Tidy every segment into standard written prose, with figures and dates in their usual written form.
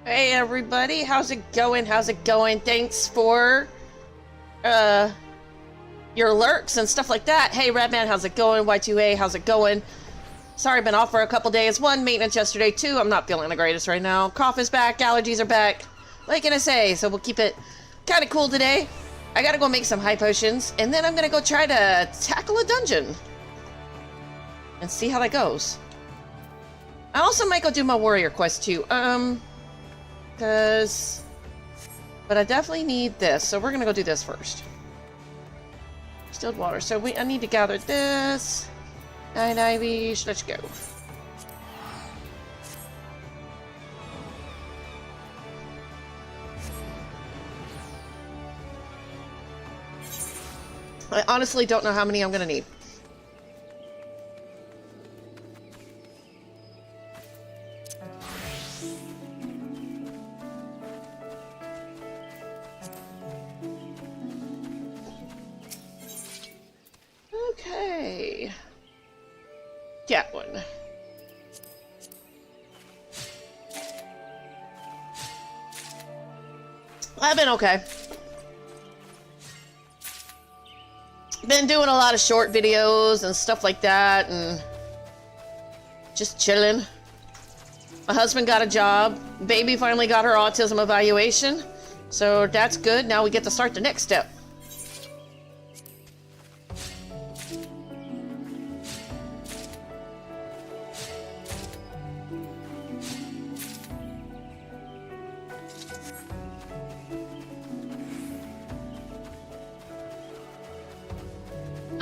Hey everybody, how's it going? How's it going? Thanks for your lurks and stuff like that. Hey Redman, how's it going? Y2A, how's it going? Sorry, I've been off for a couple days. One, maintenance yesterday. Two, I'm not feeling the greatest right now. Cough is back, allergies are back. What can I say? So we'll keep it kind of cool today. I gotta go make some high potions, and then I'm gonna go try to tackle a dungeon and see how that goes. I also might go do my warrior quest too. But I definitely need this, so we're gonna go do this first. Distilled water. So I need to gather this. Night ivy. Let's go. I honestly don't know how many I'm gonna need. Okay. Get one. I've been okay. Been doing a lot of short videos and stuff like that, and just chilling. My husband got a job. Baby finally got her autism evaluation. So that's good. Now we get to start the next step.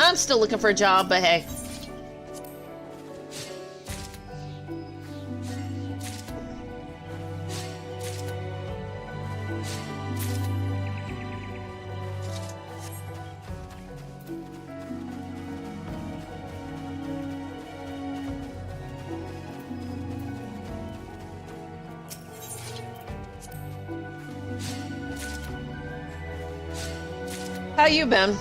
I'm still looking for a job, but hey. How you been?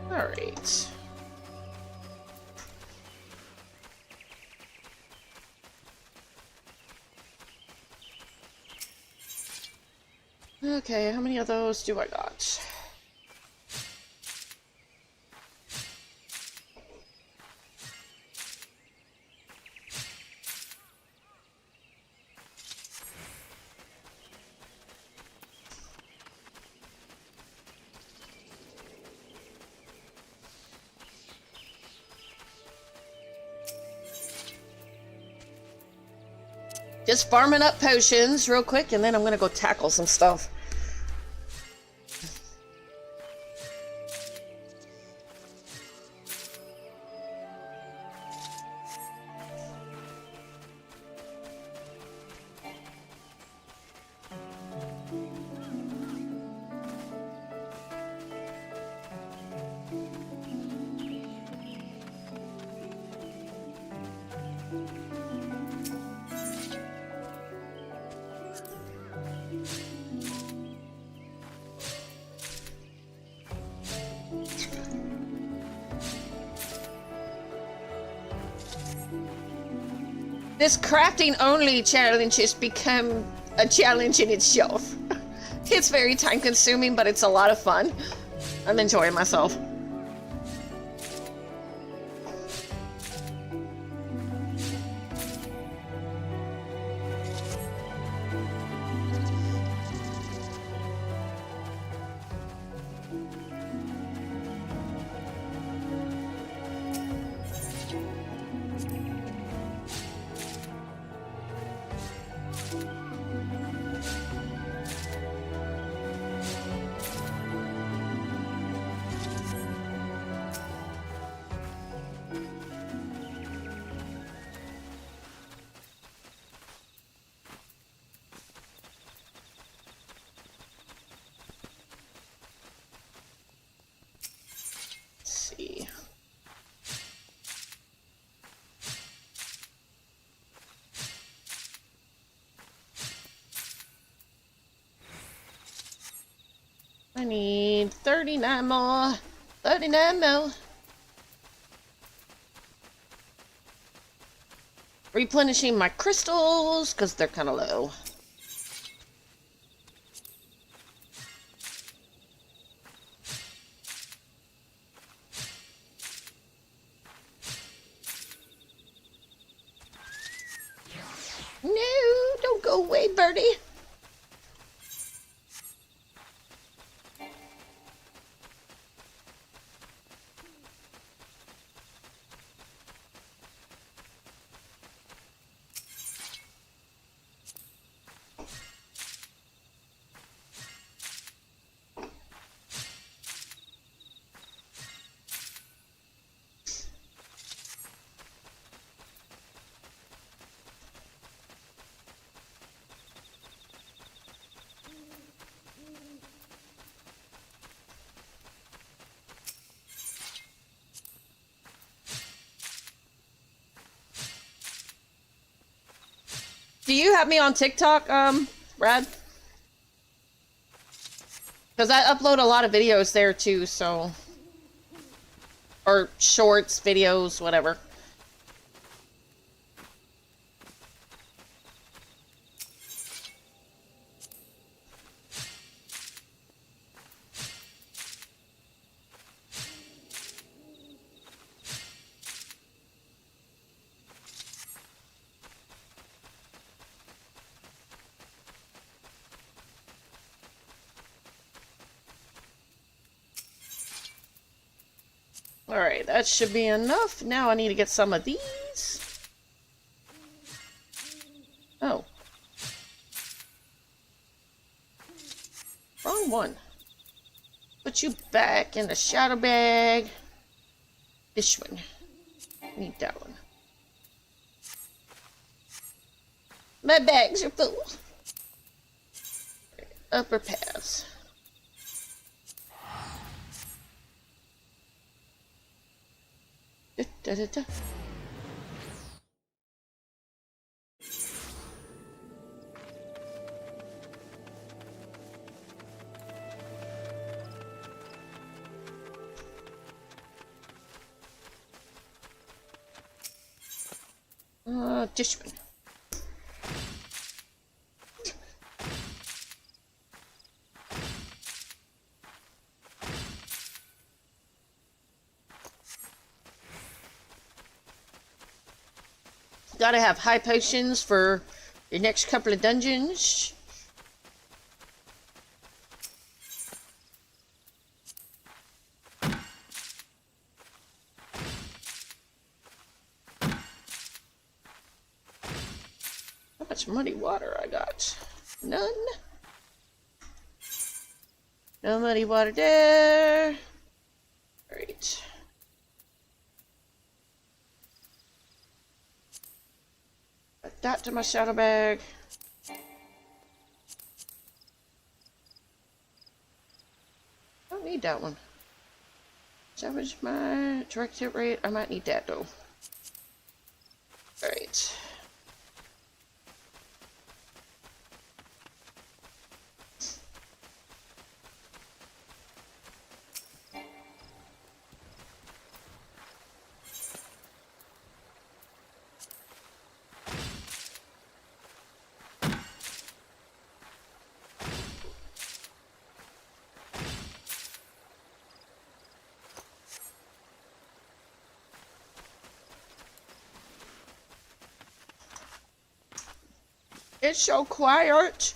Alright. Okay, how many of those do I got? Just farming up potions real quick, and then I'm gonna go tackle some stuff. This crafting only challenge has become a challenge in itself. It's very time consuming, but it's a lot of fun. I'm enjoying myself. See. I need 39 more. 39 more. Replenishing my crystals because they're kind of low. No, don't go away, birdie. Do you have me on TikTok, Brad? Because I upload a lot of videos there too, so... Or shorts, videos, whatever. Alright, that should be enough. Now I need to get some of these. Oh. Wrong one. Put you back in the shadow bag. This one. Need that one. My bags are full. Upper paths. Da, da, da. This one. Gotta have high potions for the next couple of dungeons. How much muddy water I got? None. No muddy water there. Great. Add that to my shadow bag. I don't need that one. Salvage my direct hit rate. I might need that though. Alright. It's so quiet.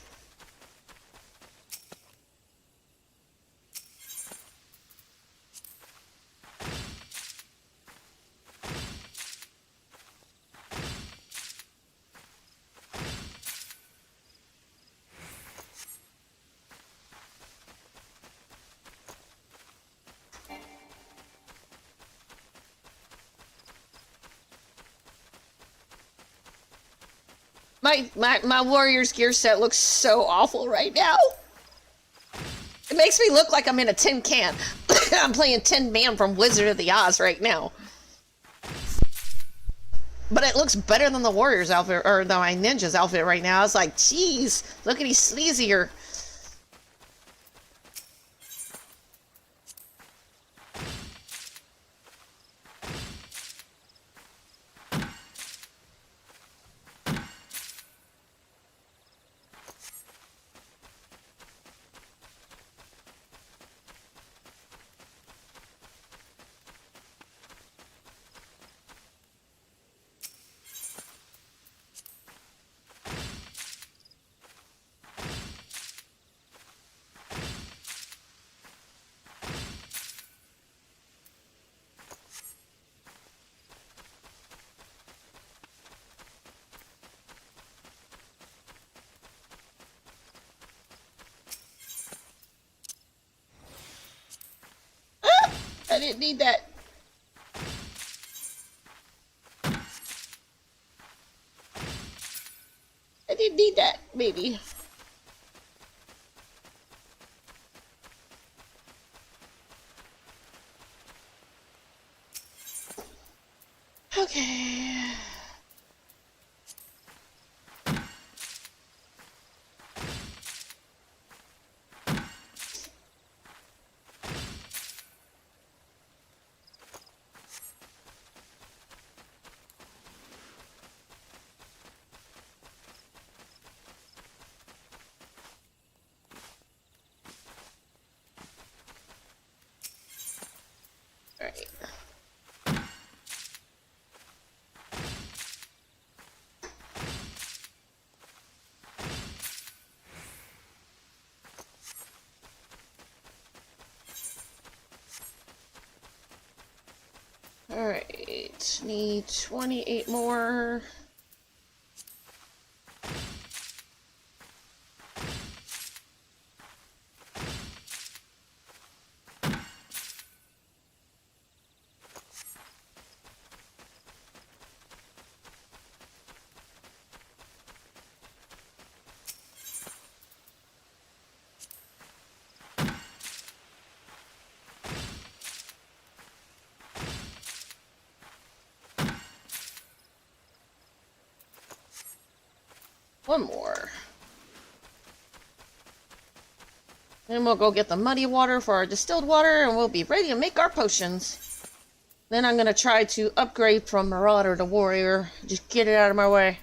My warrior's gear set looks so awful right now. It makes me look like I'm in a tin can. I'm playing Tin Man from Wizard of the Oz right now. But it looks better than the warrior's outfit, or my ninja's outfit right now. I was like, geez, look at he's sleazier. I didn't need that. I didn't need that, maybe. Okay. Alright. Alright, need 28 more. One more. Then we'll go get the muddy water for our distilled water, and we'll be ready to make our potions. Then I'm gonna try to upgrade from Marauder to Warrior. Just get it out of my way.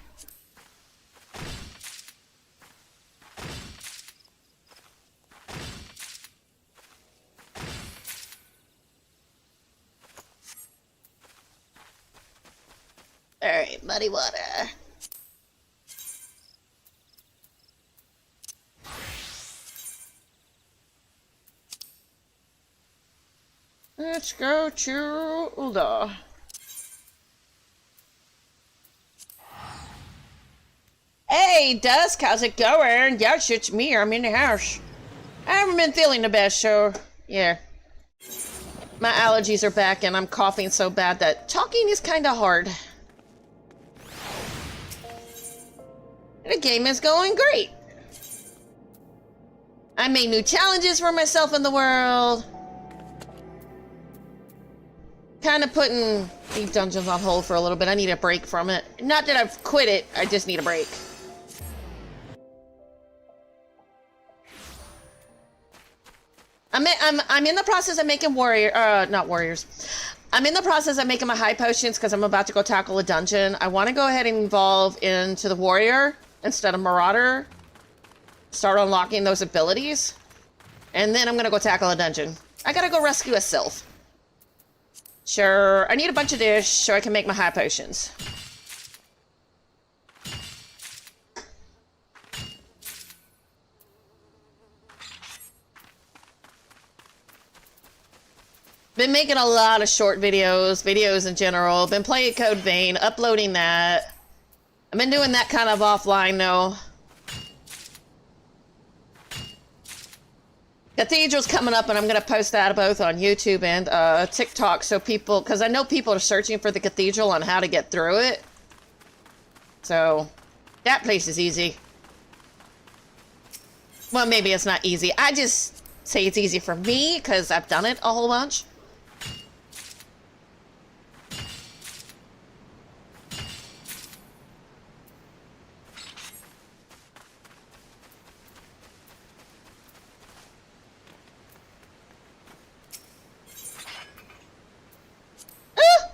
Alright, muddy water. Let's go to Ulda. Hey, Dusk, how's it going? Yes, it's me. I'm in the house. I haven't been feeling the best, so yeah. My allergies are back, and I'm coughing so bad that talking is kind of hard. The game is going great. I made new challenges for myself in the world. Kind of putting these dungeons on hold for a little bit. I need a break from it. Not that I've quit it, I just need a break. I'm in the process of making not warriors. I'm in the process of making my high potions because I'm about to go tackle a dungeon. I want to go ahead and evolve into the warrior instead of marauder. Start unlocking those abilities. And then I'm going to go tackle a dungeon. I gotta go rescue a sylph. Sure, I need a bunch of dish so I can make my high potions. Been making a lot of short videos in general. Been playing Code Vein, uploading that. I've been doing that kind of offline though. Cathedral's coming up, and I'm going to post that both on YouTube and TikTok, so people, because I know people are searching for the Cathedral on how to get through it. So, that place is easy. Well, maybe it's not easy. I just say it's easy for me, because I've done it a whole bunch.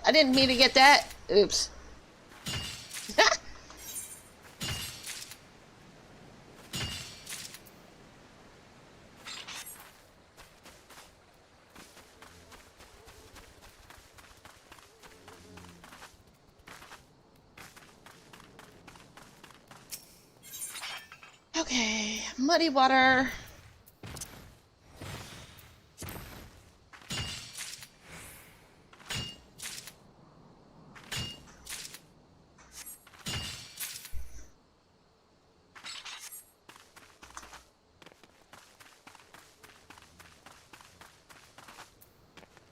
I didn't mean to get that. Oops. Okay, muddy water.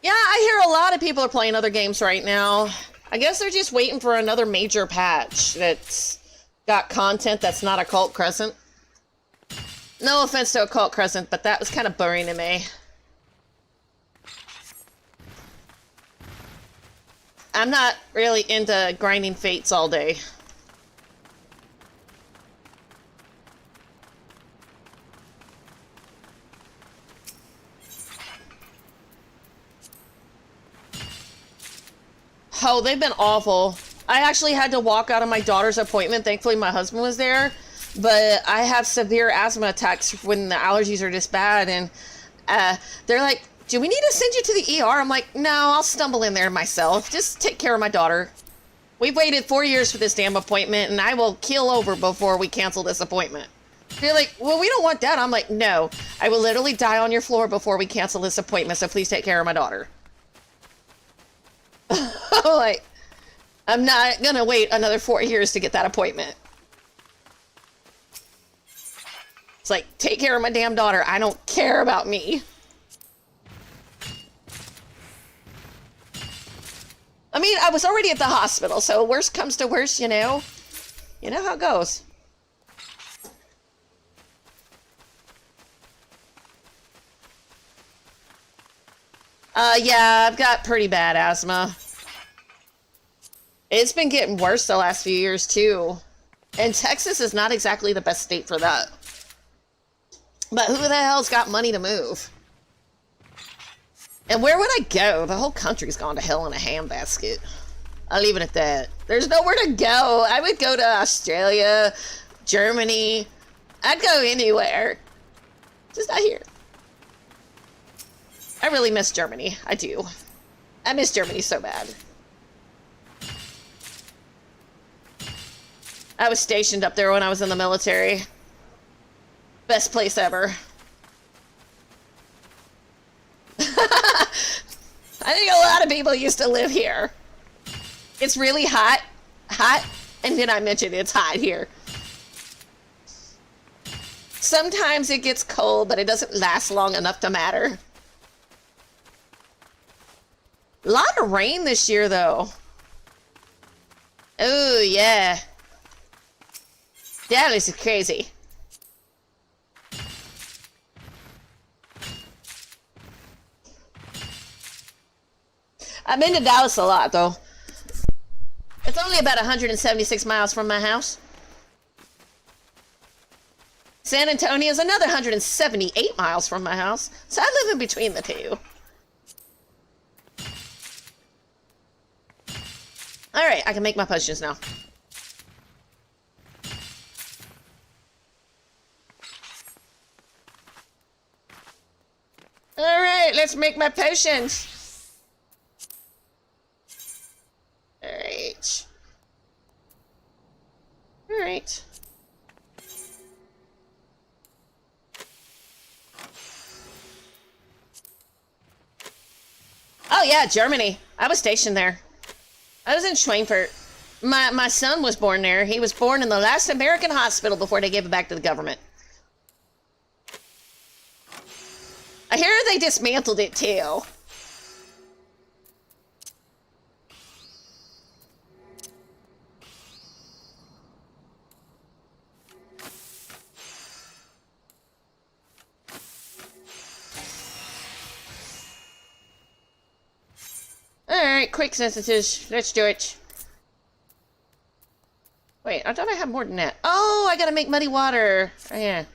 Yeah, I hear a lot of people are playing other games right now. I guess they're just waiting for another major patch that's got content that's not Occult Crescent. No offense to Occult Crescent, but that was kind of boring to me. I'm not really into grinding fates all day. Oh, they've been awful. I actually had to walk out of my daughter's appointment. Thankfully, my husband was there. But I have severe asthma attacks when the allergies are this bad. And they're like, do we need to send you to the ER? I'm like, no, I'll stumble in there myself. Just take care of my daughter. We've waited 4 years for this damn appointment, and I will keel over before we cancel this appointment. They're like, well, we don't want that. I'm like, no, I will literally die on your floor before we cancel this appointment, so please take care of my daughter. Like, I'm not gonna wait another 4 years to get that appointment. It's like, take care of my damn daughter. I don't care about me. I mean, I was already at the hospital, so worst comes to worst, you know. You know how it goes. Yeah, I've got pretty bad asthma. It's been getting worse the last few years, too. And Texas is not exactly the best state for that. But who the hell's got money to move? And where would I go? The whole country's gone to hell in a handbasket. I'll leave it at that. There's nowhere to go. I would go to Australia, Germany. I'd go anywhere. Just not here. I really miss Germany. I do. I miss Germany so bad. I was stationed up there when I was in the military. Best place ever. I think a lot of people used to live here. It's really hot. Hot. And then I mentioned it's hot here. Sometimes it gets cold, but it doesn't last long enough to matter. A lot of rain this year, though. Oh, yeah. Dallas is crazy. I've been to Dallas a lot, though. It's only about 176 miles from my house. San Antonio is another 178 miles from my house. So I live in between the two. Alright, I can make my potions now. Alright, let's make my potions. Alright. Alright. Oh yeah, Germany. I was stationed there. I was in Schweinfurt. My son was born there. He was born in the last American hospital before they gave it back to the government. I hear they dismantled it too. Alright, quick sensitives. Let's do it. Wait, I thought I had more than that. Oh, I gotta make muddy water. Oh, yeah.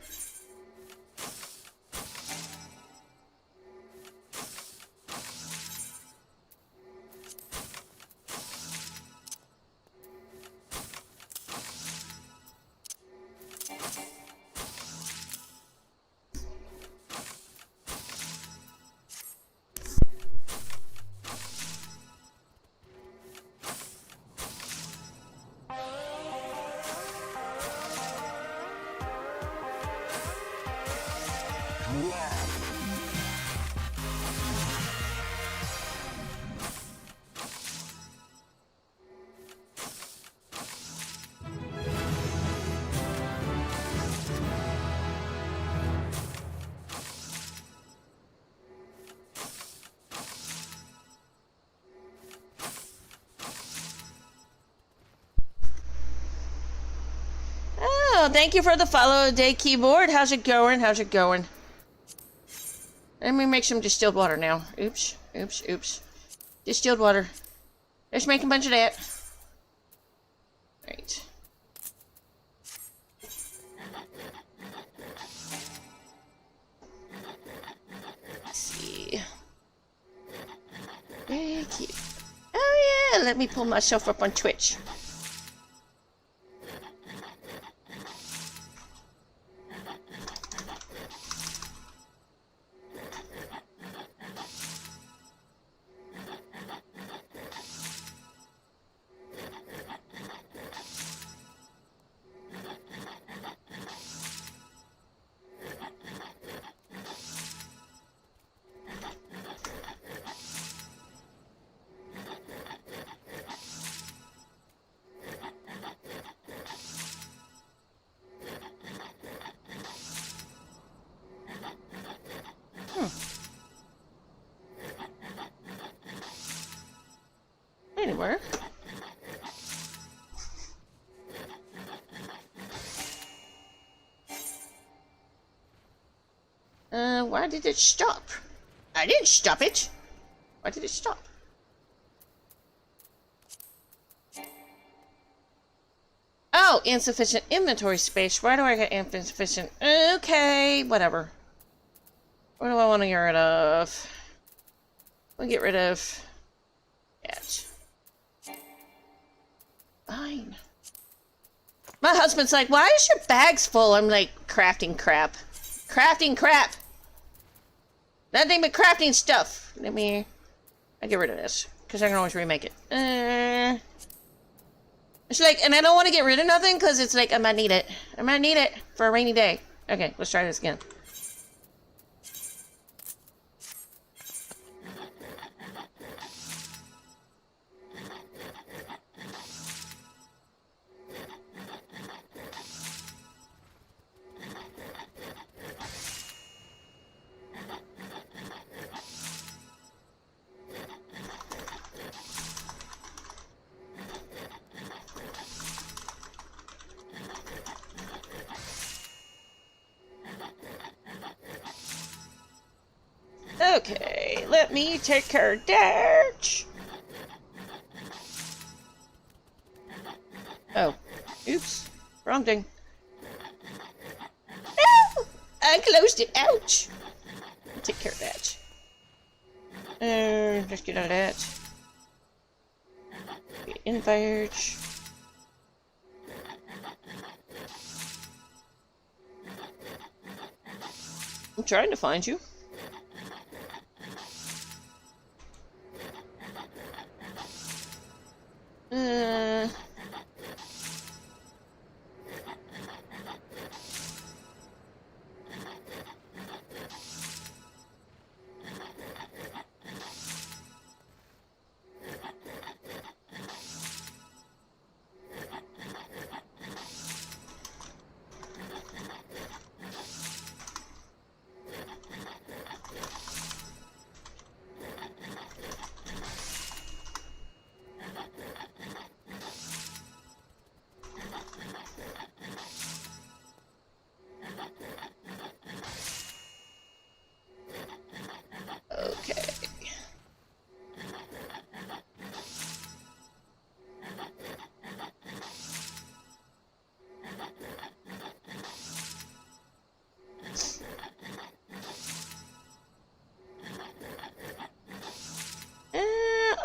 Oh, thank you for the follow day, keyboard. How's it going? How's it going? Let me make some distilled water now. Oops, oops, oops. Distilled water. Let's make a bunch of that. Right. Let's see. Very cute. Oh yeah, let me pull myself up on Twitch. Sure. Why did it stop? I didn't stop it. Why did it stop? Oh, insufficient inventory space. Why do I get insufficient? Okay, whatever. What do I want to get rid of? We'll get rid of that. Fine. My husband's like, why is your bags full? I'm like, crafting crap. Crafting crap! Nothing but crafting stuff. I get rid of this. Because I can always remake it. It's like, and I don't want to get rid of nothing because it's like, I might need it. I might need it for a rainy day. Okay, let's try this again. Okay, let me take care of that. Oh, oops, wrong thing. No! I closed it, ouch! Take care of that. Just get out of that. Get infired. I'm trying to find you.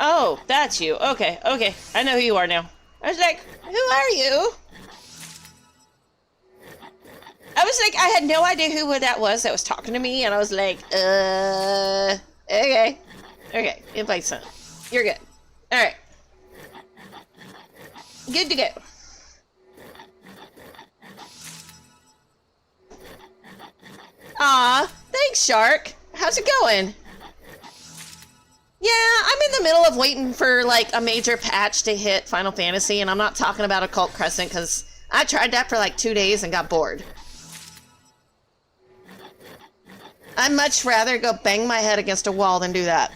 Oh, that's you. Okay, okay. I know who you are now. I was like, who are you? I was like, I had no idea who that was talking to me, and I was like, okay. Okay, invite son. You're good. Alright. Good to go. Aw, thanks, Shark. How's it going? Yeah, I'm in the middle of waiting for, like, a major patch to hit Final Fantasy, and I'm not talking about Occult Crescent, because I tried that for, like, 2 days and got bored. I'd much rather go bang my head against a wall than do that.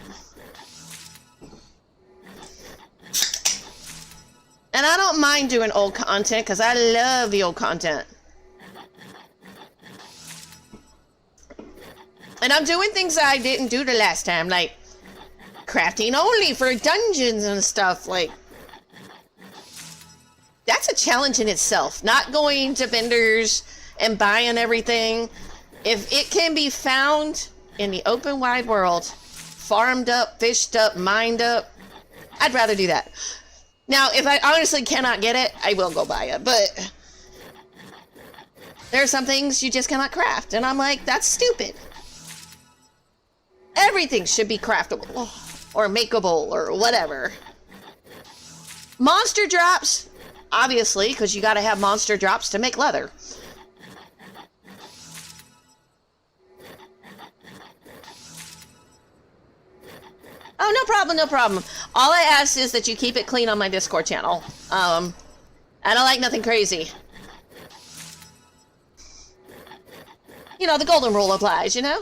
And I don't mind doing old content, because I love the old content. And I'm doing things that I didn't do the last time, like crafting only for dungeons and stuff. Like, that's a challenge in itself. Not going to vendors and buying everything. If it can be found in the open wide world, farmed up, fished up, mined up, I'd rather do that. Now, if I honestly cannot get it, I will go buy it, but there are some things you just cannot craft, and I'm like, that's stupid. Everything should be craftable, or makeable, or whatever. Monster drops, obviously, because you gotta have monster drops to make leather. Oh, no problem, no problem. All I ask is that you keep it clean on my Discord channel. I don't like nothing crazy. You know, the golden rule applies, you know?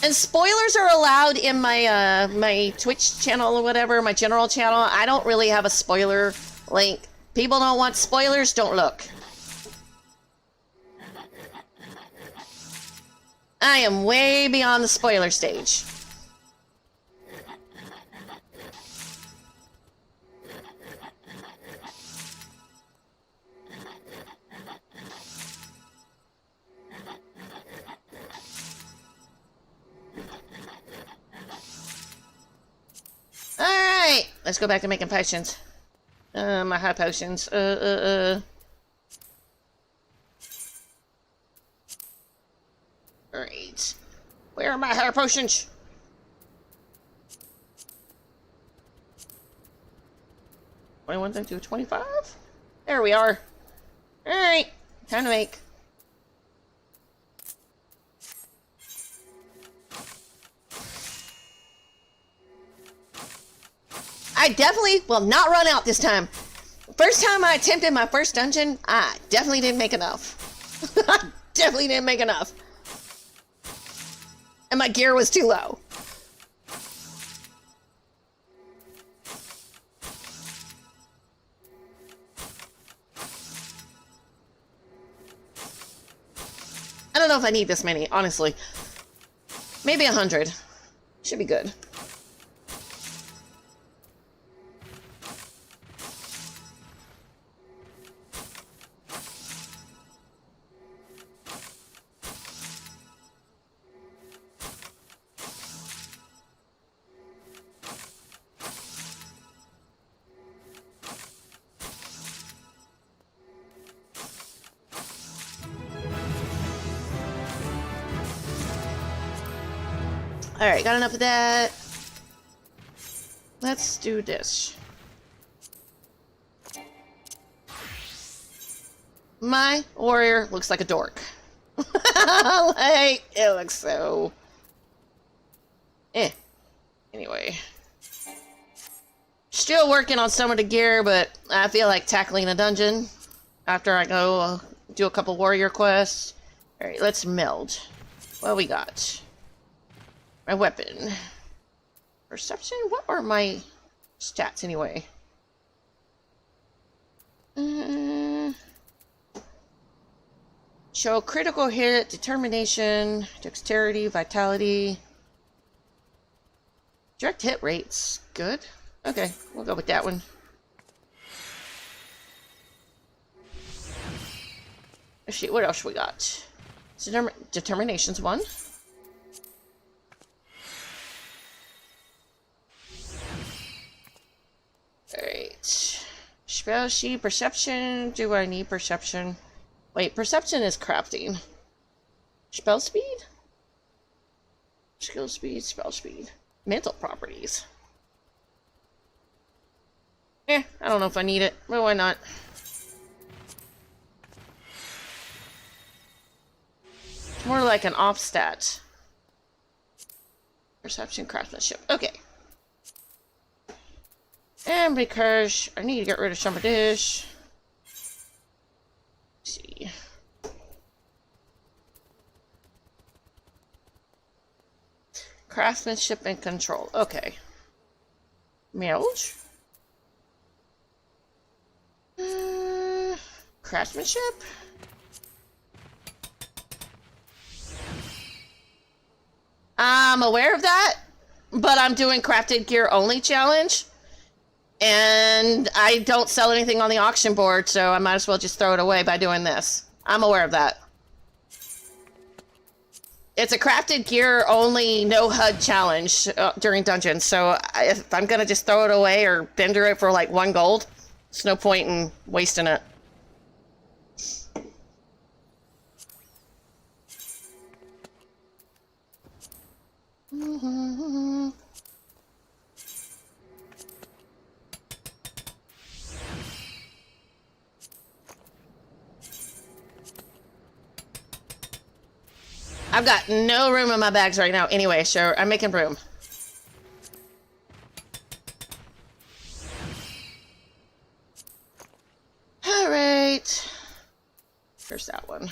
And spoilers are allowed in my my Twitch channel or whatever, my general channel. I don't really have a spoiler link. People don't want spoilers, don't look. I am way beyond the spoiler stage. Alright, let's go back to making potions. My high potions. Alright. Where are my high potions? $21 through $25? There we are. Alright, time to make. I definitely will not run out this time. First time I attempted my first dungeon, I definitely didn't make enough. I definitely didn't make enough. And my gear was too low. I don't know if I need this many, honestly. Maybe 100. Should be good. Alright, got enough of that. Let's do this. My warrior looks like a dork. Like, it looks so... Anyway. Still working on some of the gear, but I feel like tackling a dungeon after I go do a couple warrior quests. Alright, let's meld. What we got? My weapon. Perception? What are my stats anyway? Show critical hit, determination, dexterity, vitality. Direct hit rates. Good. Okay, we'll go with that one. Let's see, what else we got? Determination's one. Alright. Spell sheet, perception. Do I need perception? Wait, perception is crafting. Spell speed? Skill speed, spell speed. Mental properties. I don't know if I need it, but why not? It's more like an off stat. Perception, craftsmanship. Okay. And because I need to get rid of some of this. Let's see. Craftsmanship and control. Okay. Meld. Craftsmanship. I'm aware of that, but I'm doing crafted gear only challenge. And I don't sell anything on the auction board, so I might as well just throw it away by doing this. I'm aware of that. It's a crafted gear only, no HUD challenge during dungeons, so if I'm gonna just throw it away or bender it for like 1 gold, there's no point in wasting it. I've got no room in my bags right now anyway, so I'm making room. Alright. Here's that one.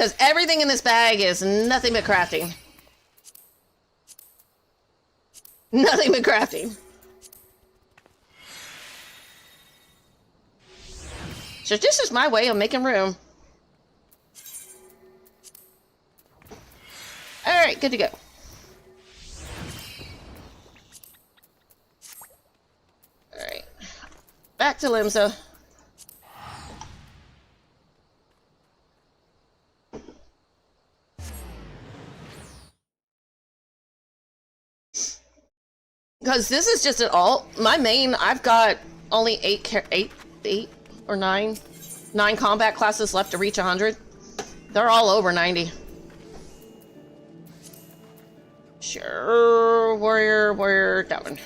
Because everything in this bag is nothing but crafting. Nothing but crafting. So this is my way of making room. Alright, good to go. Alright. Back to Limsa. Because this is just an alt. My main, I've got only 8 or 9 combat classes left to reach 100. They're all over 90. Sure, warrior, that one.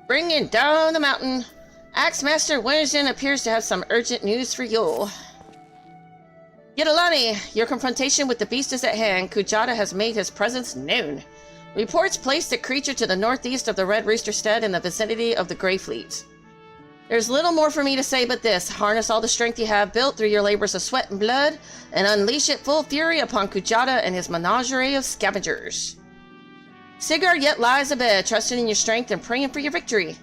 Bringing down the mountain. Axemaster Eorzean appears to have some urgent news for you. Yidolani, your confrontation with the beast is at hand. Kujata has made his presence known. Reports place the creature to the northeast of the Red Rooster Stead in the vicinity of the Grey Fleet. There's little more for me to say but this. Harness all the strength you have built through your labors of sweat and blood, and unleash it full fury upon Kujata and his menagerie of scavengers. Sigurd yet lies abed, trusting in your strength and praying for your victory.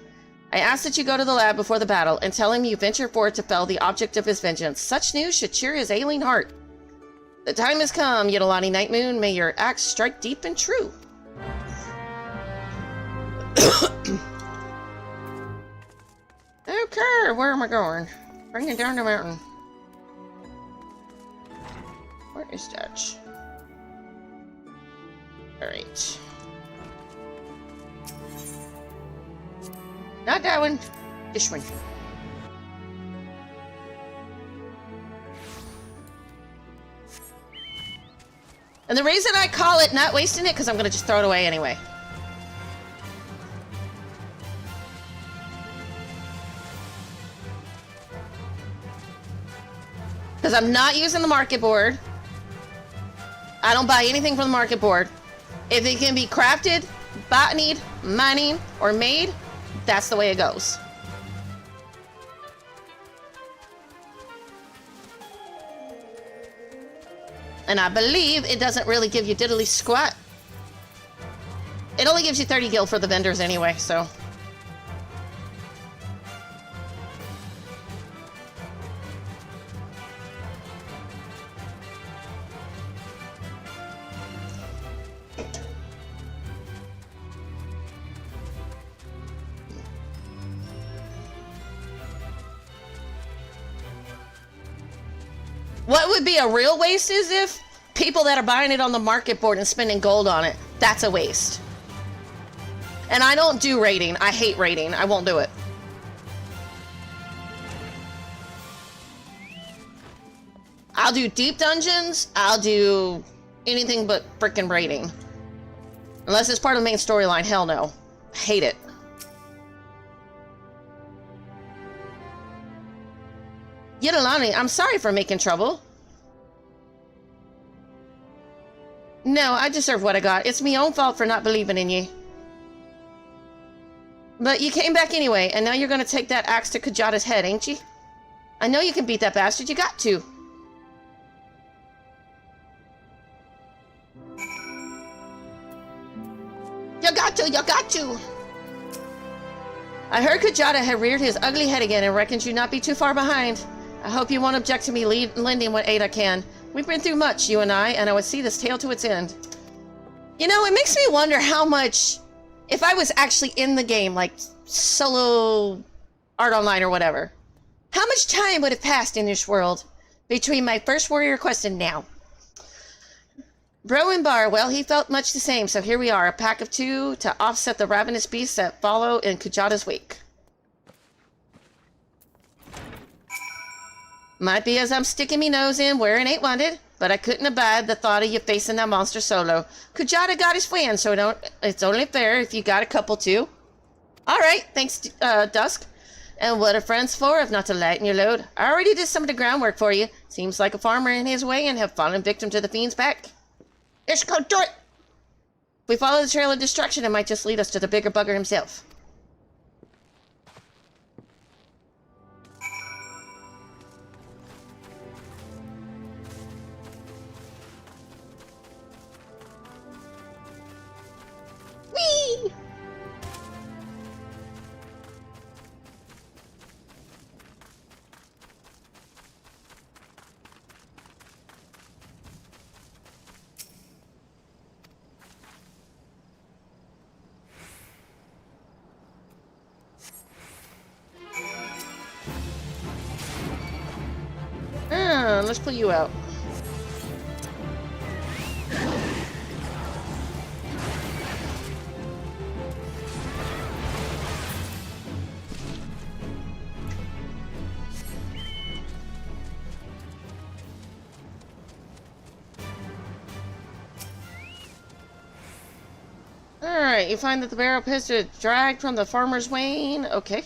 I ask that you go to the lab before the battle and tell him you venture forth to fell the object of his vengeance. Such news should cheer his ailing heart. The time has come, Yidolani Nightmoon. May your axe strike deep and true. Okay, where am I going? Bring it down the mountain. Where is that? Alright. Not that one. This one. And the reason I call it not wasting it, because I'm going to just throw it away anyway. Because I'm not using the market board. I don't buy anything from the market board. If it can be crafted, botanied, mining, or made, that's the way it goes. And I believe it doesn't really give you diddly squat. It only gives you 30 gil for the vendors anyway, so. What would be a real waste is if people that are buying it on the market board and spending gold on it. That's a waste. And I don't do raiding. I hate raiding. I won't do it. I'll do deep dungeons. I'll do anything but freaking raiding. Unless it's part of the main storyline. Hell no. Hate it. Yidolani, I'm sorry for making trouble. No, I deserve what I got. It's me own fault for not believing in ye. But you came back anyway, and now you're gonna take that axe to Kujata's head, ain't ye? I know you can beat that bastard. You got to. You got to. You got to. I heard Kujata had reared his ugly head again and reckons you not be too far behind. I hope you won't object to me lending what aid I can. We've been through much, you and I would see this tale to its end. You know, it makes me wonder how much, if I was actually in the game, like solo art online or whatever, how much time would have passed in this world between my first warrior quest and now? Bro and Bar, well, he felt much the same, so here we are, a pack of 2 to offset the ravenous beasts that follow in Kujata's wake. Might be as I'm sticking me nose in where it ain't wanted, but I couldn't abide the thought of you facing that monster solo. Kujata got his friend, so it's only fair if you got a couple too. Alright, thanks, Dusk. And what are friends for if not to lighten your load? I already did some of the groundwork for you. Seems like a farmer in his way and have fallen victim to the fiend's pack. Let's go do it! If we follow the trail of destruction, it might just lead us to the bigger bugger himself. Whee! Let's pull you out. Alright, you find that the barrel pits are dragged from the farmer's wain. Okay.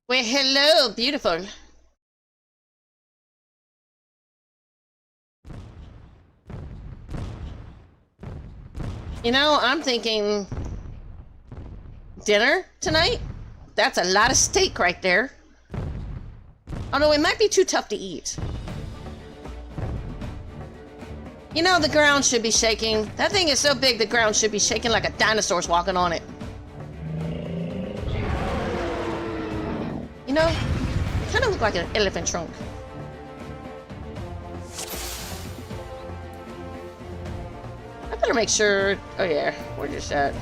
Well, hello, beautiful. You know, I'm thinking dinner tonight? That's a lot of steak right there. Although it might be too tough to eat. You know, the ground should be shaking. That thing is so big, the ground should be shaking like a dinosaur's walking on it. You know, kind of look like an elephant trunk. I better make sure. Oh yeah, where's your shot?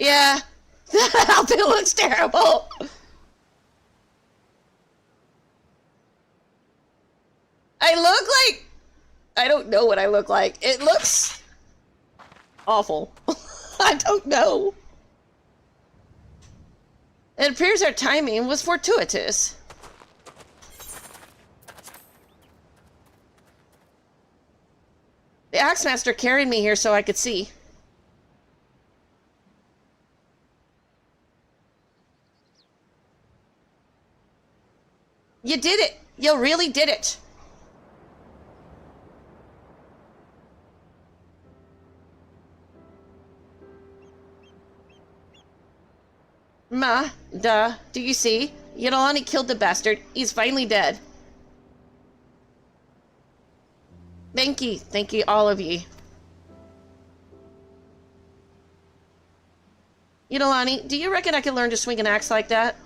Yeah, that outfit looks terrible. I look like... I don't know what I look like. It looks awful. I don't know. It appears our timing was fortuitous. The Axemaster carried me here so I could see. You did it! You really did it! Do you see? Yidolani killed the bastard. He's finally dead. Thank you, all of you. Yidolani, do you reckon I could learn to swing an axe like that?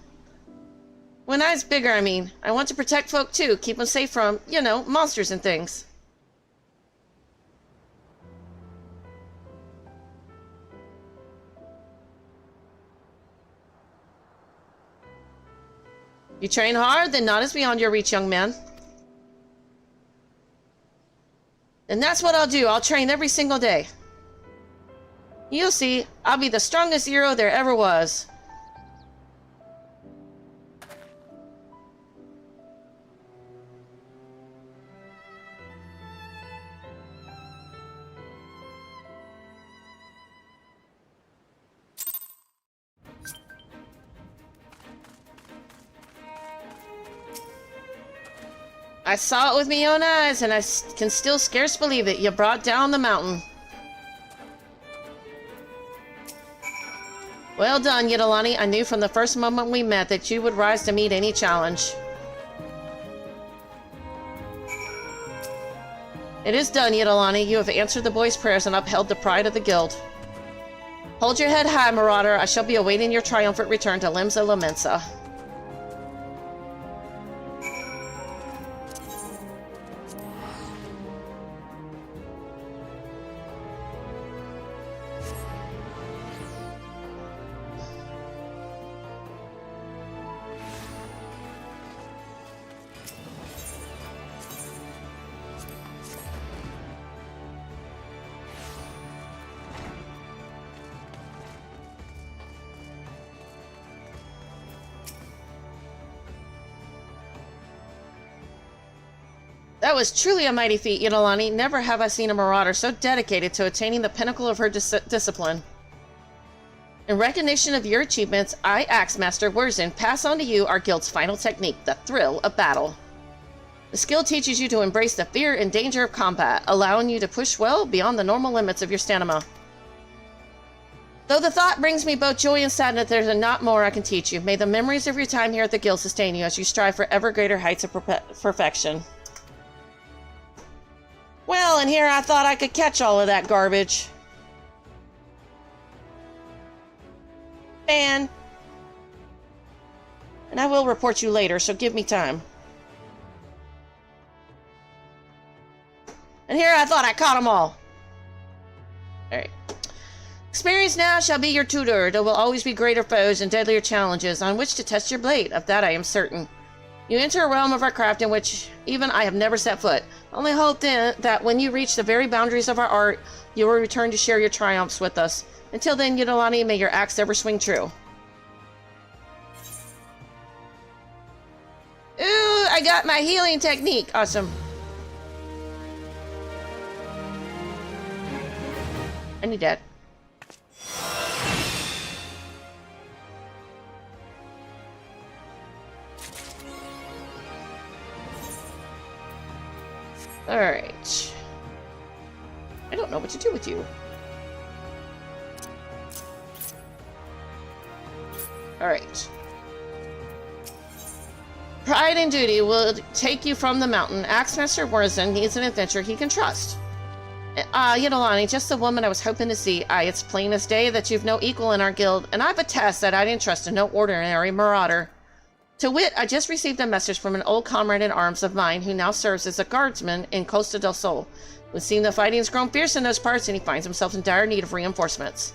When I was bigger, I mean. I want to protect folk too, keep them safe from, you know, monsters and things. You train hard, then not as beyond your reach, young man. And that's what I'll do. I'll train every single day. You'll see, I'll be the strongest hero there ever was. I saw it with my own eyes, and I can still scarce believe it. You brought down the mountain. Well done, Yidolani. I knew from the first moment we met that you would rise to meet any challenge. It is done, Yidolani. You have answered the boy's prayers and upheld the pride of the guild. Hold your head high, Marauder. I shall be awaiting your triumphant return to Limsa Lamensa. That was truly a mighty feat, Yidolani. Never have I seen a marauder so dedicated to attaining the pinnacle of her discipline. In recognition of your achievements, I, Axemaster Eorzean, pass on to you our guild's final technique, the thrill of battle. The skill teaches you to embrace the fear and danger of combat, allowing you to push well beyond the normal limits of your stamina. Though the thought brings me both joy and sadness, there's a lot more I can teach you. May the memories of your time here at the guild sustain you as you strive for ever greater heights of perfection. Well, and here I thought I could catch all of that garbage. And I will report you later, so give me time. And here I thought I caught them all. Alright. Experience now shall be your tutor. There will always be greater foes and deadlier challenges on which to test your blade. Of that I am certain. You enter a realm of our craft in which even I have never set foot. Only hope then that when you reach the very boundaries of our art, you will return to share your triumphs with us. Until then, Yidolani, may your axe ever swing true. Ooh, I got my healing technique. Awesome. I need that. Alright. I don't know what to do with you. Alright. Pride and duty will take you from the mountain. Axemaster Eorzean needs an adventure he can trust. Yidolani, just the woman I was hoping to see. It's plain as day that you've no equal in our guild, and I've a task that I didn't trust to no ordinary marauder. To wit, I just received a message from an old comrade in arms of mine who now serves as a guardsman in Costa del Sol. It would seem the fighting's grown fierce in those parts, and he finds himself in dire need of reinforcements.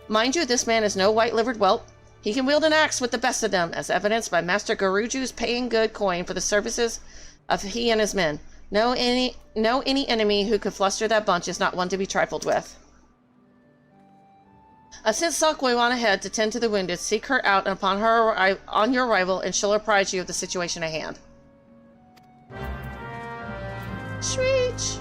Mind you, this man is no white-livered whelp. He can wield an axe with the best of them, as evidenced by Master Garuju's paying good coin for the services of he and his men. No any enemy who could fluster that bunch is not one to be trifled with. I sent Sakwe on ahead to tend to the wounded. Seek her out, and upon on your arrival, and she'll apprise you of the situation at hand. Sweet.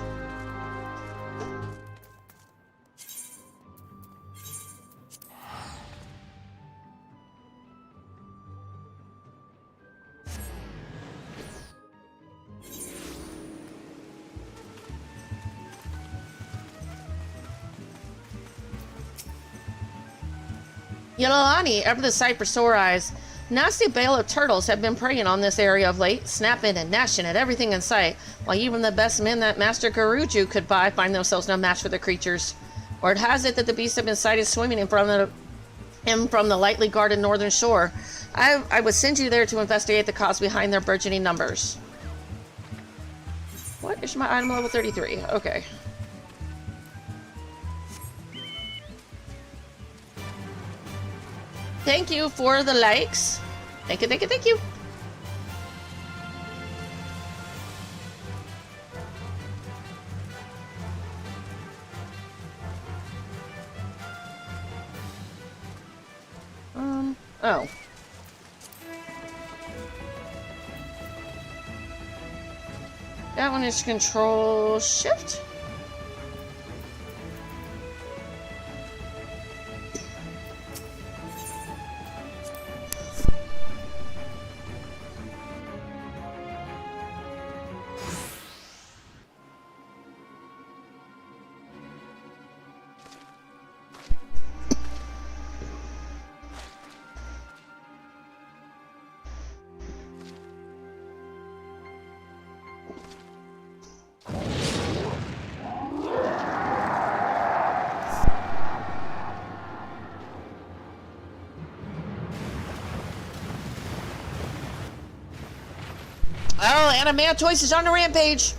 Yelani, ever the sight for sore eyes. Nasty bale of turtles have been preying on this area of late, snapping and gnashing at everything in sight, while even the best men that Master Garuju could buy find themselves no match for the creatures. Word has it that the beasts have been sighted swimming in from the lightly guarded northern shore. I would send you there to investigate the cause behind their burgeoning numbers. What is my item level 33? Okay. Thank you for the likes. Thank you, thank you, thank you. Oh. That one is Control Shift. Oh, Anna Mantoise is on the rampage.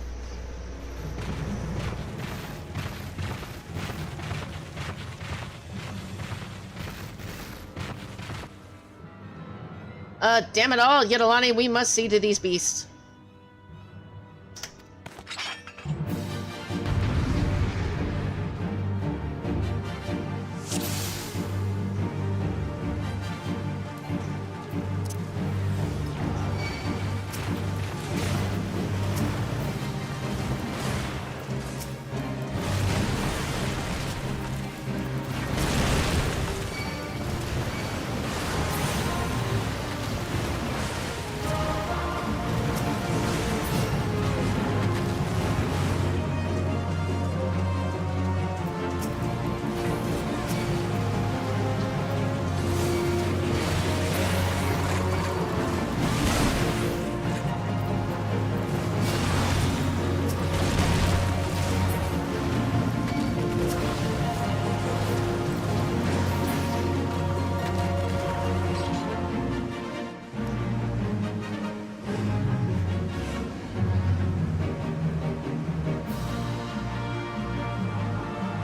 Damn it all, Yidolani, we must see to these beasts.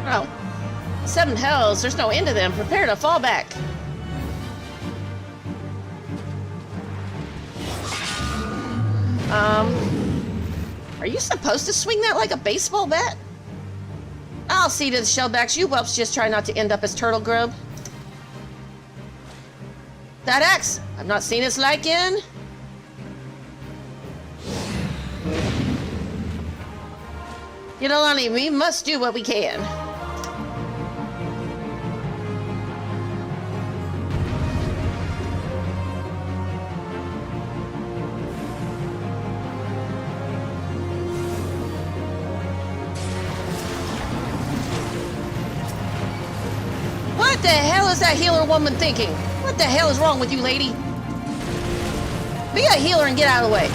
Oh. 7 hells, there's no end to them. Prepare to fall back. Are you supposed to swing that like a baseball bat? I'll see to the shellbacks. You whelps just try not to end up as turtle grub. That axe, I've not seen its like in. You know, Lonnie, we must do what we can. What the hell is that healer woman thinking? What the hell is wrong with you, lady? Be a healer and get out of the way.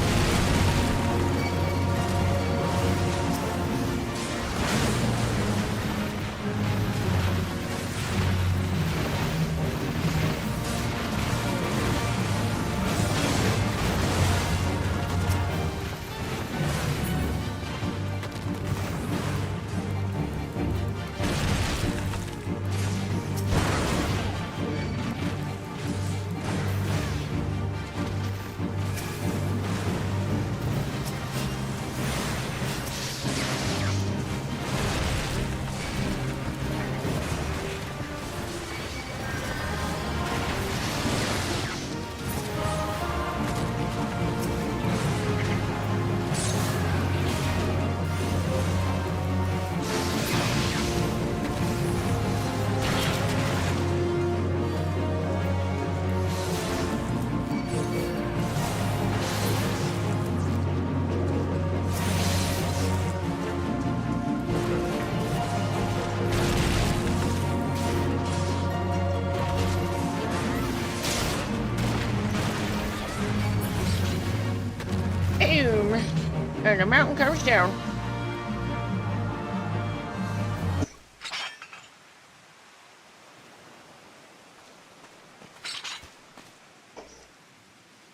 and the mountain curves down.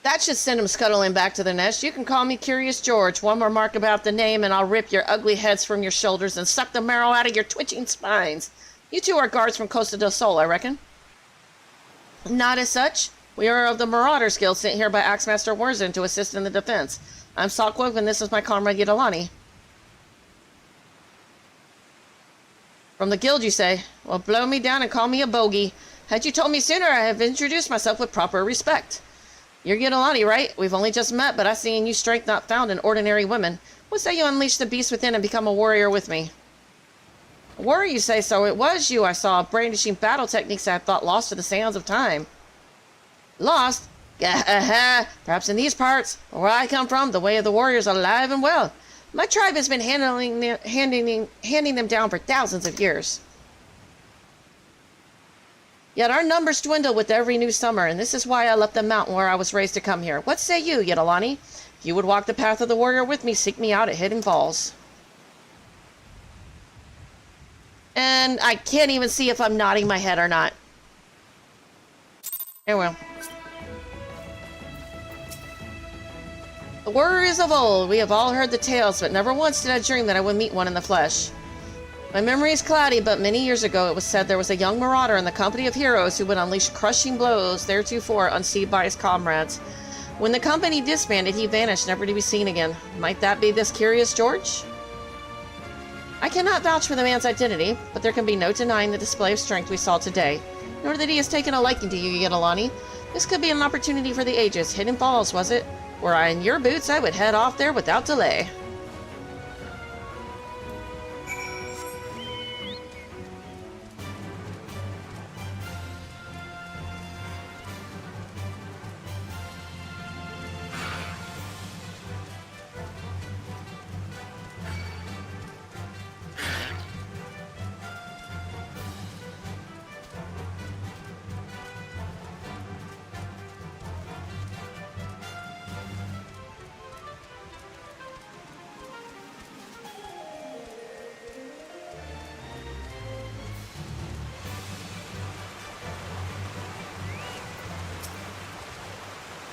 That should send them scuttling back to the nest. You can call me Curious George. One more mark about the name and I'll rip your ugly heads from your shoulders and suck the marrow out of your twitching spines. You two are guards from Costa del Sol, I reckon. Not as such. We are of the Marauders Guild sent here by Axemaster Eorzean to assist in the defense. I'm Salkwog and this is my comrade Yidalani. From the guild, you say? Well, blow me down and call me a bogey. Had you told me sooner, I have introduced myself with proper respect. You're Yidalani, right? We've only just met, but I see in you strength not found in ordinary women. What say you unleash the beast within and become a warrior with me? A warrior, you say? So it was you I saw, brandishing battle techniques I thought lost to the sands of time. Lost? Perhaps in these parts, where I come from, the way of the warrior is alive and well. My tribe has been handing them down for thousands of years. Yet our numbers dwindle with every new summer, and this is why I left the mountain where I was raised to come here. What say you, Yidalani? If you would walk the path of the warrior with me, seek me out at Hidden Falls. And I can't even see if I'm nodding my head or not. Oh well. The warriors of old, we have all heard the tales, but never once did I dream that I would meet one in the flesh. My memory is cloudy, but many years ago it was said there was a young marauder in the company of heroes who would unleash crushing blows theretofore unseen by his comrades. When the company disbanded, he vanished, never to be seen again. Might that be this Curious George? I cannot vouch for the man's identity, but there can be no denying the display of strength we saw today, nor that he has taken a liking to you, Yidalani. This could be an opportunity for the ages. Hidden Falls, was it? Were I in your boots, I would head off there without delay.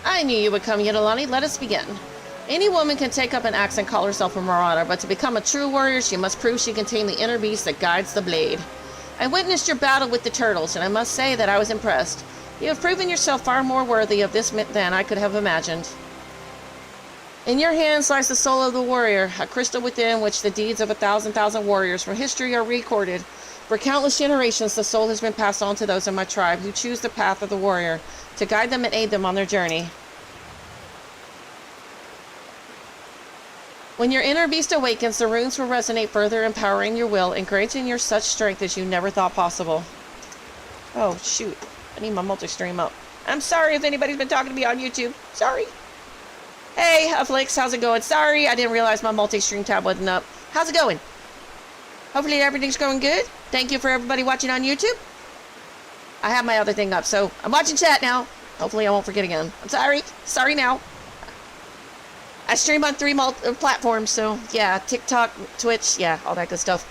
I knew you would come, Yidalani. Let us begin. Any woman can take up an axe and call herself a marauder, but to become a true warrior, she must prove she can tame the inner beast that guides the blade. I witnessed your battle with the turtles, and I must say that I was impressed. You have proven yourself far more worthy of this than I could have imagined. In your hands lies the soul of the warrior, a crystal within which the deeds of 1,000 warriors from history are recorded. For countless generations, the soul has been passed on to those in my tribe who choose the path of the warrior, to guide them and aid them on their journey. When your inner beast awakens, the runes will resonate further, empowering your will and granting you such strength as you never thought possible. Oh, shoot. I need my multi-stream up. I'm sorry if anybody's been talking to me on YouTube. Sorry. Hey, FFXIV, how's it going? Sorry, I didn't realize my multi-stream tab wasn't up. How's it going? Hopefully everything's going good. Thank you for everybody watching on YouTube. I have my other thing up, so I'm watching chat now. Hopefully I won't forget again. I'm sorry. Sorry now. I stream on 3 platforms, so yeah, TikTok, Twitch, yeah, all that good stuff.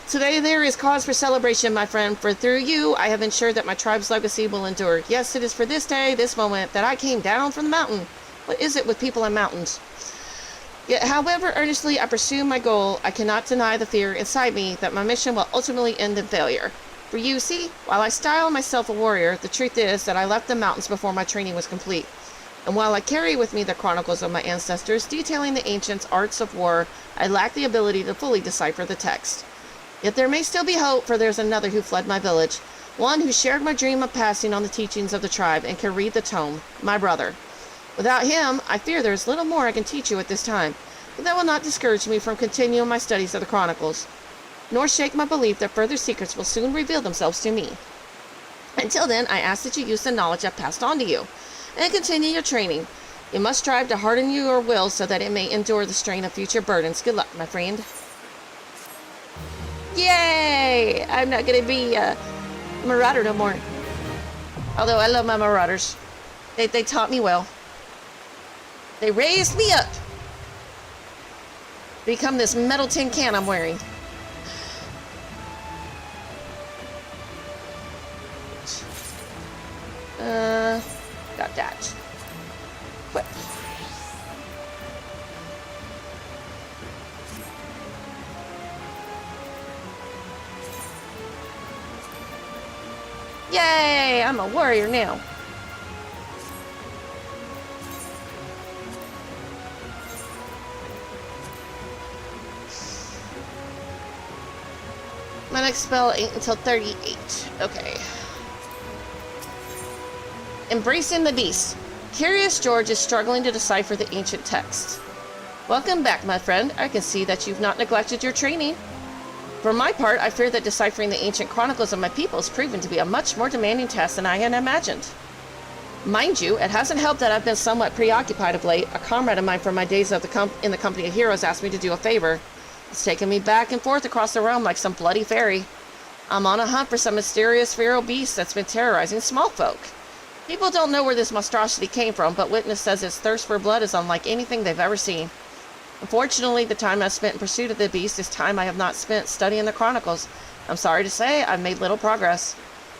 Today there is cause for celebration, my friend, for through you, I have ensured that my tribe's legacy will endure. Yes, it is for this day, this moment, that I came down from the mountain. What is it with people and mountains? Yet, however earnestly I pursue my goal, I cannot deny the fear inside me that my mission will ultimately end in failure. For you, see, while I style myself a warrior, the truth is that I left the mountains before my training was complete. And while I carry with me the chronicles of my ancestors detailing the ancient arts of war, I lack the ability to fully decipher the text. Yet there may still be hope, for there's another who fled my village, one who shared my dream of passing on the teachings of the tribe and can read the tome, my brother. Without him, I fear there is little more I can teach you at this time, but that will not discourage me from continuing my studies of the chronicles, nor shake my belief that further secrets will soon reveal themselves to me. Until then, I ask that you use the knowledge I've passed on to you, and continue your training. You must strive to harden your will so that it may endure the strain of future burdens. Good luck, my friend. Yay! I'm not going to be a marauder no more. Although I love my marauders. They taught me well. They raised me up. become this metal tin can I'm wearing. Got that. Equip. Yay! I'm a warrior now. My next spell ain't until 38. Okay. Embracing the Beast. Curious George is struggling to decipher the ancient text. Welcome back, my friend. I can see that you've not neglected your training. For my part, I fear that deciphering the ancient chronicles of my people has proven to be a much more demanding task than I had imagined. Mind you, it hasn't helped that I've been somewhat preoccupied of late. A comrade of mine from my days of in the company of heroes asked me to do a favor. It's taken me back and forth across the realm like some bloody fairy. I'm on a hunt for some mysterious feral beast that's been terrorizing small folk. People don't know where this monstrosity came from, but witness says its thirst for blood is unlike anything they've ever seen. Unfortunately, the time I've spent in pursuit of the beast is time I have not spent studying the chronicles. I'm sorry to say, I've made little progress.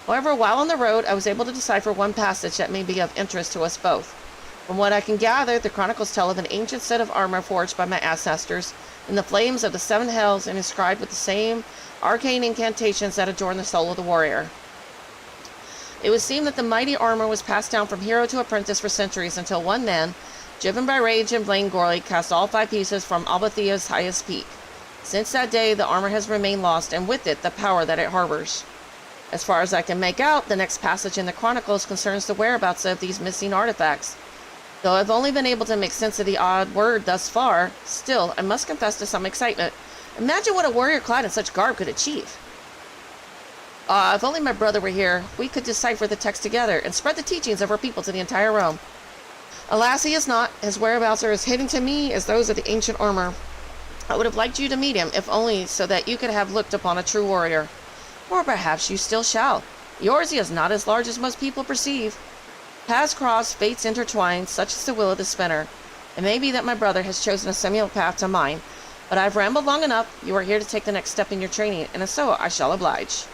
However, while on the road, I was able to decipher one passage that may be of interest to us both. From what I can gather, the chronicles tell of an ancient set of armor forged by my ancestors in the flames of the seven hells and inscribed with the same arcane incantations that adorn the soul of the warrior. It would seem that the mighty armor was passed down from hero to apprentice for centuries until one man, driven by rage and vainglory, cast all 5 pieces from Albathea's highest peak. Since that day, the armor has remained lost, and with it, the power that it harbors. As far as I can make out, the next passage in the Chronicles concerns the whereabouts of these missing artifacts. Though I've only been able to make sense of the odd word thus far, still, I must confess to some excitement. Imagine what a warrior clad in such garb could achieve. If only my brother were here, we could decipher the text together and spread the teachings of our people to the entire realm. Alas, he is not. His whereabouts are as hidden to me as those of the ancient armor. I would have liked you to meet him, if only so that you could have looked upon a true warrior. Or perhaps you still shall. Eorzean is not as large as most people perceive. Paths cross, fates intertwine, such is the will of the spinner. It may be that my brother has chosen a similar path to mine, but I've rambled long enough. You are here to take the next step in your training, and if so, I shall oblige.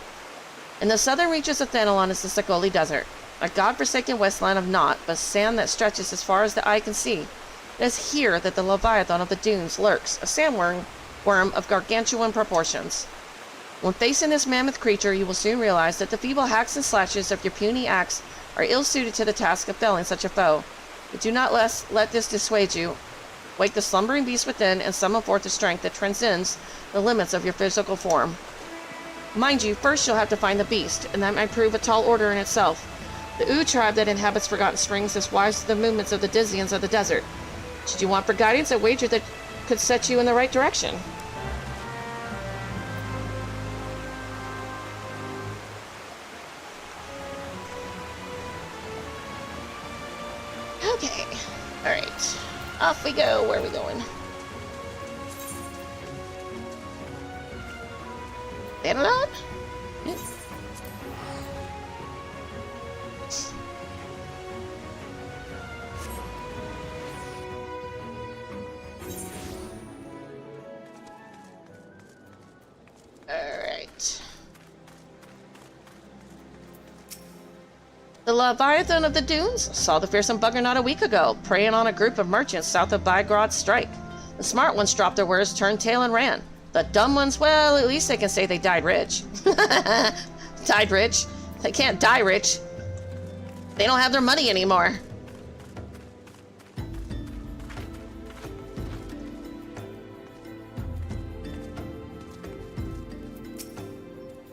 In the southern reaches of Thanalon is the Sakoli Desert, a god-forsaken wasteland of naught but sand that stretches as far as the eye can see. It is here that the Leviathan of the Dunes lurks, a sandworm of gargantuan proportions. When facing this mammoth creature, you will soon realize that the feeble hacks and slashes of your puny axe are ill-suited to the task of felling such a foe. But do not let this dissuade you. Wake the slumbering beast within and summon forth a strength that transcends the limits of your physical form. Mind you, first you'll have to find the beast, and that might prove a tall order in itself. The Ooh tribe that inhabits Forgotten Springs is wise to the movements of the Dizians of the desert. Should you want for guidance, a wager that could set you in the right direction. Okay, alright. Off we go. Where are we going? Thanalon? Yeah. Alright. The Leviathan of the Dunes saw the fearsome bugger not a week ago, preying on a group of merchants south of Bygrod's Strike. The smart ones dropped their wares, turned tail, and ran. The dumb ones, well, at least they can say they died rich. Died rich? They can't die rich. They don't have their money anymore.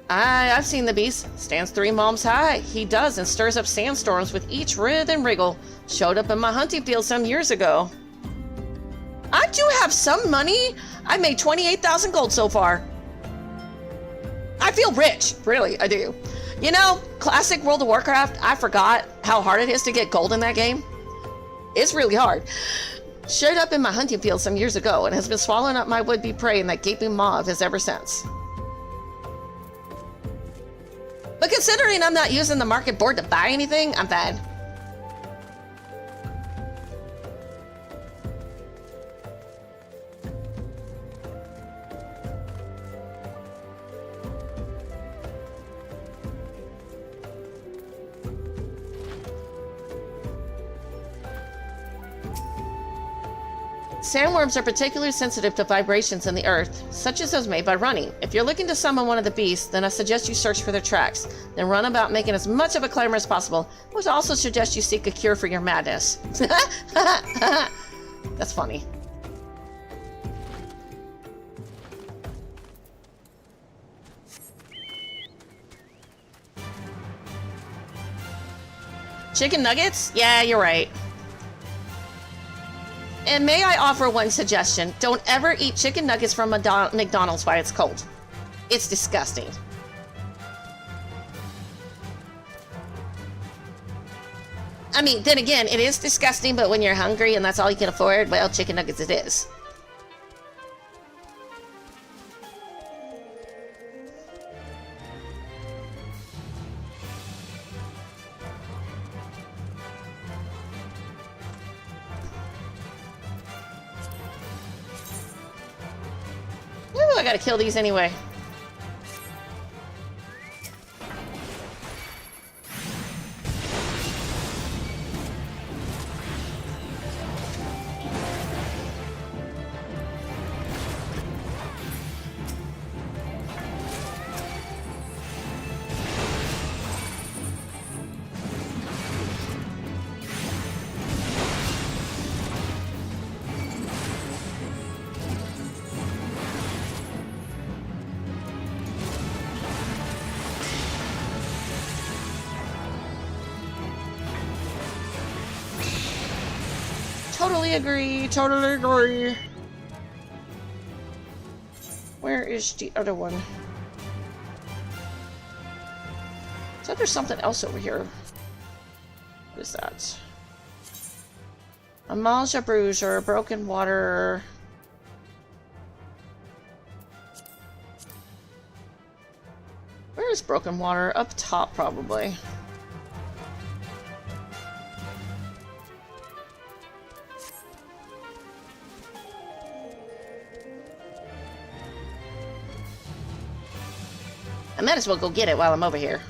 I've seen the beast. Stands 3 moms high. He does, and stirs up sandstorms with each writhe and wriggle. Showed up in my hunting field some years ago. I do have some money. I made 28,000 gold so far. I feel rich. Really, I do. You know, classic World of Warcraft, I forgot how hard it is to get gold in that game. It's really hard. Showed up in my hunting field some years ago and has been swallowing up my would-be prey in that gaping maw of his ever since. But considering I'm not using the market board to buy anything, I'm fine. Sandworms are particularly sensitive to vibrations in the earth, such as those made by running. If you're looking to summon one of the beasts, then I suggest you search for their tracks, then run about making as much of a clamor as possible. I would also suggest you seek a cure for your madness. That's funny. Chicken nuggets? Yeah, you're right. And may I offer one suggestion? Don't ever eat chicken nuggets from McDonald's while it's cold. It's disgusting. I mean, then again, it is disgusting, but when you're hungry and that's all you can afford, well, chicken nuggets it is. Ooh, I gotta kill these anyway. Totally agree, totally agree. Where is the other one? So there's something else over here. What is that? A Malja Bruiser, broken water. Where is broken water? Up top, probably. I might as well go get it while I'm over here.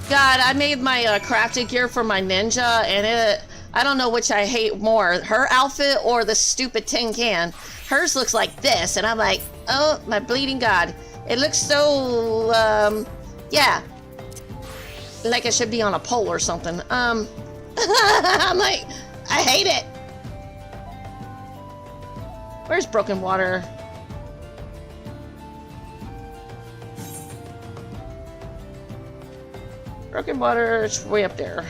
God, I made my crafted gear for my ninja, and I don't know which I hate more, her outfit or the stupid tin can. Hers looks like this, and I'm like, oh, my bleeding God. It looks so, yeah. Like it should be on a pole or something. I'm like, I hate it. Where's broken water? Broken water, it's way up there.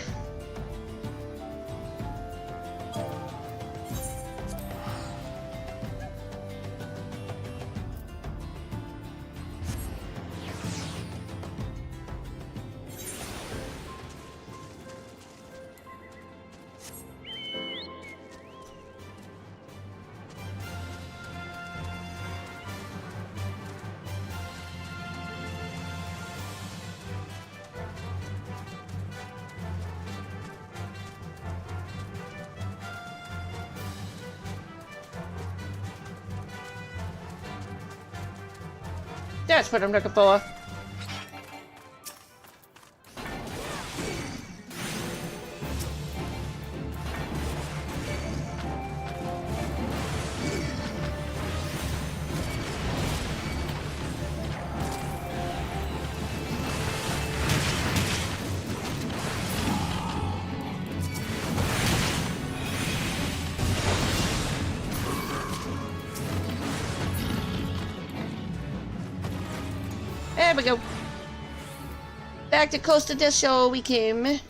That's what I'm looking for. There we go. Back to Costa del Sol we came.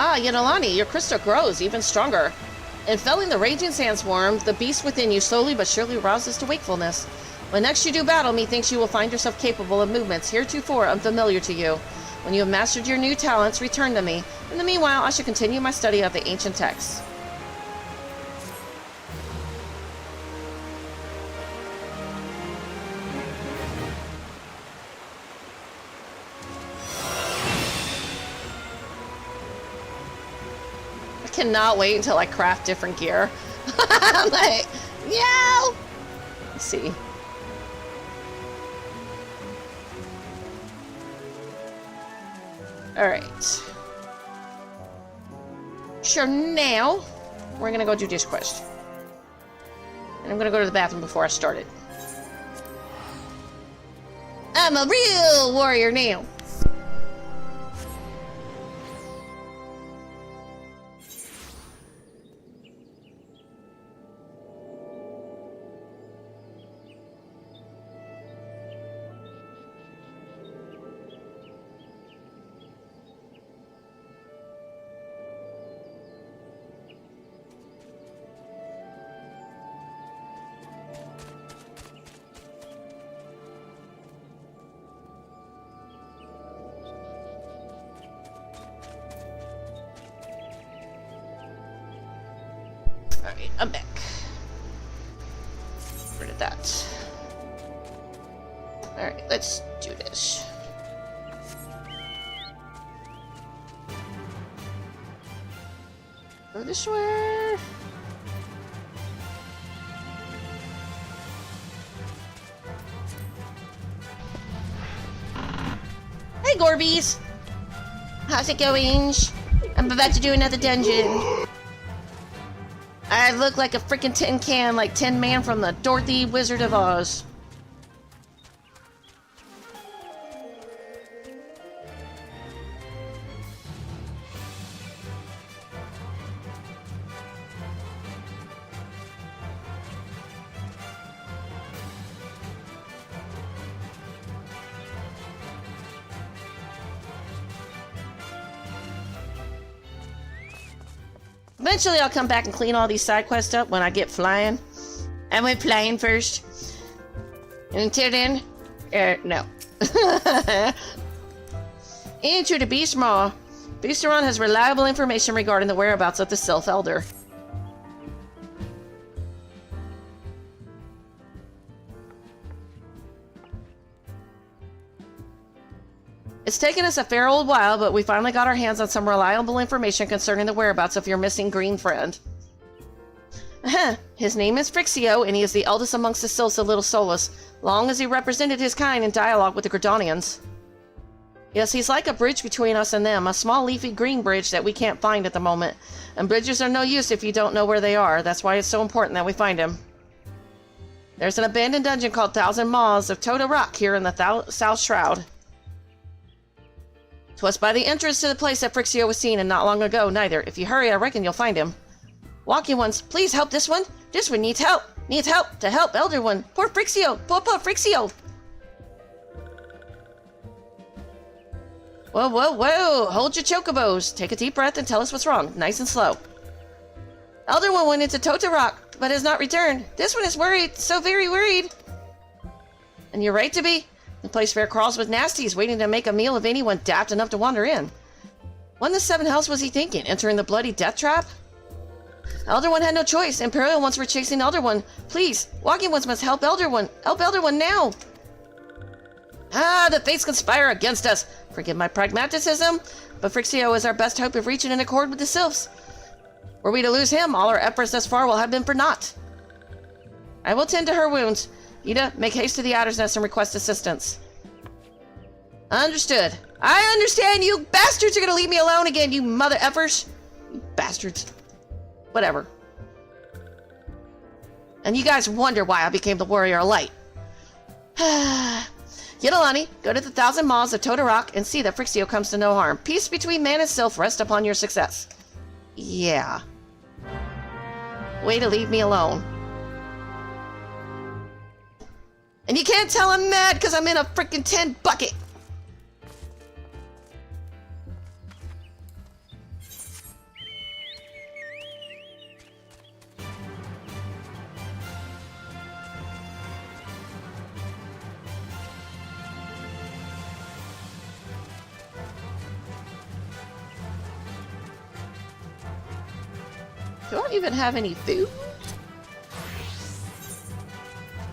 Ah, Yonalani, your crystal grows even stronger. In felling the raging sandstorm, the beast within you slowly but surely rouses to wakefulness. When next you do battle, methinks you will find yourself capable of movements heretofore unfamiliar to you. When you have mastered your new talents, return to me. In the meanwhile, I shall continue my study of the ancient texts. Cannot wait until I craft different gear. I'm like, yeah. Let's see. All right. Sure. Now we're gonna go do this quest, and I'm gonna go to the bathroom before I start it. I'm a real warrior now. Alright, I'm back. Get rid of that. Alright, let's do this. Go this way. Hey, Gorbies! How's it going? I'm about to do another dungeon. I look like a freaking tin can, like Tin Man from the Dorothy Wizard of Oz. Eventually, I'll come back and clean all these side quests up when I get flying. I went flying first. And until then, no. Enter the Beast Maw. Beasteron has reliable information regarding the whereabouts of the Sylph Elder. It's taken us a fair old while, but we finally got our hands on some reliable information concerning the whereabouts of your missing green friend. His name is Frixio, and he is the eldest amongst the Sylphs of Little Solus, long as he represented his kind in dialogue with the Gridanians. Yes, he's like a bridge between us and them, a small leafy green bridge that we can't find at the moment. And bridges are no use if you don't know where they are. That's why it's so important that we find him. There's an abandoned dungeon called Thousand Maws of Toda Rock here in the South Shroud. 'Twas by the entrance to the place that Frixio was seen, and not long ago, neither. If you hurry, I reckon you'll find him. Walking ones, please help this one. This one needs help. Needs help to help Elder One. Poor Frixio. Poor Frixio. Whoa, whoa, whoa. Hold your chocobos. Take a deep breath and tell us what's wrong. Nice and slow. Elder One went into Totorok, but has not returned. This one is worried, so very worried. And you're right to be. The place fair crawls with nasties, waiting to make a meal of anyone daft enough to wander in. What in the seven hells was he thinking? Entering the bloody death trap? Elder One had no choice. Imperial ones were chasing Elder One. Please, walking ones must help Elder One. Help Elder One now. Ah, the fates conspire against us. Forgive my pragmatism, but Frixio is our best hope of reaching an accord with the sylphs. Were we to lose him, all our efforts thus far will have been for naught. I will tend to her wounds. Ida, make haste to the Adder's Nest and request assistance. Understood. I understand. You bastards are gonna leave me alone again, you mother effers. You bastards. Whatever. And you guys wonder why I became the Warrior of Light. Yidalani, go to the 1,000 Maws of Totorok and see that Frixio comes to no harm. Peace between man and sylph rest upon your success. Yeah. Way to leave me alone. And you can't tell I'm mad because I'm in a freaking tin bucket. Do I even have any food?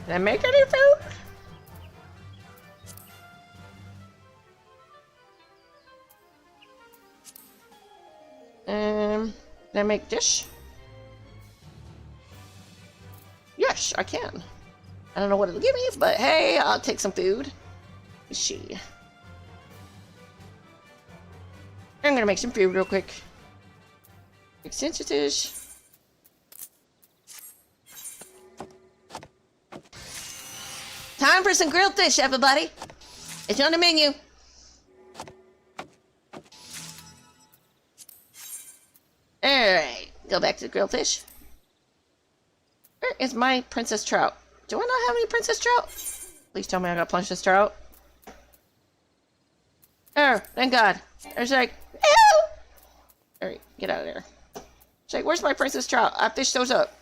Did I make any food? Can I make dish? Yes, I can. I don't know what it'll give me, but hey, I'll take some food. Let's see. I'm gonna make some food real quick. Extensive. Time for some grilled fish, everybody. It's on the menu. Alright, go back to the grilled fish. Where is my princess trout? Do I not have any princess trout? Please tell me I got princess trout. Oh, thank God. There's like, no! Alright, get out of there. It's like, where's my princess trout? I fished those up.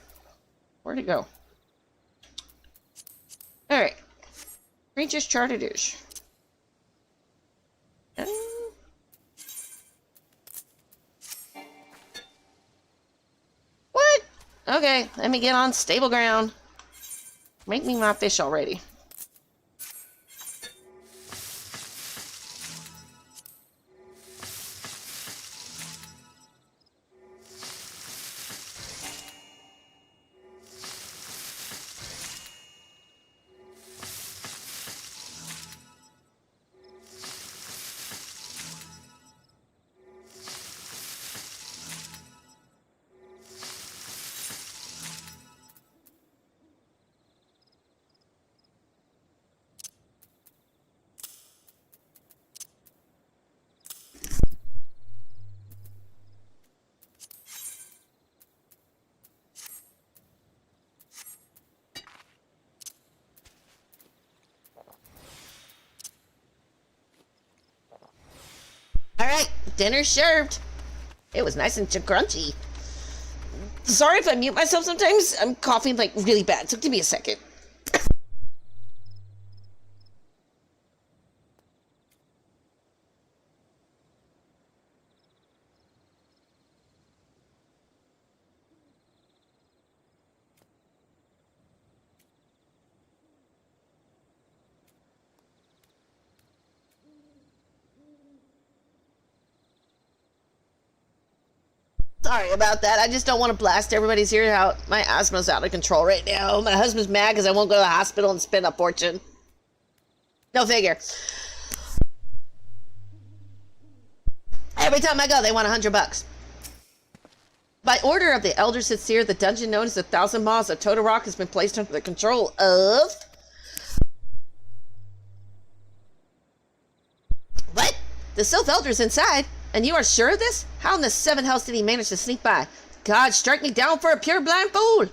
Where'd it go? Alright. Princess trout it is. What? Okay, let me get on stable ground. Make me my fish already. Alright, dinner's served. It was nice and crunchy. Sorry if I mute myself sometimes. I'm coughing like really bad, so give me a second. Sorry about that. I just don't want to blast everybody's ear out. My asthma's out of control right now. My husband's mad because I won't go to the hospital and spend a fortune. No figure. Every time I go, they want $100. By order of the Elder Sincere, the dungeon known as the 1,000 Maws of Totorok has been placed under the control of... What? The Sylph Elder's inside? And you are sure of this? How in the seven hells did he manage to sneak by? God, strike me down for a pure blind fool!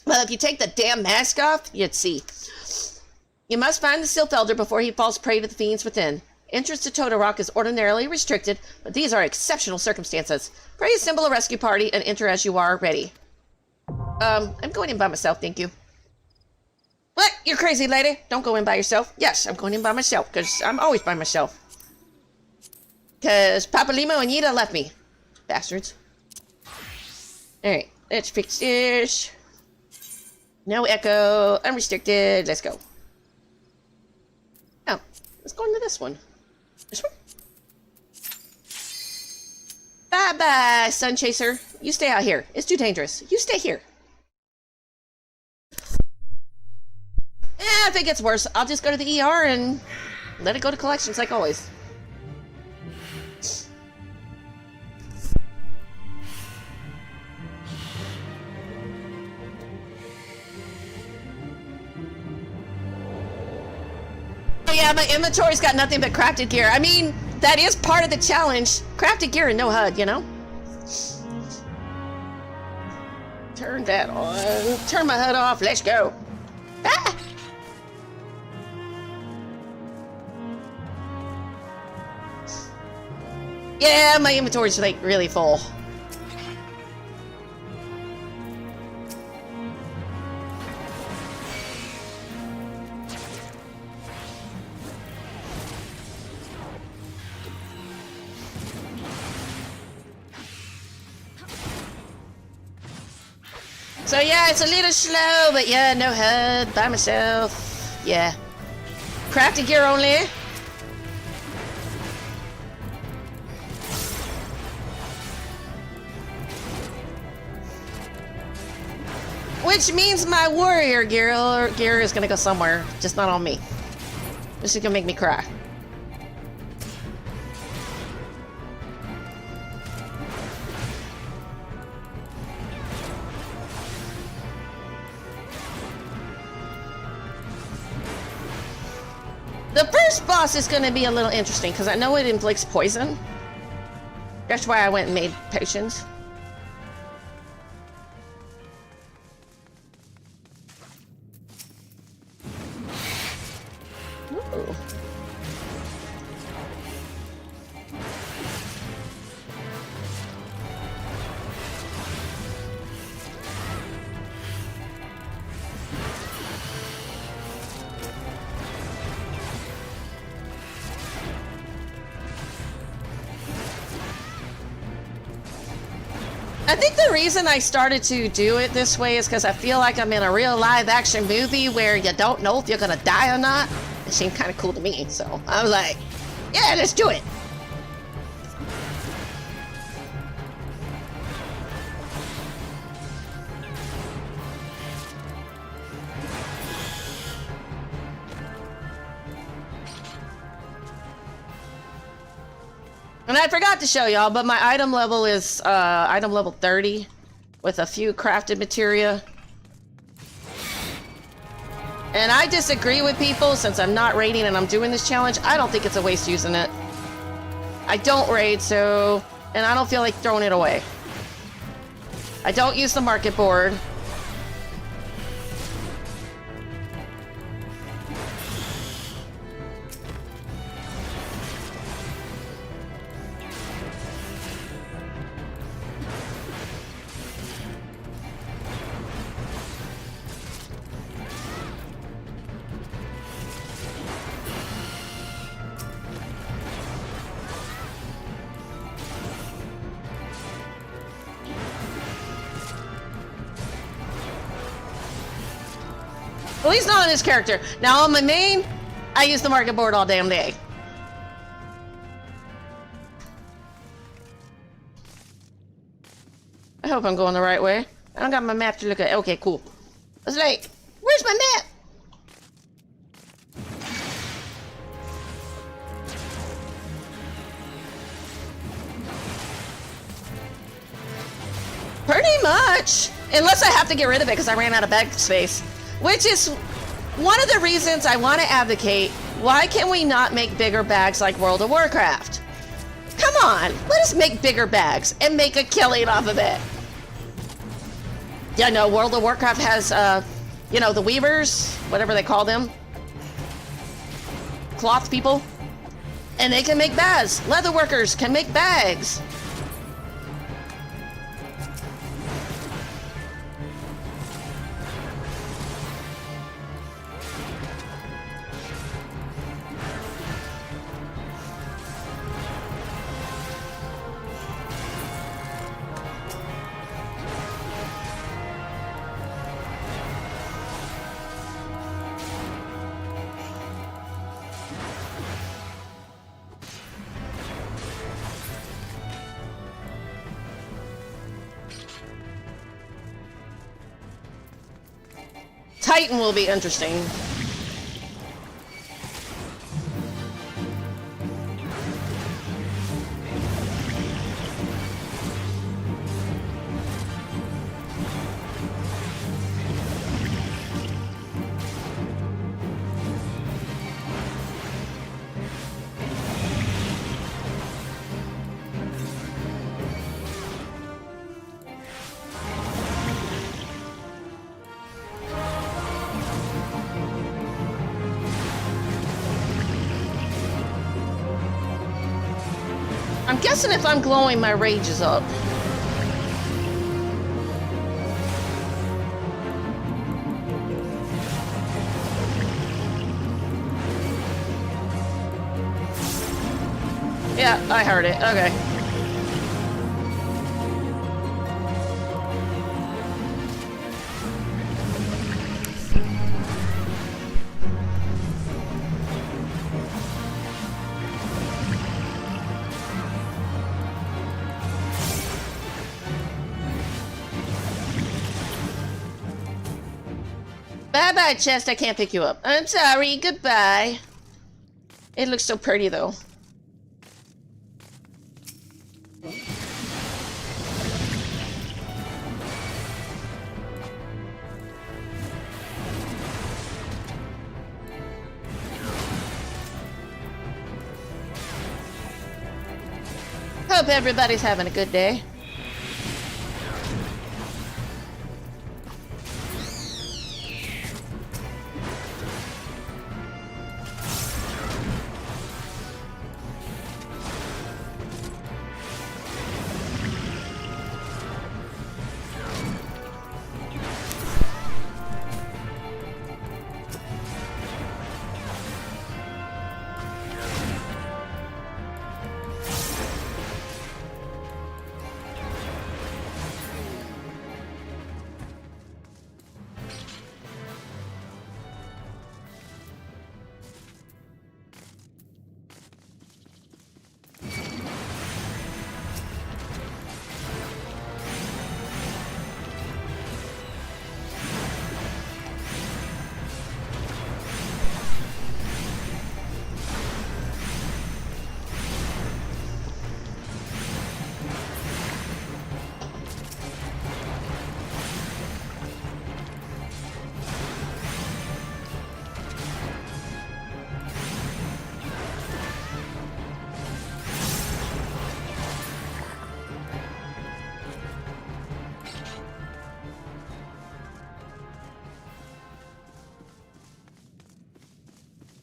Well, if you take the damn mask off, you'd see. You must find the Sylph Elder before he falls prey to the fiends within. Entrance to Total Rock is ordinarily restricted, but these are exceptional circumstances. Pray assemble a rescue party and enter as you are ready. I'm going in by myself, thank you. What? You're crazy, lady. Don't go in by yourself. Yes, I'm going in by myself, because I'm always by myself. Because Papa Limo and Yida left me. Bastards. Alright, let's fix this. No echo. Unrestricted. Let's go. Oh, let's go into this one. This one? Bye-bye, Sun Chaser. You stay out here. It's too dangerous. You stay here. If it gets worse, I'll just go to the ER and let it go to collections like always. Oh yeah, my inventory's got nothing but crafted gear. I mean, that is part of the challenge. Crafted gear and no HUD, you know? Turn that on. Turn my HUD off. Let's go. Ah! Yeah, my inventory's like really full. So yeah, it's a little slow, but yeah, no HUD, by myself. Yeah. Crafted gear only. Which means my warrior gear is gonna go somewhere, just not on me. This is gonna make me cry. The first boss is gonna be a little interesting because I know it inflicts poison. That's why I went and made potions. Ooh. I think the reason I started to do it this way is because I feel like I'm in a real live action movie where you don't know if you're gonna die or not. It seemed kind of cool to me, so I was like, yeah, let's do it. And I forgot to show y'all, but my item level is item level 30 with a few crafted materia. And I disagree with people since I'm not raiding and I'm doing this challenge. I don't think it's a waste using it. I don't raid, so... and I don't feel like throwing it away. I don't use the market board. At least not on this character. Now on my main, I use the market board all damn day. I hope I'm going the right way. I don't got my map to look at. Okay, cool. It's like, where's my map? Pretty much. Unless I have to get rid of it because I ran out of bag space. Which is one of the reasons I want to advocate, why can we not make bigger bags like World of Warcraft? Come on, let us make bigger bags and make a killing off of it. Yeah, no, World of Warcraft has, you know, the weavers, whatever they call them. Cloth people. And they can make bags. Leather workers can make bags. Titan will be interesting. I'm guessing if I'm glowing, my rage is up. Yeah, I heard it. Okay. Bye-bye, chest. I can't pick you up. I'm sorry. Goodbye. It looks so pretty, though. Hope everybody's having a good day.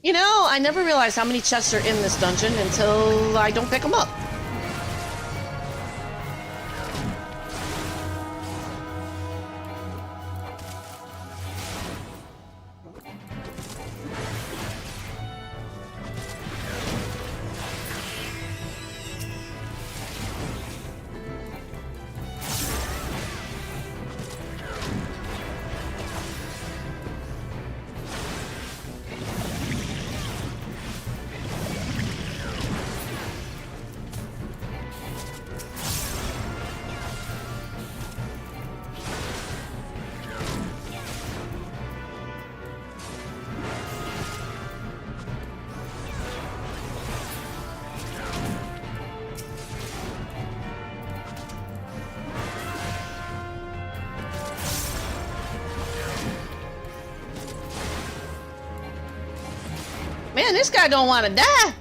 You know, I never realized how many chests are in this dungeon until I don't pick them up. Man, this guy don't want to die.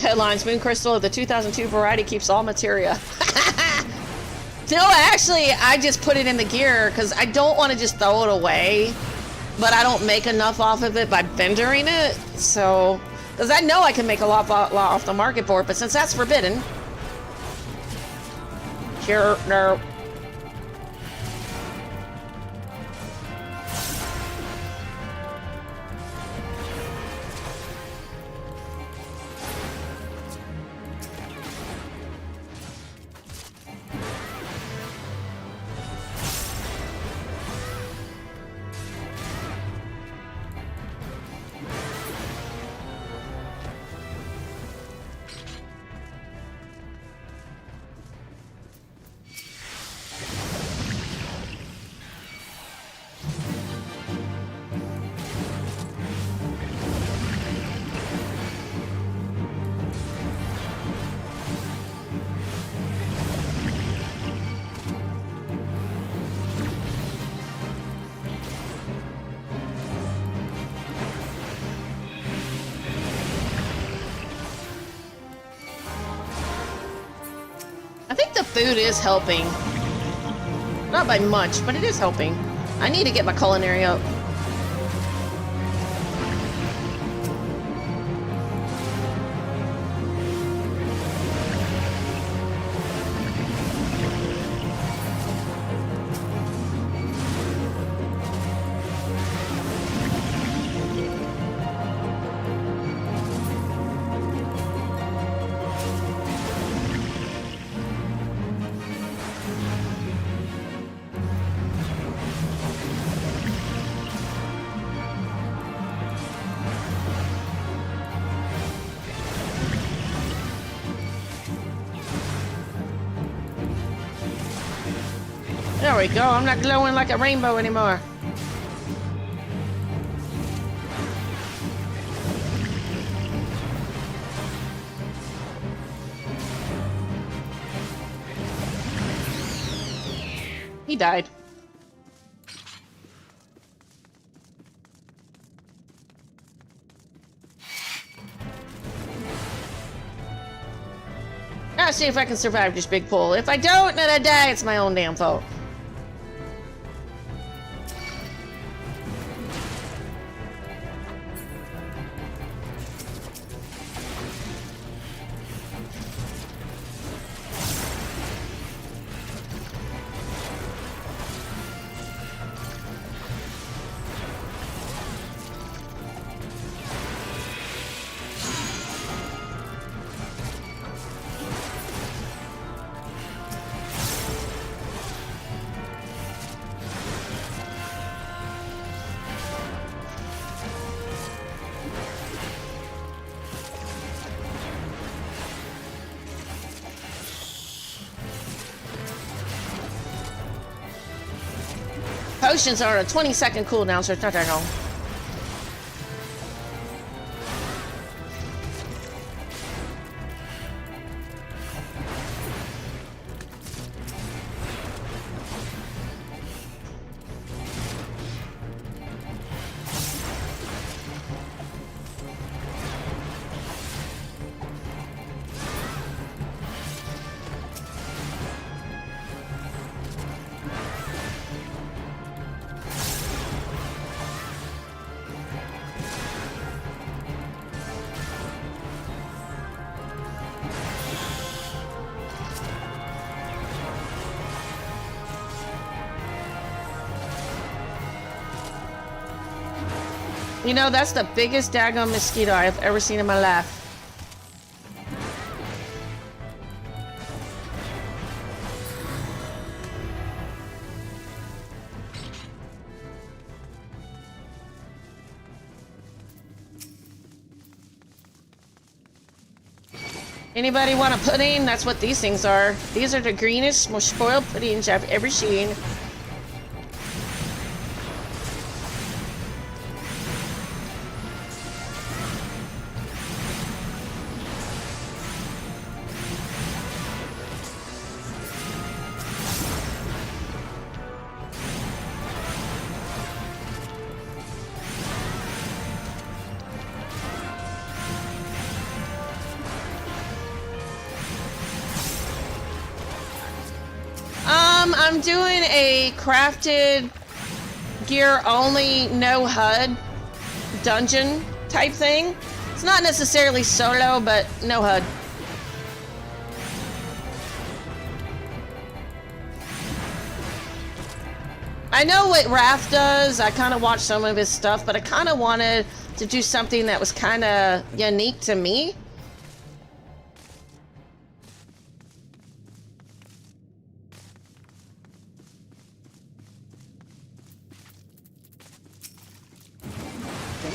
Headlines, Moon Crystal of the 2002 variety keeps all materia. No, actually, I just put it in the gear because I don't want to just throw it away, but I don't make enough off of it by vendoring it, so... Because I know I can make a lot off the market for it, but since that's forbidden... Here, no. I think the food is helping. Not by much, but it is helping. I need to get my culinary up. There we go, I'm not glowing like a rainbow anymore. He died. I'll see if I can survive this big pull. If I don't, then I die. It's my own damn fault. Potions are a 20-second cooldown, so it's not that long. You know, that's the biggest daggone mosquito I've ever seen in my life. Anybody want a pudding? That's what these things are. These are the greenest, most spoiled puddings I've ever seen. I'm doing a crafted gear only, no HUD dungeon type thing. It's not necessarily solo, but no HUD. I know what Wrath does. I kind of watched some of his stuff, but I kind of wanted to do something that was kind of unique to me.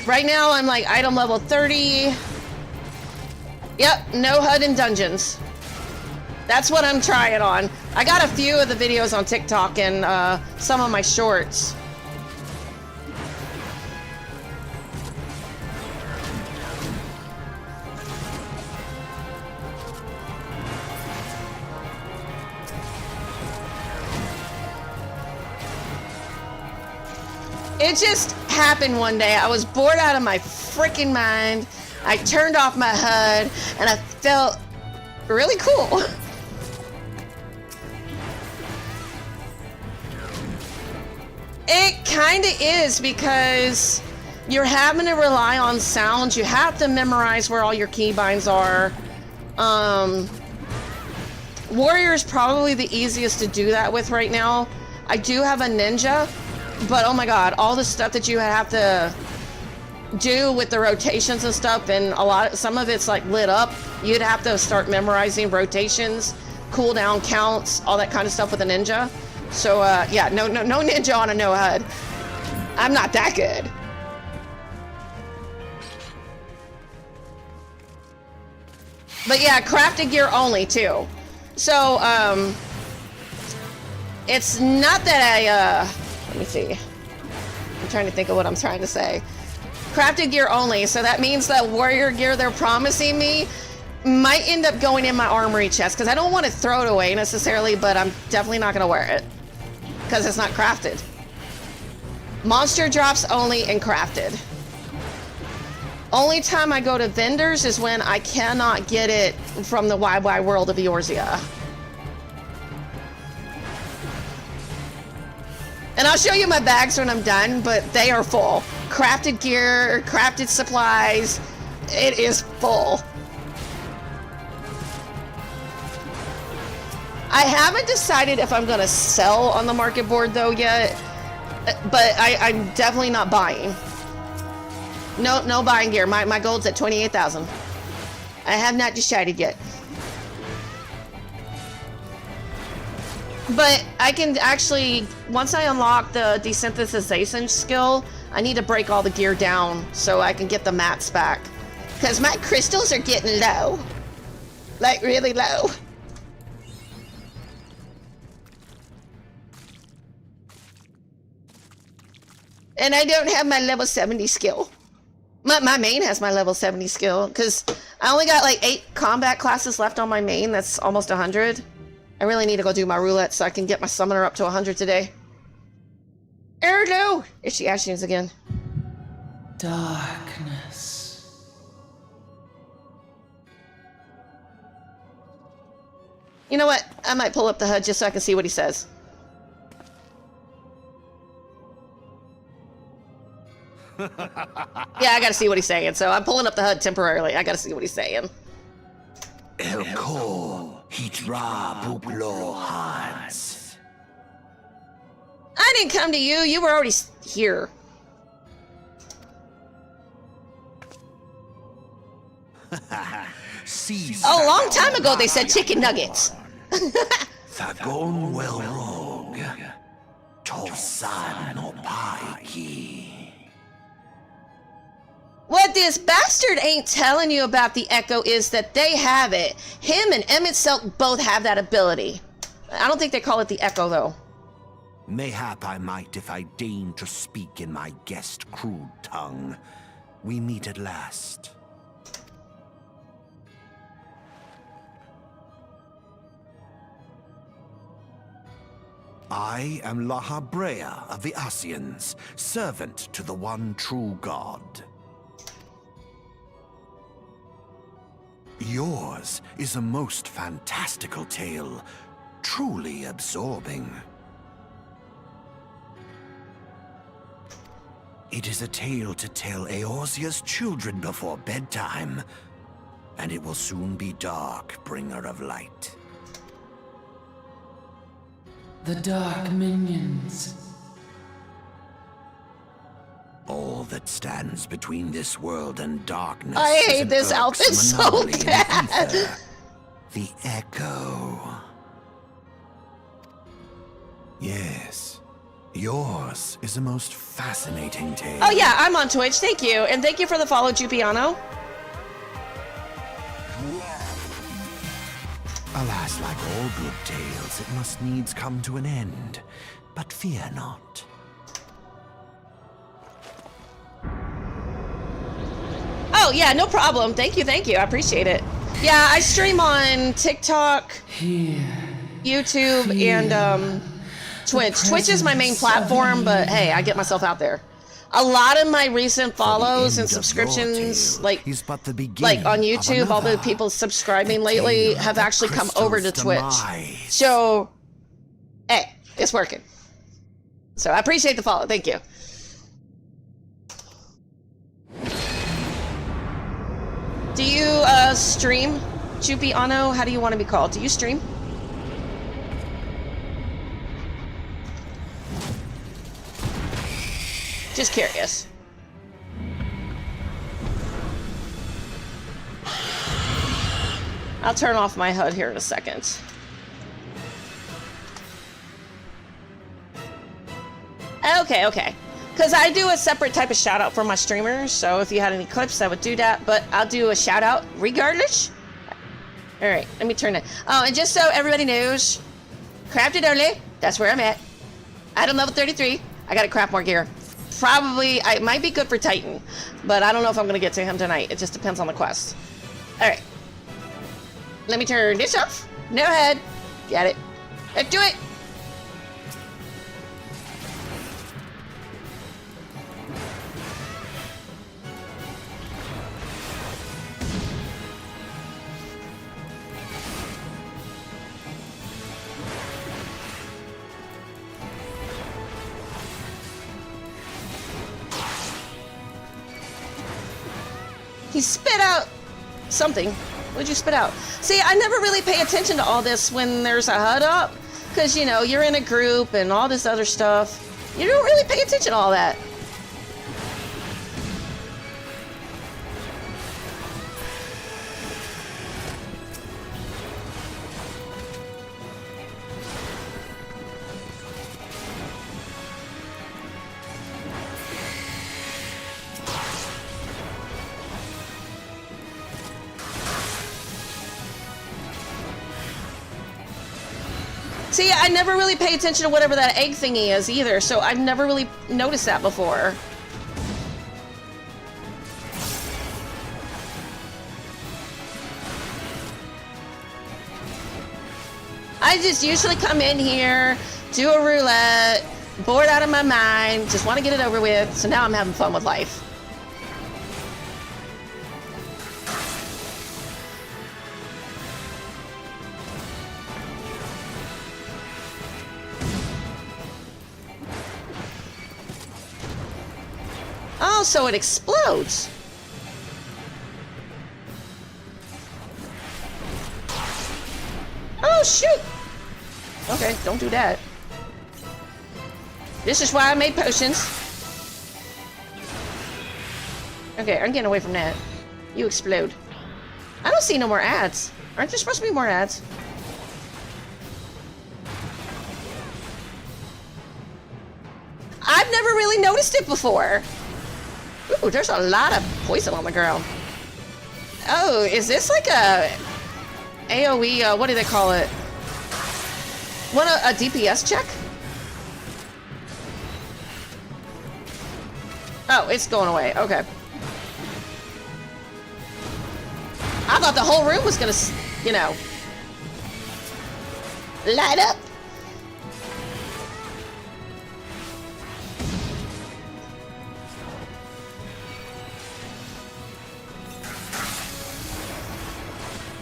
Right now, I'm like item level 30. Yep, no HUD in dungeons. That's what I'm trying on. I got a few of the videos on TikTok and some of my shorts. It just happened one day. I was bored out of my freaking mind. I turned off my HUD and I felt really cool. It kind of is, because you're having to rely on sounds. You have to memorize where all your keybinds are. Warrior is probably the easiest to do that with right now. I do have a ninja, but oh my god, all the stuff that you have to do with the rotations and stuff, and some of it's like lit up. You'd have to start memorizing rotations, cooldown counts, all that kind of stuff with a ninja. So yeah, no ninja on a no HUD. I'm not that good. But yeah, crafted gear only too. So it's not that I let me see. I'm trying to think of what I'm trying to say. Crafted gear only, so that means that warrior gear they're promising me might end up going in my armory chest, because I don't want to throw it away necessarily, but I'm definitely not going to wear it because it's not crafted. Monster drops only and crafted. Only time I go to vendors is when I cannot get it from the wide world of Eorzean. And I'll show you my bags when I'm done, but they are full. Crafted gear, crafted supplies, it is full. I haven't decided if I'm gonna sell on the market board though yet, but I'm definitely not buying. No buying gear. My gold's at 28,000. I have not decided yet. But I can actually, once I unlock the desynthesization skill, I need to break all the gear down so I can get the mats back. Because my crystals are getting low. Like really low. And I don't have my level 70 skill. My main has my level 70 skill, because I only got like 8 combat classes left on my main. That's almost 100. I really need to go do my roulette so I can get my summoner up to 100 today. Ergo! It's the Ashians again. Darkness. You know what? I might pull up the HUD just so I can see what he says. Yeah, I gotta see what he's saying, so I'm pulling up the HUD temporarily. I gotta see what he's saying. Elko Hidra Bublo Hans. I didn't come to you. You were already here. Oh, a long time ago they said chicken nuggets. Thagon well rogue. Tosan no paiki. What this bastard ain't telling you about the Echo is that they have it. Him and Emmett Selk both have that ability. I don't think they call it the Echo, though. Mayhap I might if I deign to speak in my guest crude tongue. We meet at last. I am Lahabrea of the Eorzeans, servant to the one true God. Yours is a most fantastical tale, truly absorbing. It is a tale to tell Eorzea's children before bedtime. And it will soon be dark, bringer of light. The dark minions. All that stands between this world and darkness. I is hate an this outfit irksome so anomaly in the bad. ether. The Echo. Yes. Yours is a most fascinating tale. Oh yeah, I'm on Twitch. Thank you. And thank you for the follow, Jupiano. Alas, like all good tales, it must needs come to an end. But fear not. Oh yeah, no problem. Thank you, thank you. I appreciate it. Yeah, I stream on TikTok, YouTube, and Twitch. Twitch is my main platform, but hey, I get myself out there. A lot of my recent follows and subscriptions, like on YouTube, all the people subscribing lately have actually come over to Twitch. So, hey, it's working. So I appreciate the follow. Thank you. Do you stream, Jupiano? How do you want to be called? Do you stream? Just curious. I'll turn off my HUD here in a second. Okay, okay. Because I do a separate type of shout out for my streamers, so if you had any clips, I would do that, but I'll do a shout out regardless. Alright, let me turn it. Oh, and just so everybody knows, crafted early, that's where I'm at. Item level 33, I gotta craft more gear. Probably, it might be good for Titan, but I don't know if I'm gonna get to him tonight. It just depends on the quest. Alright. Let me turn this off. No head. Got it. Let's do it. He spit out something. What'd you spit out? See, I never really pay attention to all this when there's a HUD up, because, you know, you're in a group and all this other stuff. You don't really pay attention to all that. See, I never really pay attention to whatever that egg thingy is either, so I've never really noticed that before. I just usually come in here, do a roulette, bored out of my mind, just want to get it over with, so now I'm having fun with life. Oh, so it explodes. Oh, shoot. Okay, don't do that. This is why I made potions. Okay, I'm getting away from that. You explode. I don't see no more ads. Aren't there supposed to be more ads? I've never really noticed it before. Ooh, there's a lot of poison on the ground. Oh, is this like a AoE, what do they call it? Want a DPS check? Oh, it's going away. Okay. I thought the whole room was gonna, you know, light up.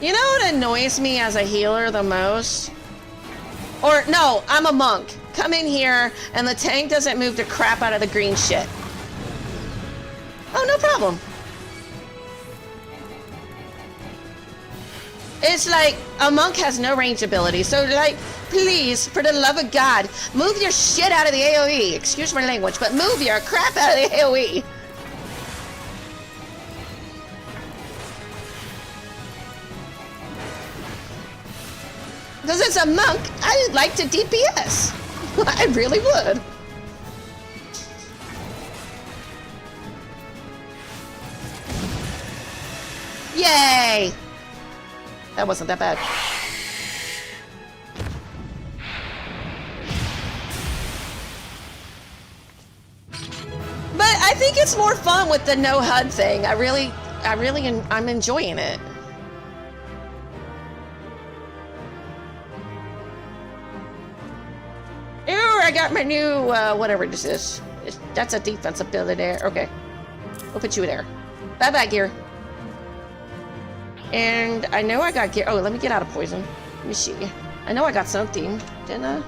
You know what annoys me as a healer the most? Or, no, I'm a monk. Come in here, and the tank doesn't move the crap out of the green shit. Oh, no problem. It's like a monk has no range ability, so like, please, for the love of God, move your shit out of the AoE. Excuse my language, but move your crap out of the AoE. Because it's a monk, I'd like to DPS. I really would. Yay! That wasn't that bad. But I think it's more fun with the no HUD thing. I'm enjoying it. Ooh, I got my new, whatever this is. That's a defense ability there. Okay. We'll put you there. Bye-bye, gear. And I know I got gear. Oh, let me get out of poison. Let me see. I know I got something, didn't I?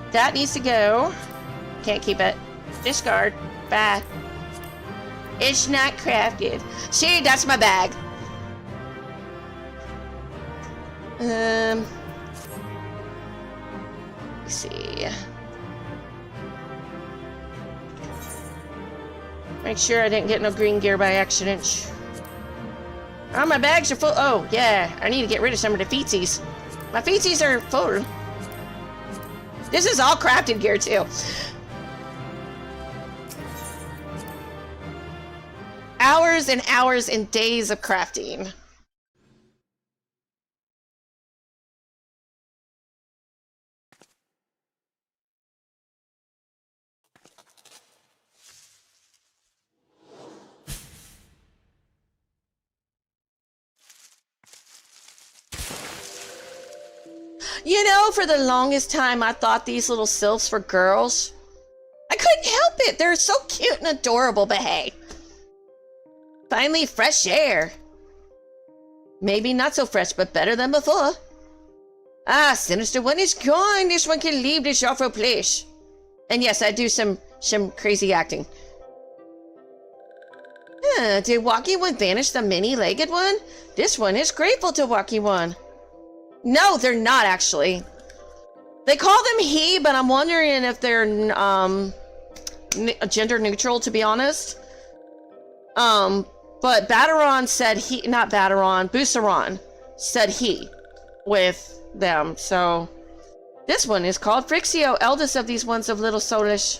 That needs to go. Can't keep it. Discard. Bye. It's not crafted. See, that's my bag. Let's see. Make sure I didn't get no green gear by accident. Oh, my bags are full. Oh, yeah. I need to get rid of some of the feetsies. My feetsies are full. This is all crafted gear, too. Hours and hours and days of crafting. You know, for the longest time, I thought these little sylphs were girls. I couldn't help it. They're so cute and adorable, but hey. Finally, fresh air. Maybe not so fresh, but better than before. Ah, Sinister One is gone. This one can leave this awful place. And yes, I do some crazy acting. Did Walking One vanish the many-legged one? This one is grateful to Walking One. No, they're not actually. They call them he, but I'm wondering if they're gender neutral, to be honest. But Bateron said he, not Bateron, Buceron said he with them. So this one is called Frixio, eldest of these ones of little soulish.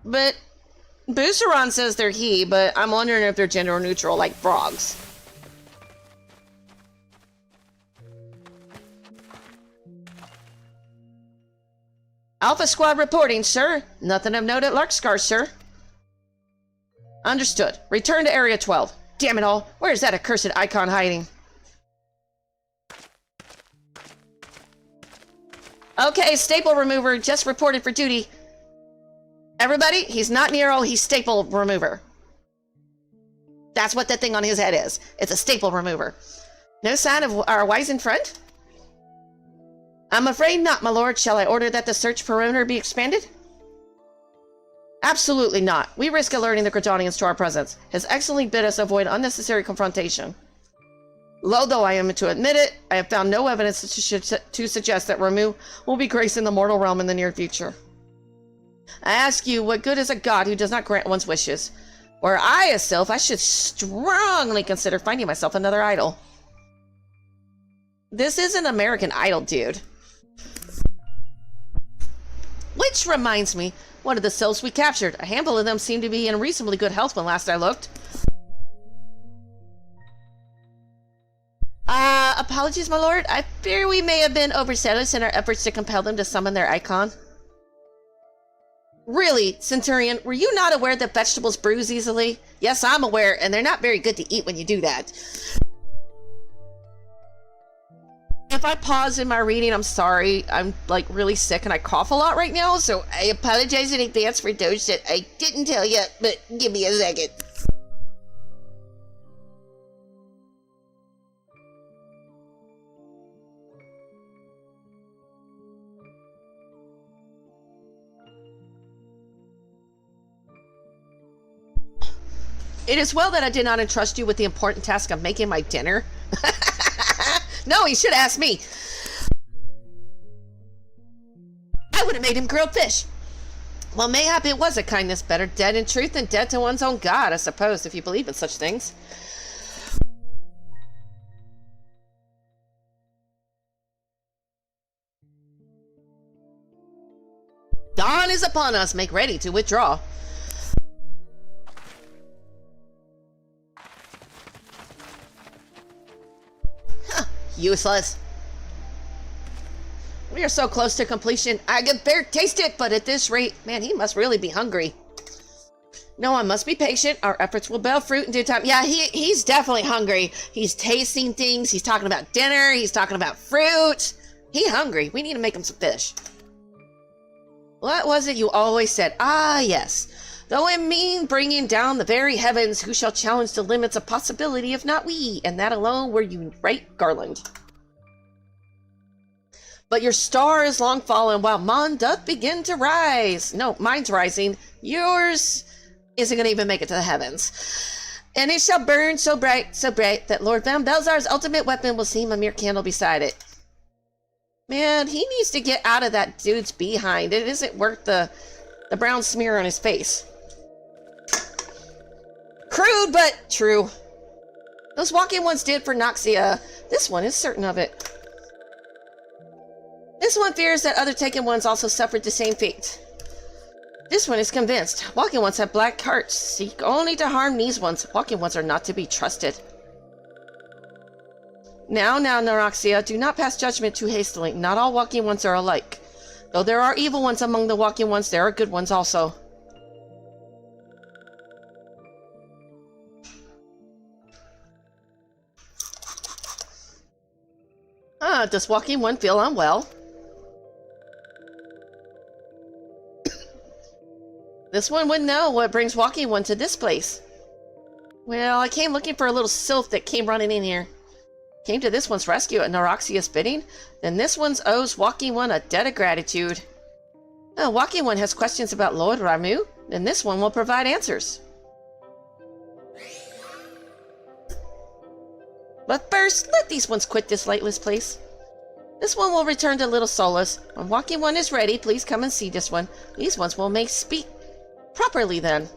But Buceron says they're he, but I'm wondering if they're gender neutral, like frogs. Alpha Squad reporting, sir. Nothing of note at Larkscar, sir. Understood. Return to Area 12. Damn it all. Where's that accursed icon hiding? Okay, staple remover just reported for duty. Everybody, he's not Nero, he's staple remover. That's what that thing on his head is. It's a staple remover. No sign of our wizened friend? I'm afraid not, my lord. Shall I order that the search perimeter be expanded? Absolutely not. We risk alerting the Gridanians to our presence. His Excellency bid us avoid unnecessary confrontation. Low though I am to admit it, I have found no evidence to suggest that Ramu will be gracing the mortal realm in the near future. I ask you, what good is a god who does not grant one's wishes? Were I a sylph, I should strongly consider finding myself another idol. This is an American Idol, dude. Which reminds me, one of the sylphs we captured. A handful of them seemed to be in reasonably good health when last I looked. Apologies, my lord. I fear we may have been overzealous in our efforts to compel them to summon their icon. Really, Centurion, were you not aware that vegetables bruise easily? Yes, I'm aware, and they're not very good to eat when you do that. If I pause in my reading, I'm sorry. I'm, like, really sick and I cough a lot right now, so I apologize in advance for those that I didn't tell you, but give me a second. It is well that I did not entrust you with the important task of making my dinner. No, he should ask me. I would have made him grilled fish. Well, mayhap it was a kindness better dead in truth than dead to one's own God, I suppose, if you believe in such things. Dawn is upon us. Make ready to withdraw. Huh, useless. We are so close to completion. I can bear taste it, but at this rate, man, he must really be hungry. No, I must be patient. Our efforts will bear fruit in due time. Yeah, he's definitely hungry. He's tasting things. He's talking about dinner. He's talking about fruit. He's hungry. We need to make him some fish. What was it you always said? Ah, yes. Though it mean bringing down the very heavens, who shall challenge the limits of possibility if not we? And that alone were you right, Garland. But your star is long fallen, while mine doth begin to rise. No, mine's rising. Yours isn't going to even make it to the heavens. And it shall burn so bright, that Lord Van Belzar's ultimate weapon will seem a mere candle beside it. Man, he needs to get out of that dude's behind. It isn't worth the brown smear on his face. Crude, but true. Those walking ones did for Noxia. This one is certain of it. This one fears that other taken ones also suffered the same fate. This one is convinced. Walking ones have black hearts. Seek only to harm these ones. Walking ones are not to be trusted. Now, Naraxia, do not pass judgment too hastily. Not all walking ones are alike. Though there are evil ones among the walking ones, there are good ones also. Does walking one feel unwell? This one would know what brings walking one to this place. Well, I came looking for a little sylph that came running in here. Came to this one's rescue at Naraxia's bidding, then this one's owes walking one a debt of gratitude. Walking one has questions about Lord Ramu, then this one will provide answers. But first, let these ones quit this lightless place. This one will return to Little Solace. When walking one is ready, please come and see this one. These ones will make speak properly then.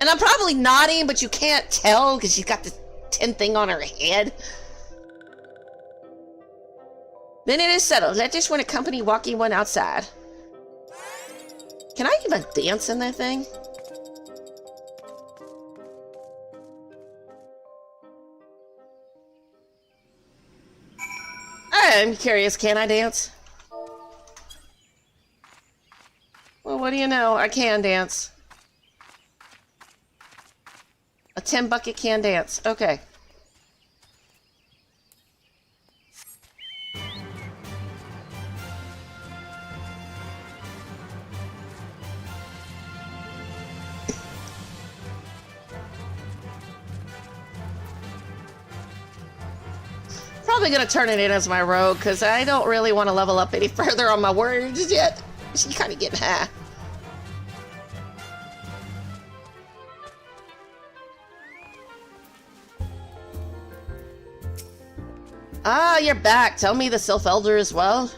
And I'm probably nodding, but you can't tell because she's got the tin thing on her head. Then it is settled. Let this one accompany walking one outside. Can I even dance in that thing? I'm curious, can I dance? Well, what do you know? I can dance. A 10 bucket can dance. Okay. Probably gonna turn it in as my rogue because I don't really want to level up any further on my words yet. She's kind of getting high. Ah, you're back. Tell me the Sylph Elder as well.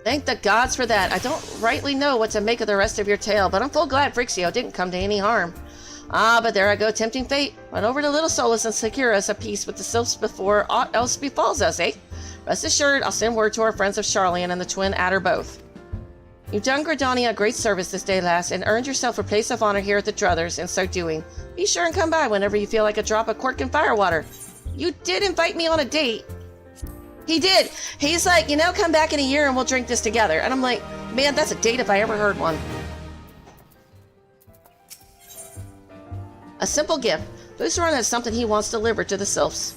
Thank the gods for that. I don't rightly know what to make of the rest of your tale, but I'm full glad Frixio didn't come to any harm. Ah, but there I go, tempting fate. Run over to Little Solace and secure us a peace with the Sylphs before aught else befalls us, eh? Rest assured, I'll send word to our friends of Charlian and the Twin Adder both. You've done Gridania a great service this day, lass, and earned yourself a place of honor here at the Druthers in so doing. Be sure and come by whenever you feel like a drop of cork and firewater. You did invite me on a date. He did. He's like, you know, come back in a year and we'll drink this together. And I'm like, man, that's a date if I ever heard one. A simple gift. Luceron has something he wants delivered to the Sylphs.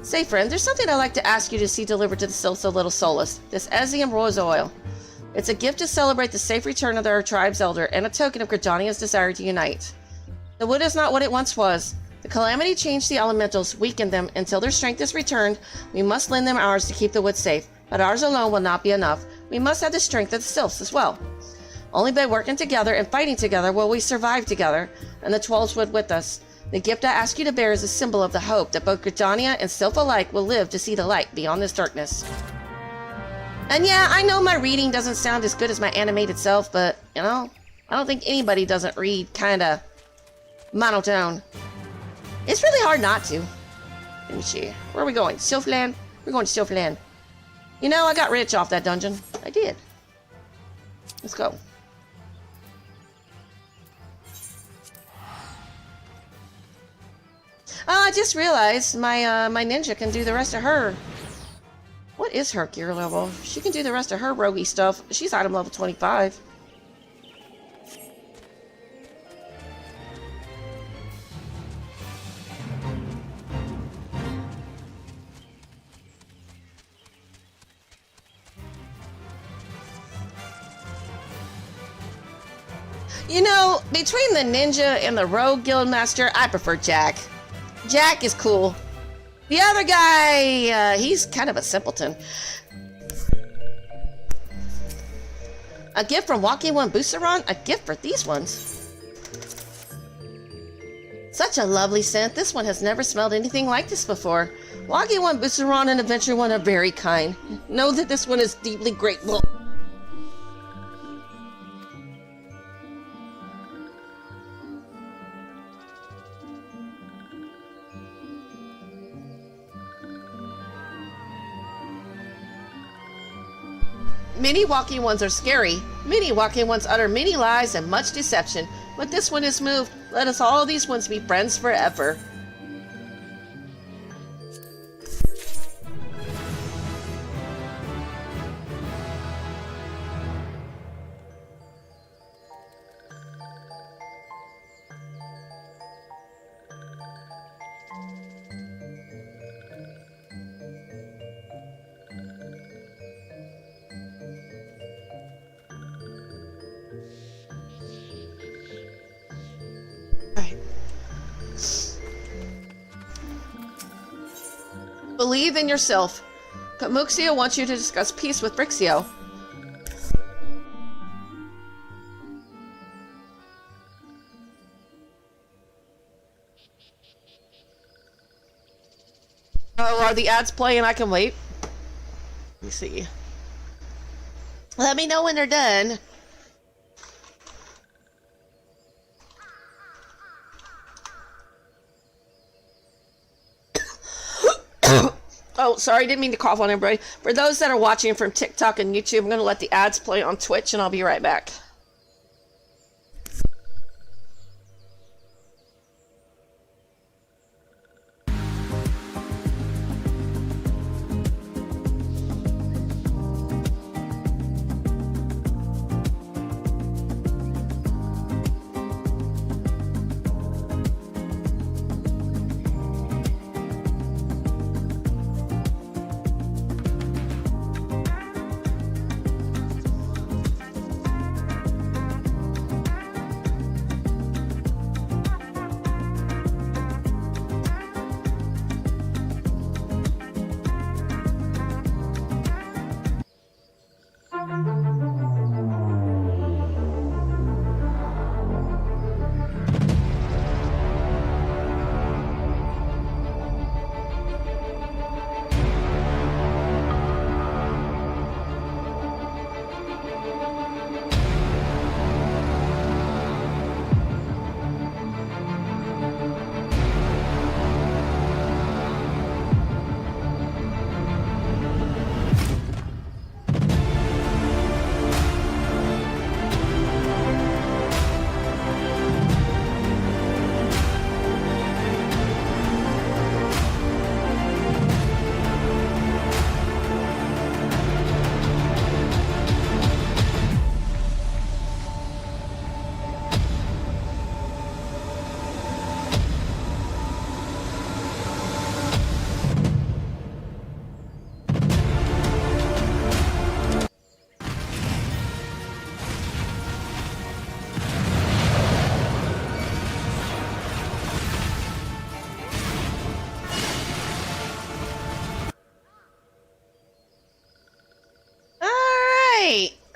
Say, friend, there's something I'd like to ask you to see delivered to the Sylphs of Little Solace. This Eorzean rose oil. It's a gift to celebrate the safe return of their tribe's elder and a token of Gridania's desire to unite. The wood is not what it once was. The calamity changed the elementals, weakened them. Until their strength is returned, we must lend them ours to keep the wood safe. But ours alone will not be enough. We must have the strength of the Sylphs as well. Only by working together and fighting together will we survive together, and the Trolls would with us. The gift I ask you to bear is a symbol of the hope that both Gridania and Sylph alike will live to see the light beyond this darkness. And yeah, I know my reading doesn't sound as good as my animated self, but, you know, I don't think anybody doesn't read kinda monotone. It's really hard not to. Let me see. Where are we going? Sylphland? We're going to Sylphland. You know, I got rich off that dungeon. I did. Let's go. Oh, I just realized my my ninja can do the rest of her. What is her gear level? She can do the rest of her roguey stuff. She's item level 25. You know, between the ninja and the rogue guildmaster, I prefer Jack. Jack is cool. The other guy, he's kind of a simpleton. A gift from Walking One Boosteron? A gift for these ones. Such a lovely scent. This one has never smelled anything like this before. Walking One Boosteron and Adventure One are very kind. Know that this one is deeply grateful. Many walking ones are scary. Many walking ones utter many lies and much deception. But this one is moved. Let us all these ones be friends forever. Believe in yourself. Muxio wants you to discuss peace with Brixio. Oh, are the ads playing? I can wait. Let me see. Let me know when they're done. Oh, sorry, didn't mean to cough on everybody. For those that are watching from TikTok and YouTube, I'm going to let the ads play on Twitch, and I'll be right back.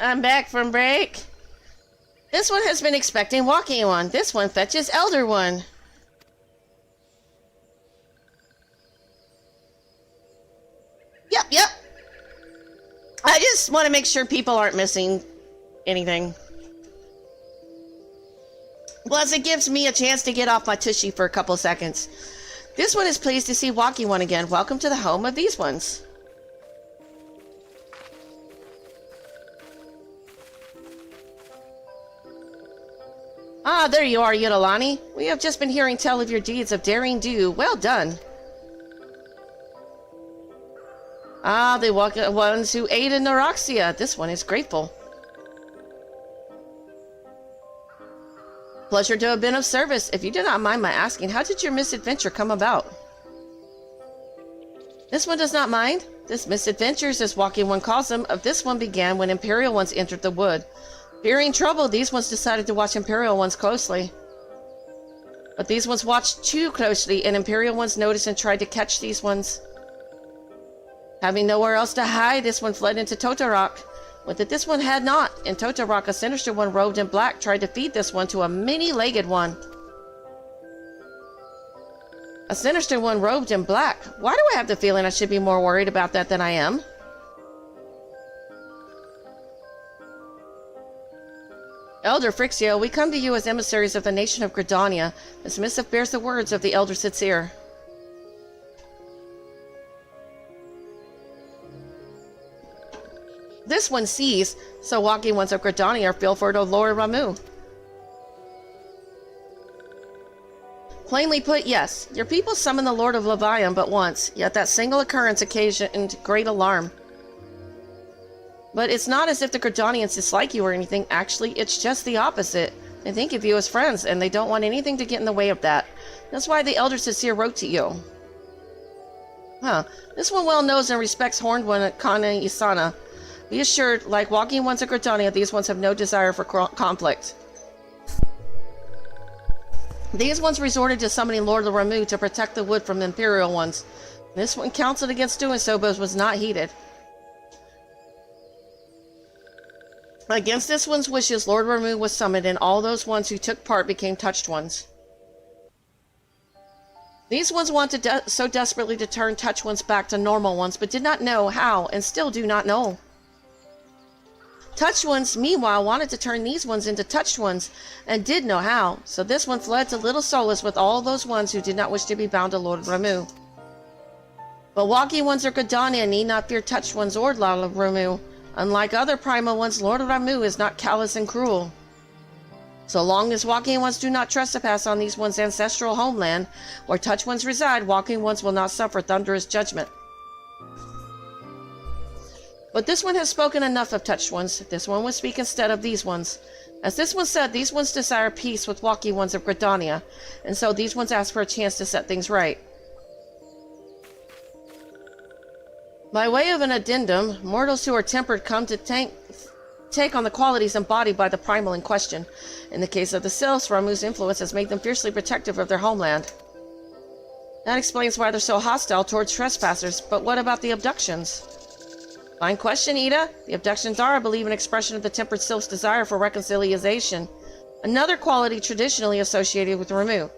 I'm back from break. This one has been expecting walking one. This one fetches elder one. Yep. I just want to make sure people aren't missing anything. Plus, it gives me a chance to get off my tushy for a couple seconds. This one is pleased to see walking one again. Welcome to the home of these ones. Ah, there you are, Yudalani. We have just been hearing tell of your deeds of daring do. Well done. Ah, the ones who aid in Eorzean. This one is grateful. Pleasure to have been of service. If you do not mind my asking, how did your misadventure come about? This one does not mind. This misadventures, as Walking One calls them, of this one began when Imperial Ones entered the wood. Fearing trouble, these ones decided to watch Imperial Ones closely. But these ones watched too closely, and Imperial Ones noticed and tried to catch these ones. Having nowhere else to hide, this one fled into Totorok. But that this one had not. In Totorok, a sinister one robed in black tried to feed this one to a many-legged one. A sinister one robed in black. Why do I have the feeling I should be more worried about that than I am? Elder Frixio, we come to you as emissaries of the nation of Gridania. This missive bears the words of the Elder Sincere. This one sees, so Walking Ones of Gridania feel for the Lord Ramu. Plainly put, yes. Your people summoned the Lord of Levium but once, yet that single occurrence occasioned great alarm. But it's not as if the Gridanians dislike you or anything. Actually, it's just the opposite. They think of you as friends, and they don't want anything to get in the way of that. That's why the Elder Sincere wrote to you. Huh. This one well knows and respects Horned One Kana Isana. Be assured, like Walking Ones of Gridania, these ones have no desire for conflict. These ones resorted to summoning Lord Ramu to protect the wood from the Imperial Ones. This one counseled against doing so, but was not heeded. Against this one's wishes, Lord Ramu was summoned, and all those ones who took part became touched ones. These ones wanted so desperately to turn touched ones back to normal ones, but did not know how, and still do not know. Touched ones, meanwhile, wanted to turn these ones into touched ones, and did know how, so this one fled to Little Solace with all those ones who did not wish to be bound to Lord Ramu. But Walking Ones of Gridania need not fear touched ones or Lord Ramu. Unlike other primal ones, Lord Ramu is not callous and cruel. So long as Walking Ones do not trespass on these ones' ancestral homeland, where touched ones reside, Walking Ones will not suffer thunderous judgment. But this one has spoken enough of touched ones. This one will speak instead of these ones. As this one said, these ones desire peace with Walking Ones of Gridania, and so these ones ask for a chance to set things right. By way of an addendum, mortals who are tempered come to take on the qualities embodied by the primal in question. In the case of the Sylphs, Ramu's influence has made them fiercely protective of their homeland. That explains why they're so hostile towards trespassers, but what about the abductions? Fine question, Ida. The abductions are, I believe, an expression of the tempered Sylph's desire for reconciliation, another quality traditionally associated with Ramu.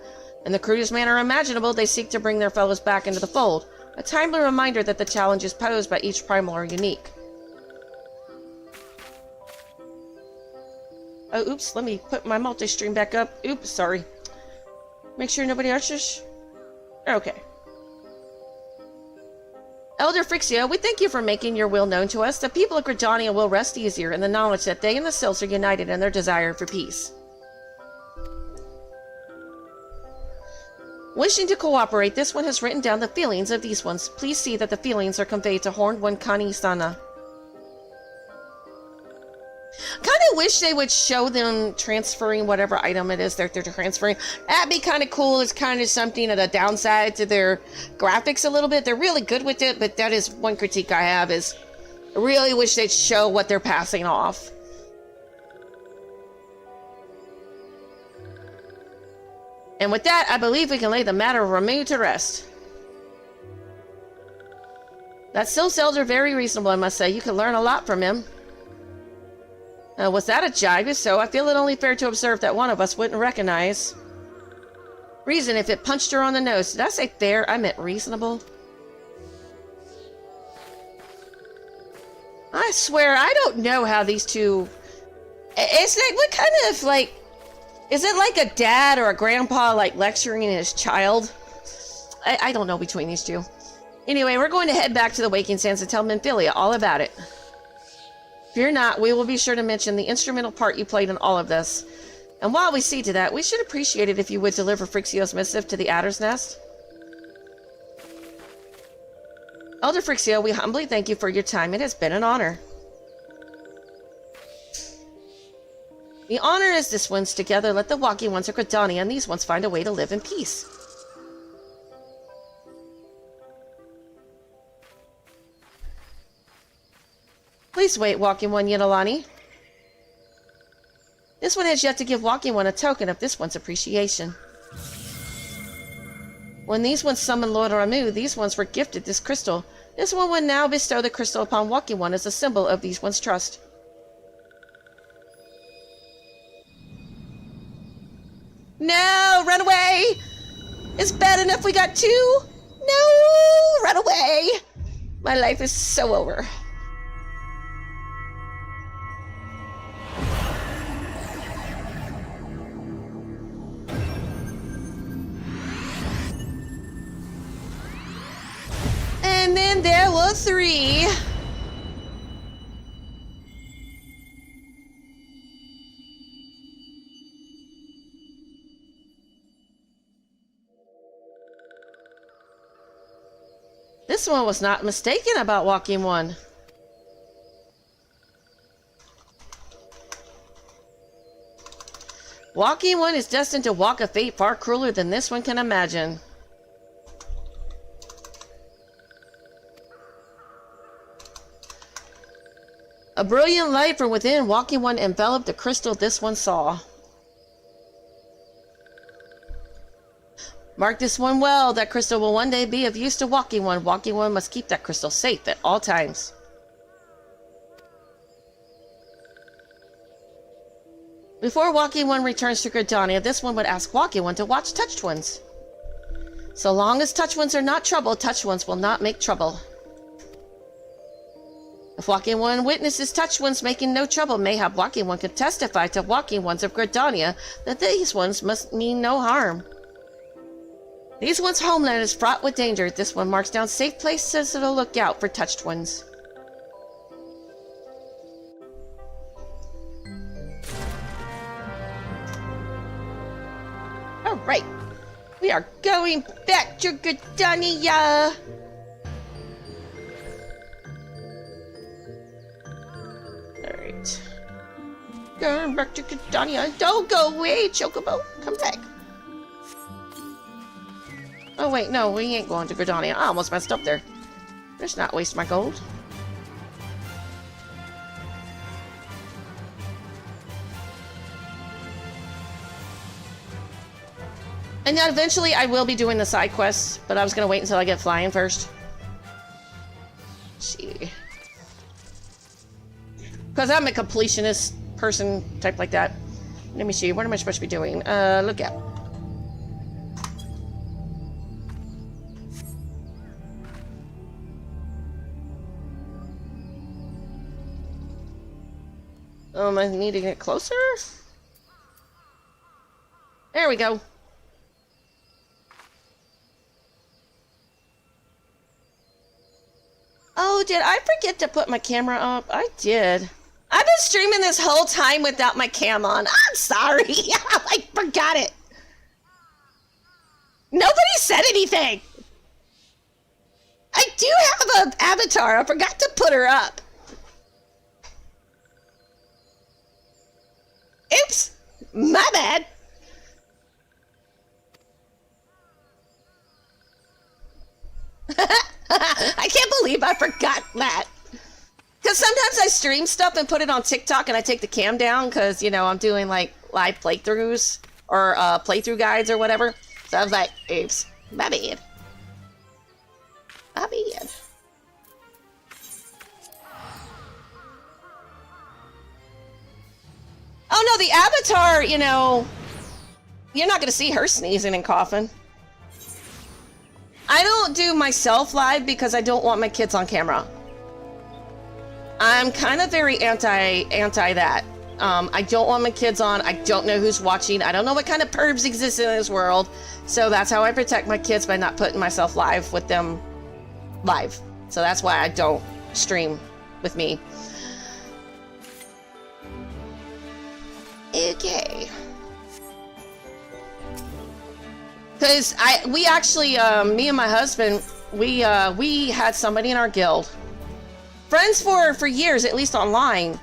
In the crudest manner imaginable, they seek to bring their fellows back into the fold. A timely reminder that the challenges posed by each primal are unique. Oh, oops, let me put my multi-stream back up. Oops, sorry. Make sure nobody arches. Okay. Elder Frixia, we thank you for making your will known to us. The people of Gridania will rest easier in the knowledge that they and the Sylphs are united in their desire for peace. Wishing to cooperate, this one has written down the feelings of these ones. Please see that the feelings are conveyed to Horned One Kani-sana. Kind of wish they would show them transferring whatever item it is they're transferring. That'd be kind of cool. It's kind of something at a downside to their graphics a little bit. They're really good with it, but that is one critique I have, is I really wish they'd show what they're passing off. And with that, I believe we can lay the matter of Ramu to rest. That Sylph's elder very reasonable, I must say. You can learn a lot from him. Was that a jibe? If so, I feel it only fair to observe that one of us wouldn't recognize. Reason if it punched her on the nose. Did I say fair? I meant reasonable. I swear, I don't know how these two... It's like, what kind of, like... Is it like a dad or a grandpa, like, lecturing his child? I don't know between these two. Anyway, we're going to head back to the Waking Sands and tell Minfilia all about it. Fear not, we will be sure to mention the instrumental part you played in all of this. And while we see to that, we should appreciate it if you would deliver Frixio's missive to the Adder's Nest. Elder Frixio, we humbly thank you for your time. It has been an honor. The honor is this one's. Together, let the walking ones of Gridania and these ones find a way to live in peace. Please wait, Walking One Yinalani. This one has yet to give Walking One a token of this one's appreciation. When these ones summoned Lord Ramu, these ones were gifted this crystal. This one will now bestow the crystal upon Walking One as a symbol of these ones' trust. No! Run away! It's bad enough we got two! No! Run away! My life is so over. And then there were three. This one was not mistaken about Walking One. Walking One is destined to walk a fate far crueler than this one can imagine. A brilliant light from within Walking One enveloped the crystal this one saw. Mark this one well. That crystal will one day be of use to Walking One. Walking One must keep that crystal safe at all times. Before Walking One returns to Gridania, this one would ask Walking One to watch Touched Ones. So long as Touched Ones are not troubled, Touched Ones will not make trouble. If Walking One witnesses Touched Ones making no trouble, mayhap Walking One could testify to Walking Ones of Gridania that these ones must mean no harm. These ones' homeland is fraught with danger. This one marks down safe places to look out for Touched Ones. Alright. We are going back to Gridania. Alright. Going back to Gridania. Don't go away, Chocobo. Come back. Oh wait, no, we ain't going to Gridania. I almost messed up there. Let's not waste my gold. And then eventually I will be doing the side quests, but I was gonna wait until I get flying first. Let's see. Because I'm a completionist person type like that. Let me see, what am I supposed to be doing? Look out. I need to get closer? There we go. Oh, did I forget to put my camera up? I did. I've been streaming this whole time without my cam on. I'm sorry. I forgot it. Nobody said anything. I do have an avatar. I forgot to put her up. Oops. My bad. I can't believe I forgot that. Because sometimes I stream stuff and put it on TikTok and I take the cam down because, you know, I'm doing like live playthroughs or playthrough guides or whatever. So I was like, oops, my bad. My bad. Avatar, you know, you're not going to see her sneezing and coughing. I don't do myself live because I don't want my kids on camera. I'm kind of very anti that. I don't want my kids on. I don't know who's watching. I don't know what kind of pervs exist in this world. So that's how I protect my kids, by not putting myself live with them live. So that's why I don't stream with me. Okay. Because we actually, me and my husband, we had somebody in our guild. Friends for years, at least online.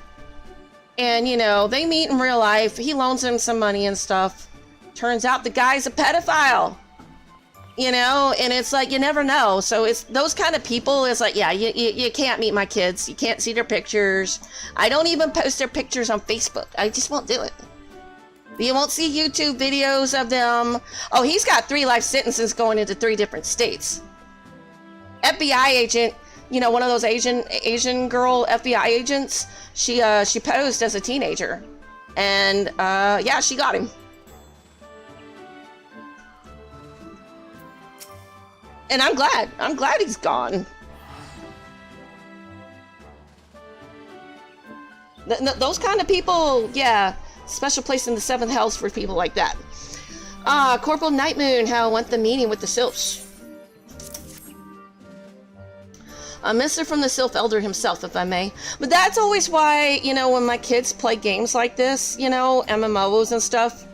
And, you know, they meet in real life. He loans him some money and stuff. Turns out the guy's a pedophile. You know, and it's like, you never know. So it's those kind of people, it's like, yeah, you can't meet my kids. You can't see their pictures. I don't even post their pictures on Facebook. I just won't do it. You won't see YouTube videos of them. Oh, he's got 3 life sentences going into 3 different states. FBI agent, you know, one of those Asian girl FBI agents, she posed as a teenager. And, yeah, she got him. And I'm glad he's gone. Those kind of people, yeah, special place in the 7th hells for people like that. Corporal Nightmoon, how went the meeting with the Sylphs? A mister from the Sylph Elder himself, if I may. But that's always why, you know, when my kids play games like this, you know, MMOs and stuff,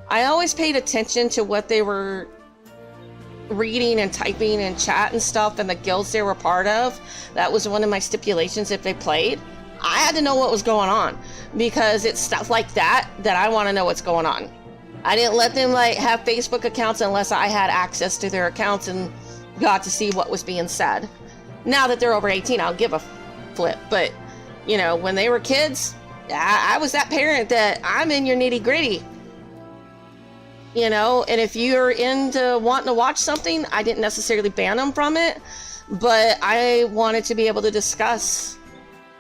I always paid attention to what they were reading and typing and chat and stuff, and the guilds they were part of. That was one of my stipulations if they played. I had to know what was going on, because it's stuff like that that I want to know what's going on. I didn't let them like have Facebook accounts unless I had access to their accounts and got to see what was being said. Now that they're over 18, I'll give a flip. But, you know, when they were kids, I was that parent that I'm in your nitty gritty. You know, and if you're into wanting to watch something, I didn't necessarily ban them from it, but I wanted to be able to discuss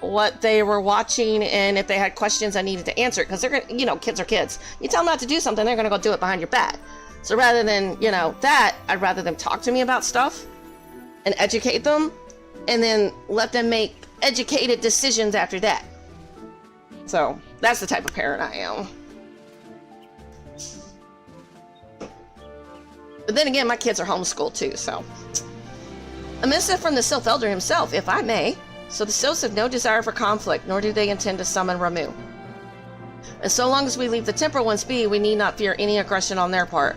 what they were watching, and if they had questions, I needed to answer it, because they're gonna, you know, kids are kids. You tell them not to do something, they're gonna go do it behind your back. So rather than, you know, that, I'd rather them talk to me about stuff and educate them, and then let them make educated decisions after that. So that's the type of parent I am. But then again, my kids are homeschooled too, so. A missive from the Sylph Elder himself, if I may. So the Sylphs have no desire for conflict, nor do they intend to summon Ramu. And so long as we leave the Temporal Ones be, we need not fear any aggression on their part.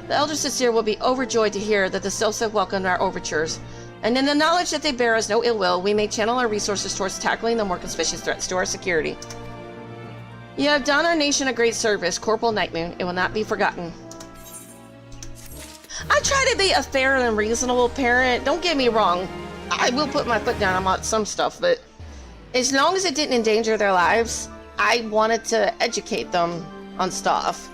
The Elder Sincere will be overjoyed to hear that the Sylphs have welcomed our overtures, and in the knowledge that they bear us no ill will, we may channel our resources towards tackling the more conspicuous threats to our security. You have done our nation a great service, Corporal Nightmoon. It will not be forgotten. I try to be a fair and reasonable parent. Don't get me wrong. I will put my foot down on some stuff, but as long as it didn't endanger their lives, I wanted to educate them on stuff.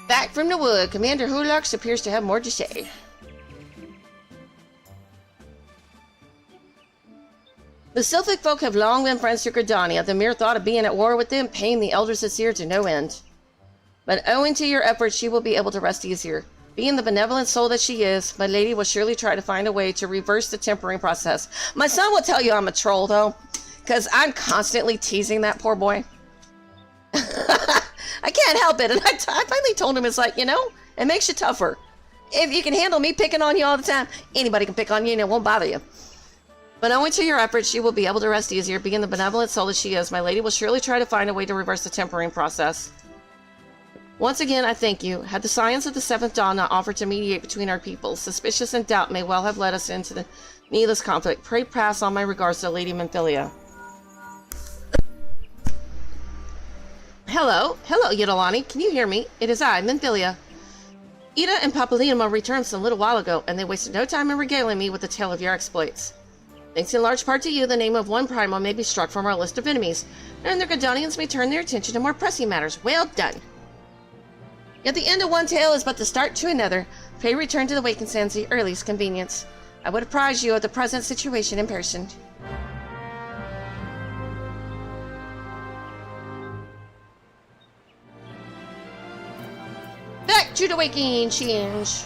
Back from the wood, Commander Hulux appears to have more to say. The Sylphic folk have long been friends to Gridania. The mere thought of being at war with them pained the Elder Sincere to no end. But owing to your efforts, she will be able to rest easier. Being the benevolent soul that she is, my lady will surely try to find a way to reverse the tempering process. My son will tell you I'm a troll, though, because I'm constantly teasing that poor boy. I can't help it, and I finally told him, it's like, you know, it makes you tougher. If you can handle me picking on you all the time, anybody can pick on you and it won't bother you. But owing to your efforts, she will be able to rest easier. Being the benevolent soul that she is, my lady will surely try to find a way to reverse the tempering process. Once again, I thank you. Had the science of the 7th Dawn not offered to mediate between our peoples, suspicious and doubt may well have led us into the needless conflict. Pray pass on my regards to Lady Menthilia. Hello, Yidolani. Can you hear me? It is I, Menthilia. Ida and Papalima returned some little while ago, and they wasted no time in regaling me with the tale of your exploits. Thanks in large part to you, the name of one Primal may be struck from our list of enemies, and the Gridanians may turn their attention to more pressing matters. Well done. Yet the end of one tale is but the start to another. Pray return to the Wakensands at earliest convenience. I would apprise you of the present situation in person. Jude Awakening change.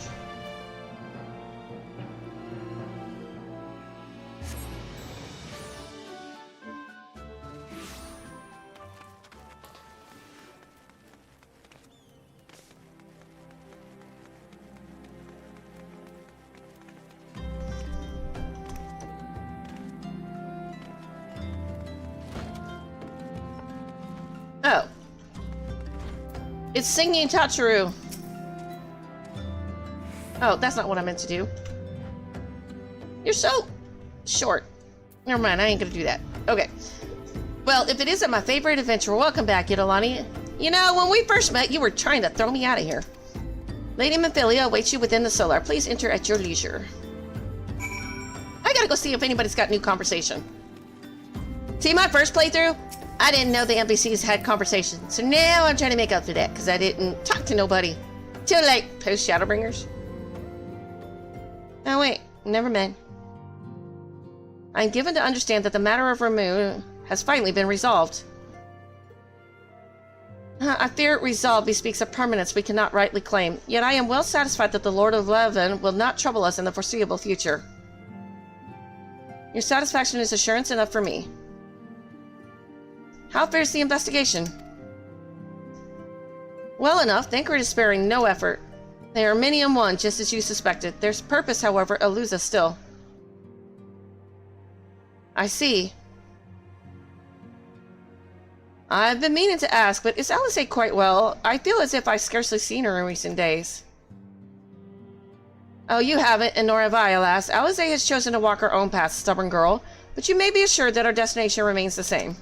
Oh. It's singing Tatsuru. Oh, that's not what I meant to do. You're so short. Never mind, I ain't gonna do that. Okay. Well, if it isn't my favorite adventure, welcome back, Idolani. You know, when we first met, you were trying to throw me out of here. Lady Memphilia awaits you within the solar. Please enter at your leisure. I gotta go see if anybody's got new conversation. See, my first playthrough, I didn't know the NPCs had conversations, so now I'm trying to make up for that because I didn't talk to nobody. Too late, post Shadowbringers. Oh wait, never mind. I'm given to understand that the matter of Ramu has finally been resolved. I fear it resolved bespeaks a permanence we cannot rightly claim, yet I am well satisfied that the Lord of Levin will not trouble us in the foreseeable future. Your satisfaction is assurance enough for me. How fares the investigation? Well enough, Thancred is sparing no effort. They are many in one, just as you suspected. Their purpose, however, eludes us still. I see. I've been meaning to ask, but is Alisaie quite well? I feel as if I've scarcely seen her in recent days. Oh, you haven't, and nor have I, alas. Alisaie has chosen to walk her own path, stubborn girl, but you may be assured that our destination remains the same.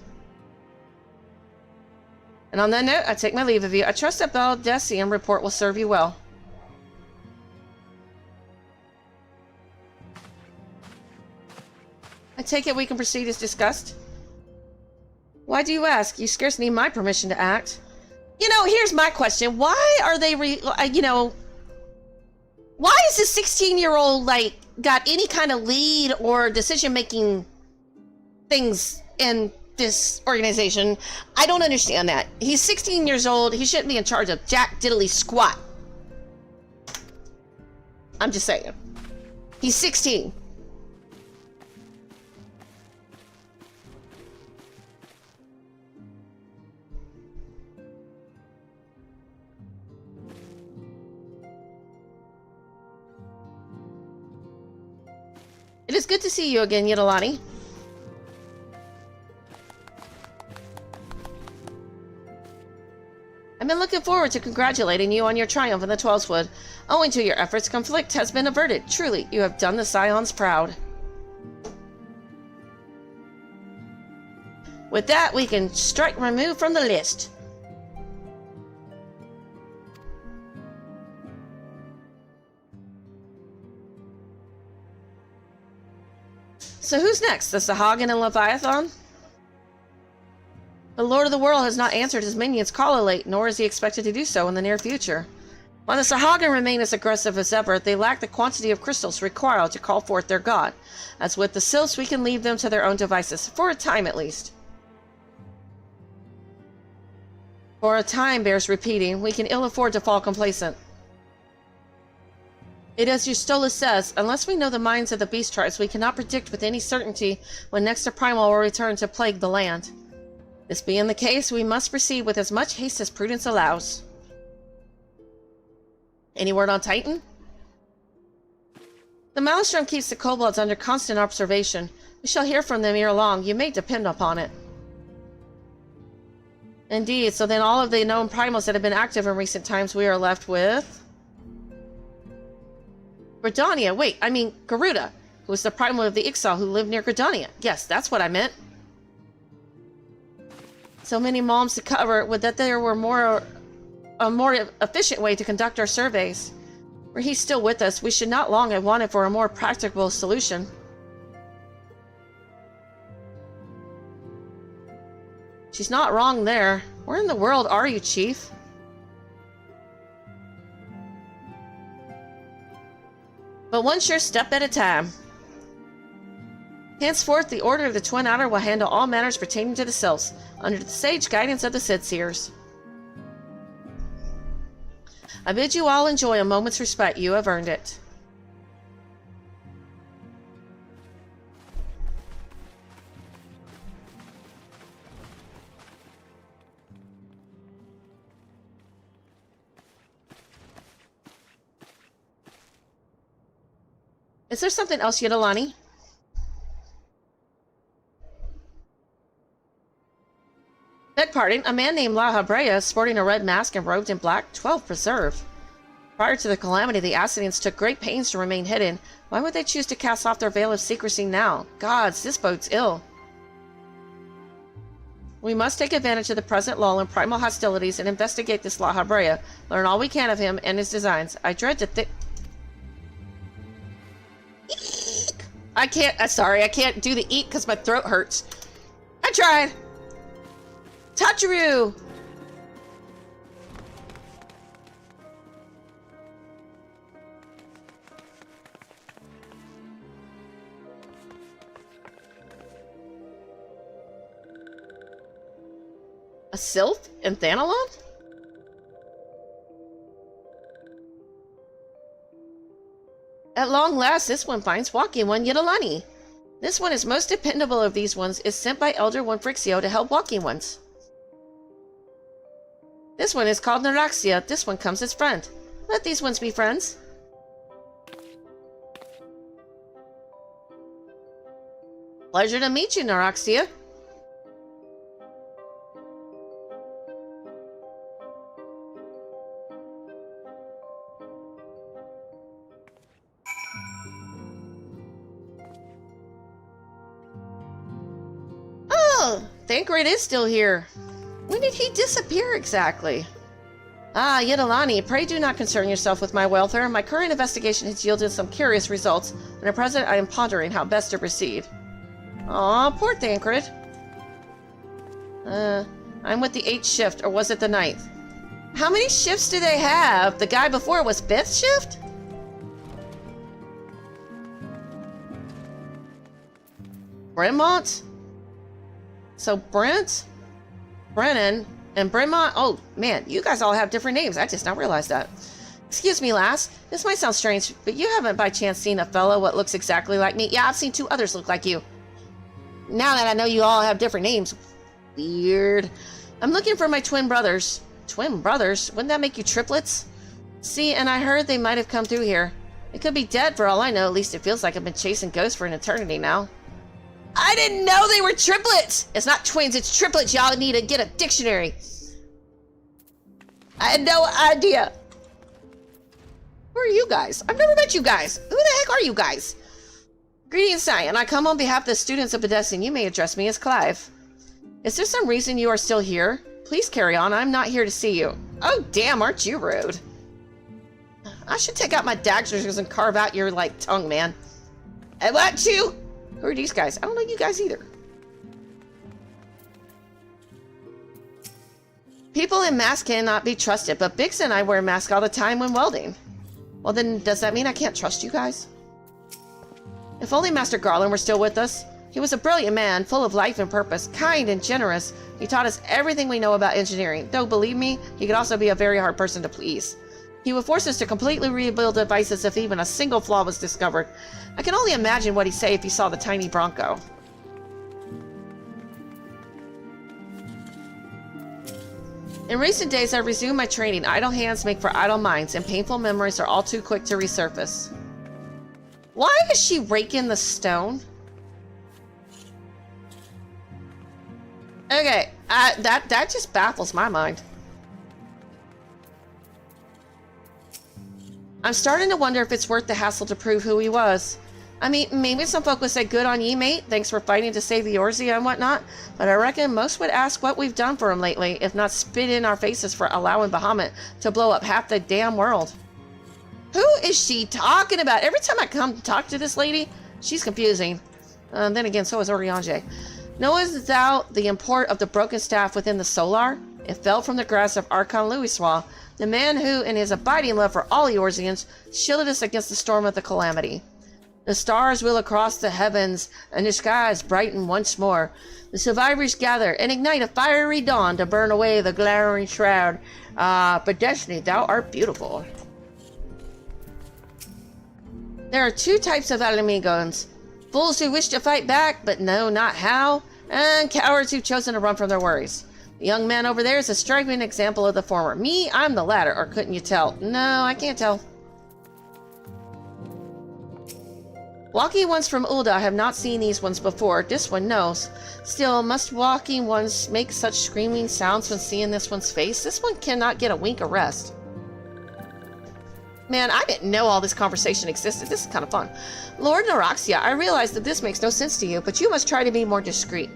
And on that note, I take my leave of you. I trust that Baldessian report will serve you well. I take it we can proceed as discussed? Why do you ask? You scarce need my permission to act. You know, here's my question. Why are they, why is this 16-year-old, like, got any kind of lead or decision-making things in this organization? I don't understand that. He's 16 years old. He shouldn't be in charge of jack diddly squat. I'm just saying. He's 16. It is good to see you again, Yidolani. I've been looking forward to congratulating you on your triumph in the Twelveswood. Owing to your efforts, conflict has been averted. Truly, you have done the Scions proud. With that, we can strike remove from the list. So who's next? The Sahagin and Leviathan? The Lord of the World has not answered his minions' call late, nor is he expected to do so in the near future. While the Sahagin remain as aggressive as ever, they lack the quantity of crystals required to call forth their god. As with the Sylphs, we can leave them to their own devices, for a time at least. For a time bears repeating. We can ill afford to fall complacent. It as Eustola says, unless we know the minds of the beast tribes, we cannot predict with any certainty when next a primal will return to plague the land. This being the case, we must proceed with as much haste as prudence allows. Any word on Titan? The Maelstrom keeps the kobolds under constant observation. We shall hear from them ere long, you may depend upon it. Indeed, so then all of the known primals that have been active in recent times, we are left with... Gridania, wait, I mean Garuda, who was the primal of the Ixal who lived near Gridania. Yes, that's what I meant. So many moms to cover, would that there were a more efficient way to conduct our surveys. Were he still with us, we should not long have wanted for a more practicable solution. She's not wrong there. Where in the world are you, Chief? But one sure step at a time. Henceforth, the Order of the Twin Outer will handle all matters pertaining to the Sylphs, under the sage guidance of the Sidseers. I bid you all enjoy a moment's respite. You have earned it. Is there something else, Yidalani? Beg pardon, a man named La Habrea, sporting a red mask and robed in black, 12 preserve. Prior to the calamity, the Ascidians took great pains to remain hidden. Why would they choose to cast off their veil of secrecy now? Gods, this bodes ill. We must take advantage of the present lull in primal hostilities and investigate this La Habrea. Learn all we can of him and his designs. I dread to think... I can't, sorry, I can't do the eat because my throat hurts. I tried. Tachiru! A sylph in Thanalon? At long last, this one finds walking one Yidalani. This one is most dependable of these ones, is sent by Elder One Frixio to help walking ones. This one is called Naraxia. This one comes as friend. Let these ones be friends. Pleasure to meet you, Naraxia. Oh, Thancred is still here. When did he disappear exactly? Ah, Yidalani, pray do not concern yourself with my welfare. My current investigation has yielded some curious results, and at present I am pondering how best to proceed. Aw, poor Thancred. I'm with the 8th shift, or was it the 9th? How many shifts do they have? The guy before was 5th shift? Bremont? So Brent, Brennan, and Bremont. Oh man, you guys all have different names. I just not realized that. Excuse me, lass. This might sound strange, but you haven't by chance seen a fellow what looks exactly like me? Yeah, I've seen 2 others look like you. Now that I know you all have different names. Weird. I'm looking for my twin brothers. Twin brothers? Wouldn't that make you triplets? See, and I heard they might have come through here. They could be dead for all I know. At least it feels like I've been chasing ghosts for an eternity now. I didn't know they were triplets! It's not twins, it's triplets. Y'all need to get a dictionary. I had no idea. Who are you guys? I've never met you guys. Who the heck are you guys? Greetings, Cyan. I come on behalf of the students of Bedessin. You may address me as Clive. Is there some reason you are still here? Please carry on. I'm not here to see you. Oh, damn, aren't you rude? I should take out my daggers and carve out your, tongue, man. I want you. Who are these guys? I don't know you guys either. People in masks cannot be trusted, but Bix and I wear masks all the time when welding. Well then, does that mean I can't trust you guys? If only Master Garland were still with us. He was a brilliant man, full of life and purpose, kind and generous. He taught us everything we know about engineering, though believe me, he could also be a very hard person to please. He would force us to completely rebuild devices if even a single flaw was discovered. I can only imagine what he'd say if he saw the tiny Bronco. In recent days, I resumed my training. Idle hands make for idle minds, and painful memories are all too quick to resurface. Why is she raking the stone? Okay, that just baffles my mind. I'm starting to wonder if it's worth the hassle to prove who he was. I mean, maybe some folk would say good on ye, mate. Thanks for fighting to save the Eorzean and whatnot. But I reckon most would ask what we've done for him lately, if not spit in our faces for allowing Bahamut to blow up half the damn world. Who is she talking about? Every time I come to talk to this lady, she's confusing. Then again, so is Oriange. Knowest thou the import of the broken staff within the Solar? It fell from the grasp of Archon Louisois, the man who, in his abiding love for all Eorzeans, shielded us against the storm of the calamity. The stars will across the heavens, and the skies brighten once more. The survivors gather and ignite a fiery dawn to burn away the glaring shroud. But Destiny, thou art beautiful. There are two types of enemigos. Fools who wish to fight back, but know not how, and cowards who've chosen to run from their worries. The young man over there is a striking example of the former. Me, I'm the latter, or couldn't you tell? No, I can't tell. Walking ones from Ulda, I have not seen these ones before. This one knows. Still, must walking ones make such screaming sounds when seeing this one's face? This one cannot get a wink of rest. Man, I didn't know all this conversation existed. This is kind of fun. Lord Neroxia, I realize that this makes no sense to you, but you must try to be more discreet.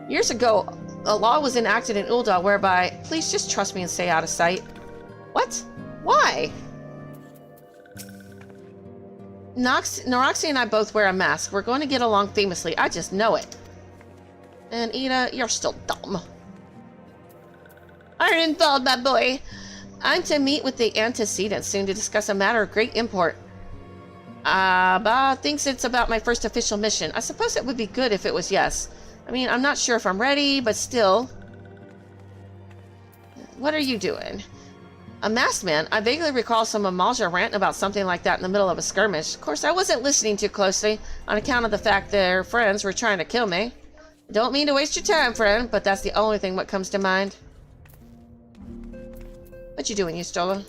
Years ago, a law was enacted in Ulda whereby, please just trust me and stay out of sight. What? Why? Neroxia and I both wear a mask. We're going to get along famously. I just know it. And Ida, you're still dumb. Iron involved, my boy. I'm to meet with the antecedents soon to discuss a matter of great import. Ba thinks it's about my first official mission. I suppose it would be good if it was yes. I mean, I'm not sure if I'm ready, but still. What are you doing? A masked man? I vaguely recall some of Malja ranting about something like that in the middle of a skirmish. Of course, I wasn't listening too closely on account of the fact their friends were trying to kill me. Don't mean to waste your time, friend, but that's the only thing what comes to mind. What you doing, Yustola?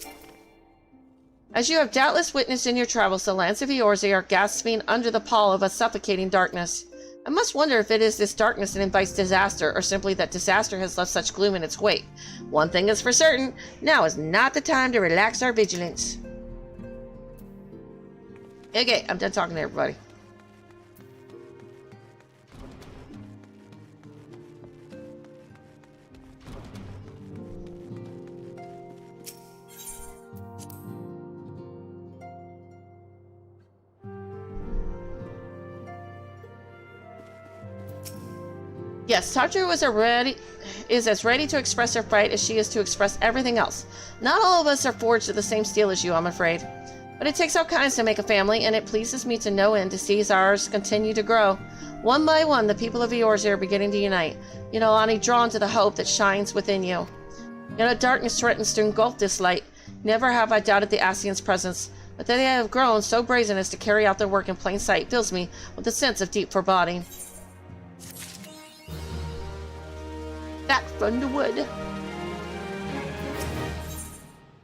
As you have doubtless witnessed in your travels, the lands of Eorzean are gasping under the pall of a suffocating darkness. I must wonder if it is this darkness that invites disaster, or simply that disaster has left such gloom in its wake. One thing is for certain, now is not the time to relax our vigilance. Okay, I'm done talking to everybody. Yes, Tatru is as ready to express her fright as she is to express everything else. Not all of us are forged of the same steel as you, I'm afraid. But it takes all kinds to make a family, and it pleases me to no end to see ours continue to grow. One by one, the people of Eorzean are beginning to unite. You know, Ani, drawn to the hope that shines within you. You know, darkness threatens to engulf this light. Never have I doubted the Ascians' presence, but that they have grown so brazen as to carry out their work in plain sight fills me with a sense of deep foreboding. Back from the wood.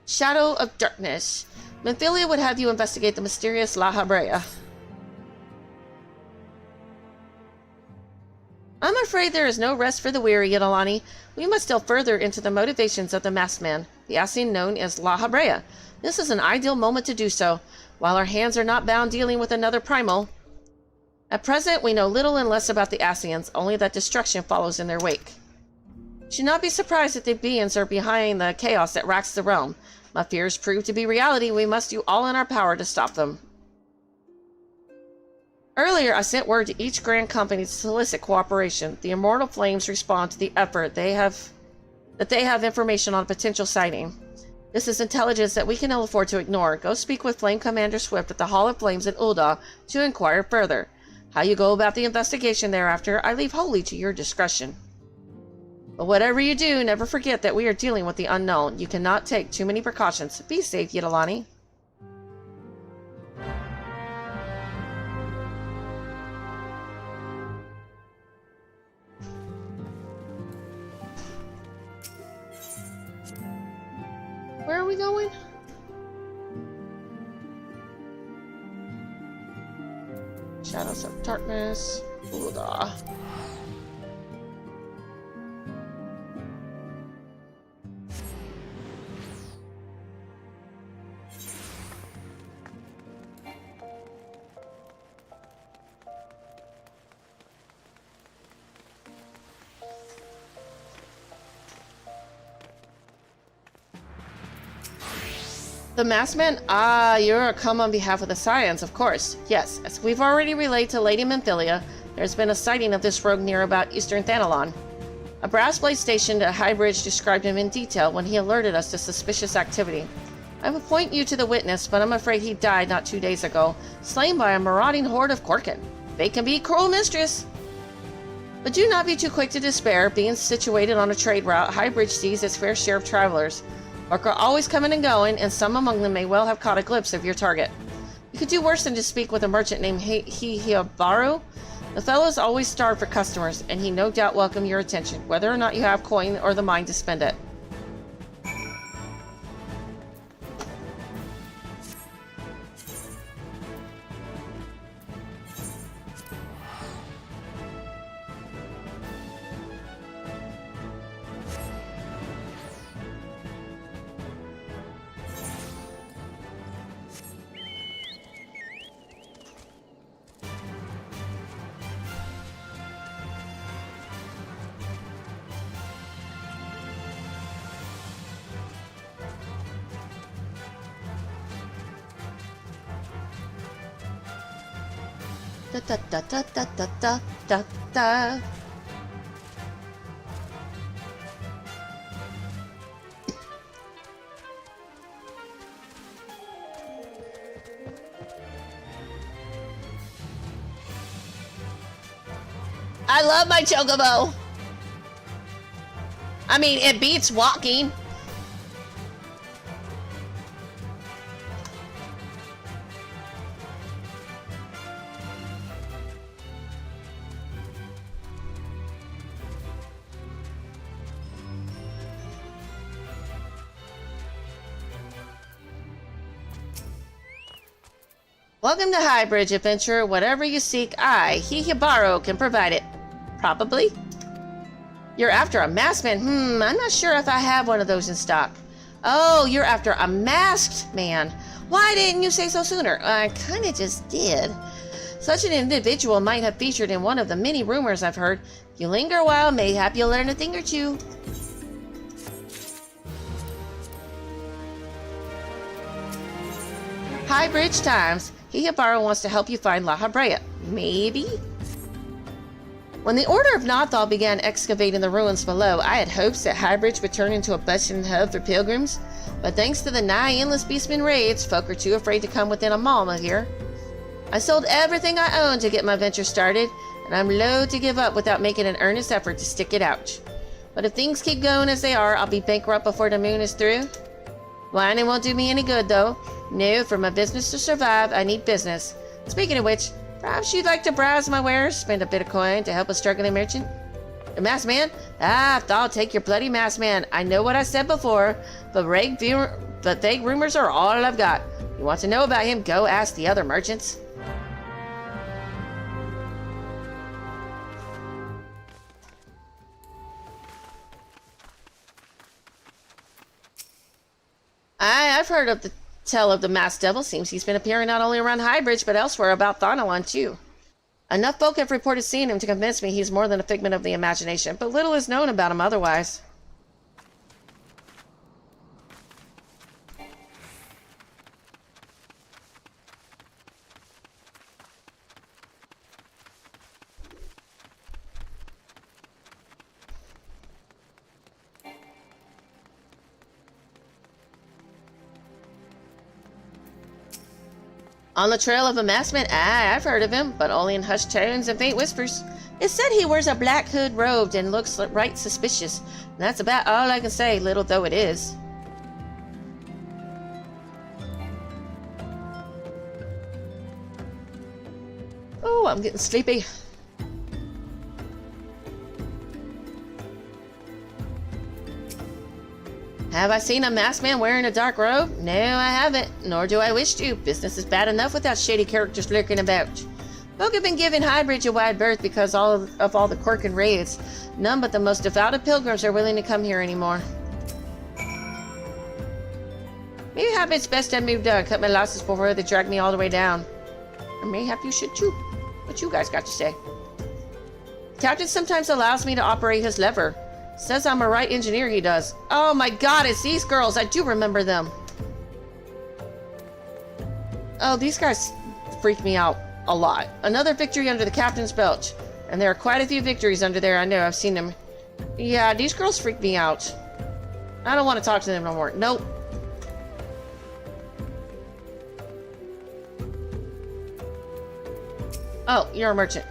Shadow of Darkness. Memphilia would have you investigate the mysterious La Habrea. I'm afraid there is no rest for the weary, Yidolani. We must delve further into the motivations of the masked man, the Ascian known as La Habrea. This is an ideal moment to do so, while our hands are not bound dealing with another primal. At present, we know little and less about the Ascians, only that destruction follows in their wake. Should not be surprised that the beings are behind the chaos that racks the realm. My fears prove to be reality. We must do all in our power to stop them. Earlier, I sent word to each grand company to solicit cooperation. The Immortal Flames respond to the effort that they have information on a potential sighting. This is intelligence that we can ill afford to ignore. Go speak with Flame Commander Swift at the Hall of Flames in Ulda to inquire further. How you go about the investigation thereafter, I leave wholly to your discretion. But whatever you do, never forget that we are dealing with the unknown. You cannot take too many precautions. Be safe, Yidolani. Where are we going? Shadows of Darkness. Ulda. The masked man? Ah, you're come on behalf of the Scions, of course. Yes, as we've already relayed to Lady Memphilia, there's been a sighting of this rogue near about Eastern Thanalon. A brass blade stationed at High Bridge described him in detail when he alerted us to suspicious activity. I would point you to the witness, but I'm afraid he died not 2 days ago, slain by a marauding horde of Korkin. They can be cruel, mistress. But do not be too quick to despair. Being situated on a trade route, Highbridge sees its fair share of travelers. Orc are always coming and going, and some among them may well have caught a glimpse of your target. You could do worse than to speak with a merchant named Hihibaru. The fellow is always starved for customers, and he no doubt welcome your attention, whether or not you have coin or the mind to spend it. Da da da da da da da da. I love my chocobo. I mean, it beats walking. Welcome to Highbridge, adventurer. Whatever you seek, I, Hihibaru, can provide it. Probably. You're after a masked man? I'm not sure if I have one of those in stock. Oh, you're after a masked man. Why didn't you say so sooner? I kinda just did. Such an individual might have featured in one of the many rumors I've heard. If you linger a while, mayhap you'll learn a thing or two. Highbridge Times. Hihibaru wants to help you find La Habrea. Maybe? When the Order of Nothal began excavating the ruins below, I had hopes that Highbridge would turn into a bustling hub for pilgrims, but thanks to the nigh-endless beastmen raids, folk are too afraid to come within a mile of here. I sold everything I owned to get my venture started, and I'm loath to give up without making an earnest effort to stick it out. But if things keep going as they are, I'll be bankrupt before the moon is through. Whining won't do me any good, though. No, for my business to survive, I need business. Speaking of which, perhaps you'd like to browse my wares, spend a bit of coin to help a struggling merchant? A masked man? Ah, I'll take your bloody masked man. I know what I said before, but vague rumors are all I've got. You want to know about him, go ask the other merchants. I've heard of the tale of the masked devil. Seems he's been appearing not only around Highbridge, but elsewhere about Thanalan, too. Enough folk have reported seeing him to convince me he's more than a figment of the imagination, but little is known about him otherwise. On the trail of a masked man? I've heard of him, but only in hushed tones and faint whispers. It's said he wears a black hood robed and looks right suspicious. And that's about all I can say, little though it is. Oh, I'm getting sleepy. Have I seen a masked man wearing a dark robe? No, I haven't, nor do I wish to. Business is bad enough without shady characters lurking about. Folk have been giving Highbridge a wide berth because of all the Korkin raids. None but the most devout of pilgrims are willing to come here anymore. Mayhap it's best I moved on, cut my losses before they drag me all the way down. Or mayhap you should too. What you guys got to say? Captain sometimes allows me to operate his lever. Says I'm a right engineer, he does. Oh my god, it's these girls. I do remember them. Oh, these guys freak me out a lot. Another victory under the captain's belt. And there are quite a few victories under there. I know, I've seen them. Yeah, these girls freak me out. I don't want to talk to them no more. Nope. Oh, you're a merchant.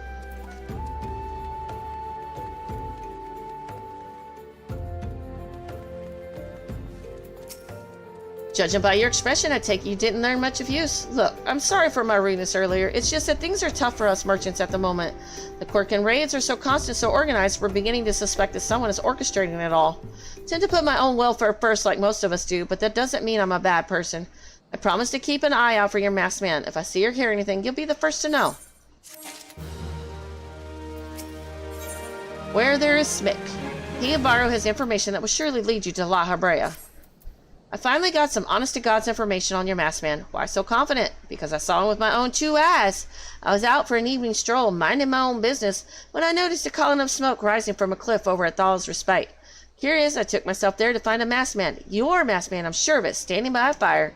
Judging by your expression, I take it you didn't learn much of use. Look, I'm sorry for my rudeness earlier. It's just that things are tough for us merchants at the moment. The quirk and raids are so constant, so organized, we're beginning to suspect that someone is orchestrating it all. I tend to put my own welfare first like most of us do, but that doesn't mean I'm a bad person. I promise to keep an eye out for your masked man. If I see or hear anything, you'll be the first to know. Where there is Smick. Hiyabaro has information that will surely lead you to La Habrea. I finally got some honest-to-God's information on your masked man. Why so confident? Because I saw him with my own 2 eyes. I was out for an evening stroll, minding my own business, when I noticed a column of smoke rising from a cliff over at Thal's Respite. Curious, I took myself there to find a masked man. Your masked man, I'm sure of it, standing by a fire.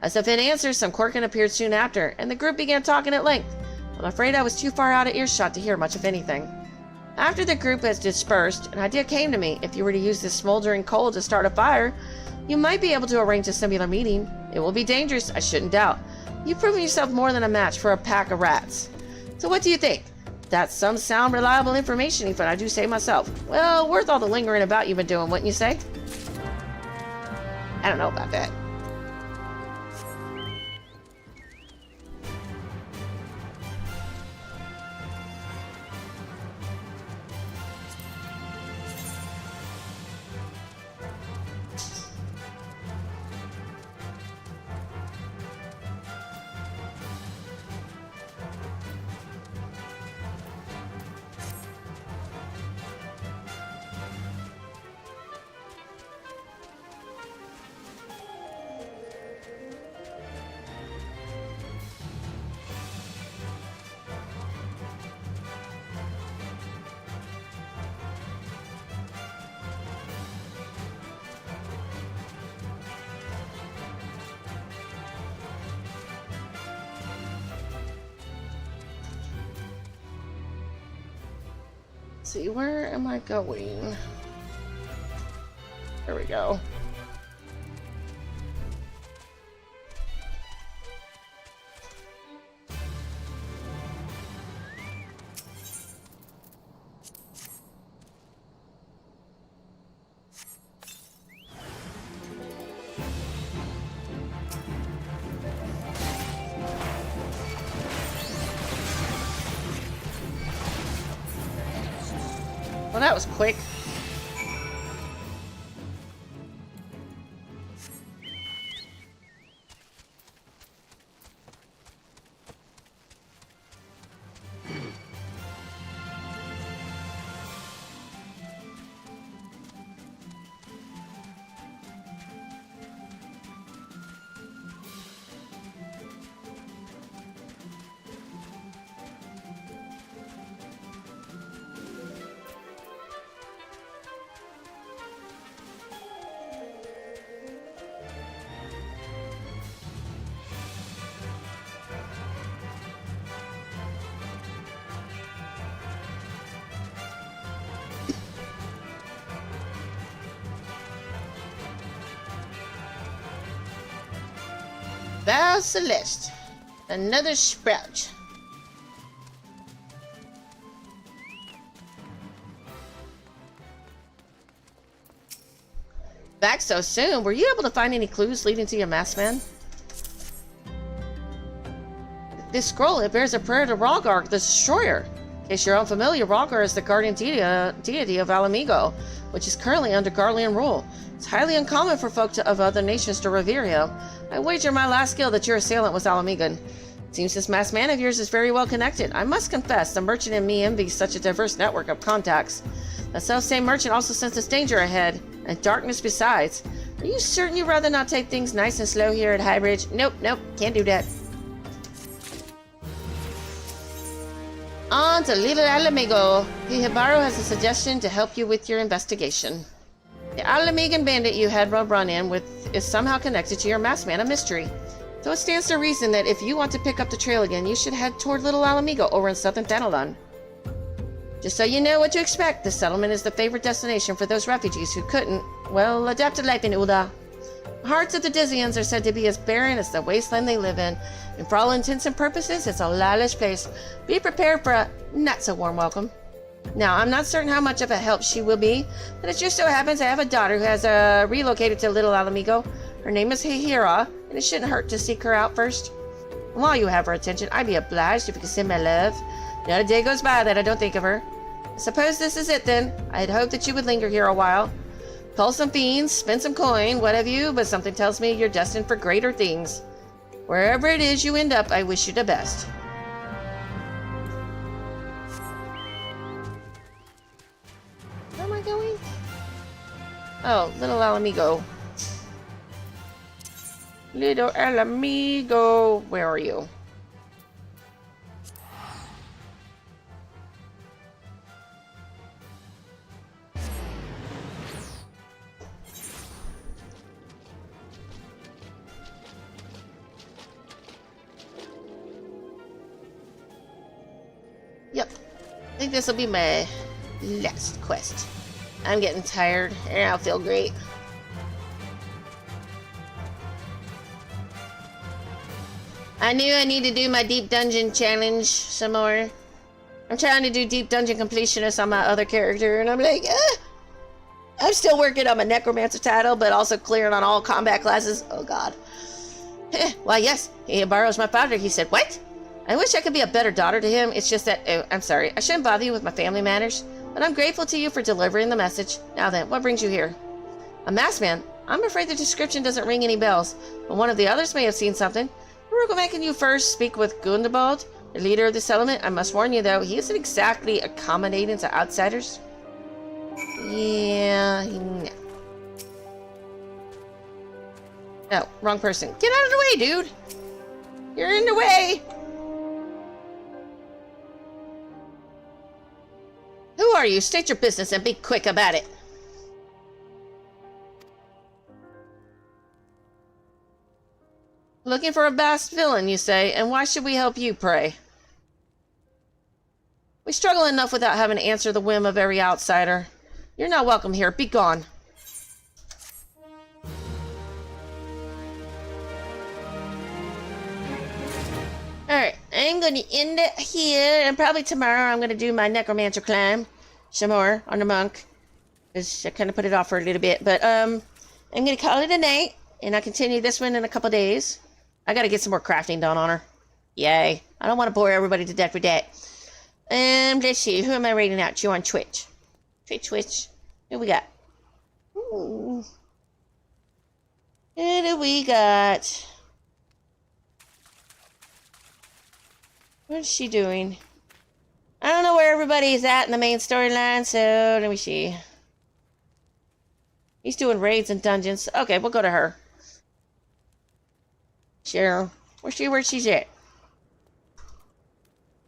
As if in answer, some Quirkin appeared soon after, and the group began talking at length. I'm afraid I was too far out of earshot to hear much of anything. After the group has dispersed, an idea came to me. If you were to use this smoldering coal to start a fire, you might be able to arrange a similar meeting. It will be dangerous, I shouldn't doubt. You've proven yourself more than a match for a pack of rats. So what do you think? That's some sound, reliable information, if I do say myself. Well, worth all the lingering about you've been doing, wouldn't you say? I don't know about that. See, where am I going? There we go. Well, that was quick. Val Celeste. Another sprout. Back so soon? Were you able to find any clues leading to your masked man? This scroll, it bears a prayer to Rogar, the Destroyer. In case you're unfamiliar, Rogar is the guardian deity of Alamigo, which is currently under Garlean rule. It's highly uncommon for folk of other nations to revere him. I wager my last skill that your assailant was Alamigan. It seems this masked man of yours is very well connected. I must confess, the merchant in me envies such a diverse network of contacts. That self-same merchant also senses danger ahead, and darkness besides. Are you certain you'd rather not take things nice and slow here at Highbridge? Nope, can't do that. On to Little Alamigo. Hiyabaro has a suggestion to help you with your investigation. The Alamigan bandit you had a run-in with is somehow connected to your masked man of mystery. So it stands to reason that if you want to pick up the trail again, you should head toward Little Alamigo over in southern Thanalon. Just so you know what to expect, the settlement is the favorite destination for those refugees who couldn't, well, adapt to life in Ulda. Hearts of the Dizians are said to be as barren as the wasteland they live in, and for all intents and purposes, it's a lavish place. Be prepared for a not-so-warm welcome. Now, I'm not certain how much of a help she will be, but it just so happens I have a daughter who has relocated to Little Alamigo. Her name is Hihira, and it shouldn't hurt to seek her out first. And while you have her attention, I'd be obliged if you could send my love. Not a day goes by that I don't think of her. I suppose this is it then. I had hoped that you would linger here a while. Cull some fiends, spend some coin, what have you, but something tells me you're destined for greater things. Wherever it is you end up, I wish you the best. Where am I going? Oh, Little Alamigo. Little Alamigo. Where are you? Yep. I think this will be my last quest. I'm getting tired, and I'll feel great. I knew I need to do my deep dungeon challenge some more. I'm trying to do deep dungeon completionists on my other character, and I'm like, I'm still working on my necromancer title, but also clearing on all combat classes. Oh god. Why yes, he borrows my father. He said, what? I wish I could be a better daughter to him. It's just that, oh, I'm sorry. I shouldn't bother you with my family matters, but I'm grateful to you for delivering the message. Now then, what brings you here? A masked man? I'm afraid the description doesn't ring any bells, but one of the others may have seen something. We're making you first speak with Gundabald, the leader of the settlement. I must warn you, though, he isn't exactly accommodating to outsiders. Yeah, no. Oh, wrong person. Get out of the way, dude! You're in the way! Who are you? State your business and be quick about it. Looking for a vast villain, you say, and why should we help you, pray? We struggle enough without having to answer the whim of every outsider. You're not welcome here. Be gone. Alright, I'm going to end it here, and probably tomorrow I'm going to do my necromancer climb some more on the monk. Because I kind of put it off for a little bit, but I'm going to call it a night, and I'll continue this one in a couple days. I got to get some more crafting done on her. Yay. I don't want to bore everybody to death with that. Let's see, who am I rating out to on Twitch? Twitch. Who we got? Ooh. Who do we got? What is she doing? I don't know where everybody's at in the main storyline, so let me see. He's doing raids and dungeons. Okay, we'll go to her. Cheryl. Where's she's at?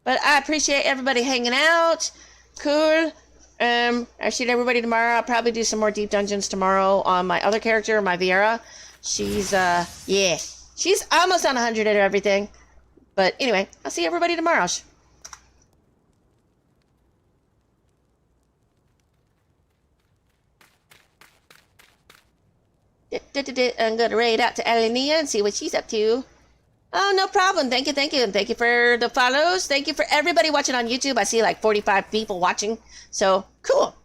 But I appreciate everybody hanging out. Cool. I see everybody tomorrow. I'll probably do some more deep dungeons tomorrow on my other character, my Viera. She's, yeah. She's almost on 100 at everything. But anyway, I'll see everybody tomorrow. I'm gonna raid out to Alenia and see what she's up to. Oh, no problem. Thank you. And thank you for the follows. Thank you for everybody watching on YouTube. I see like 45 people watching. So, cool.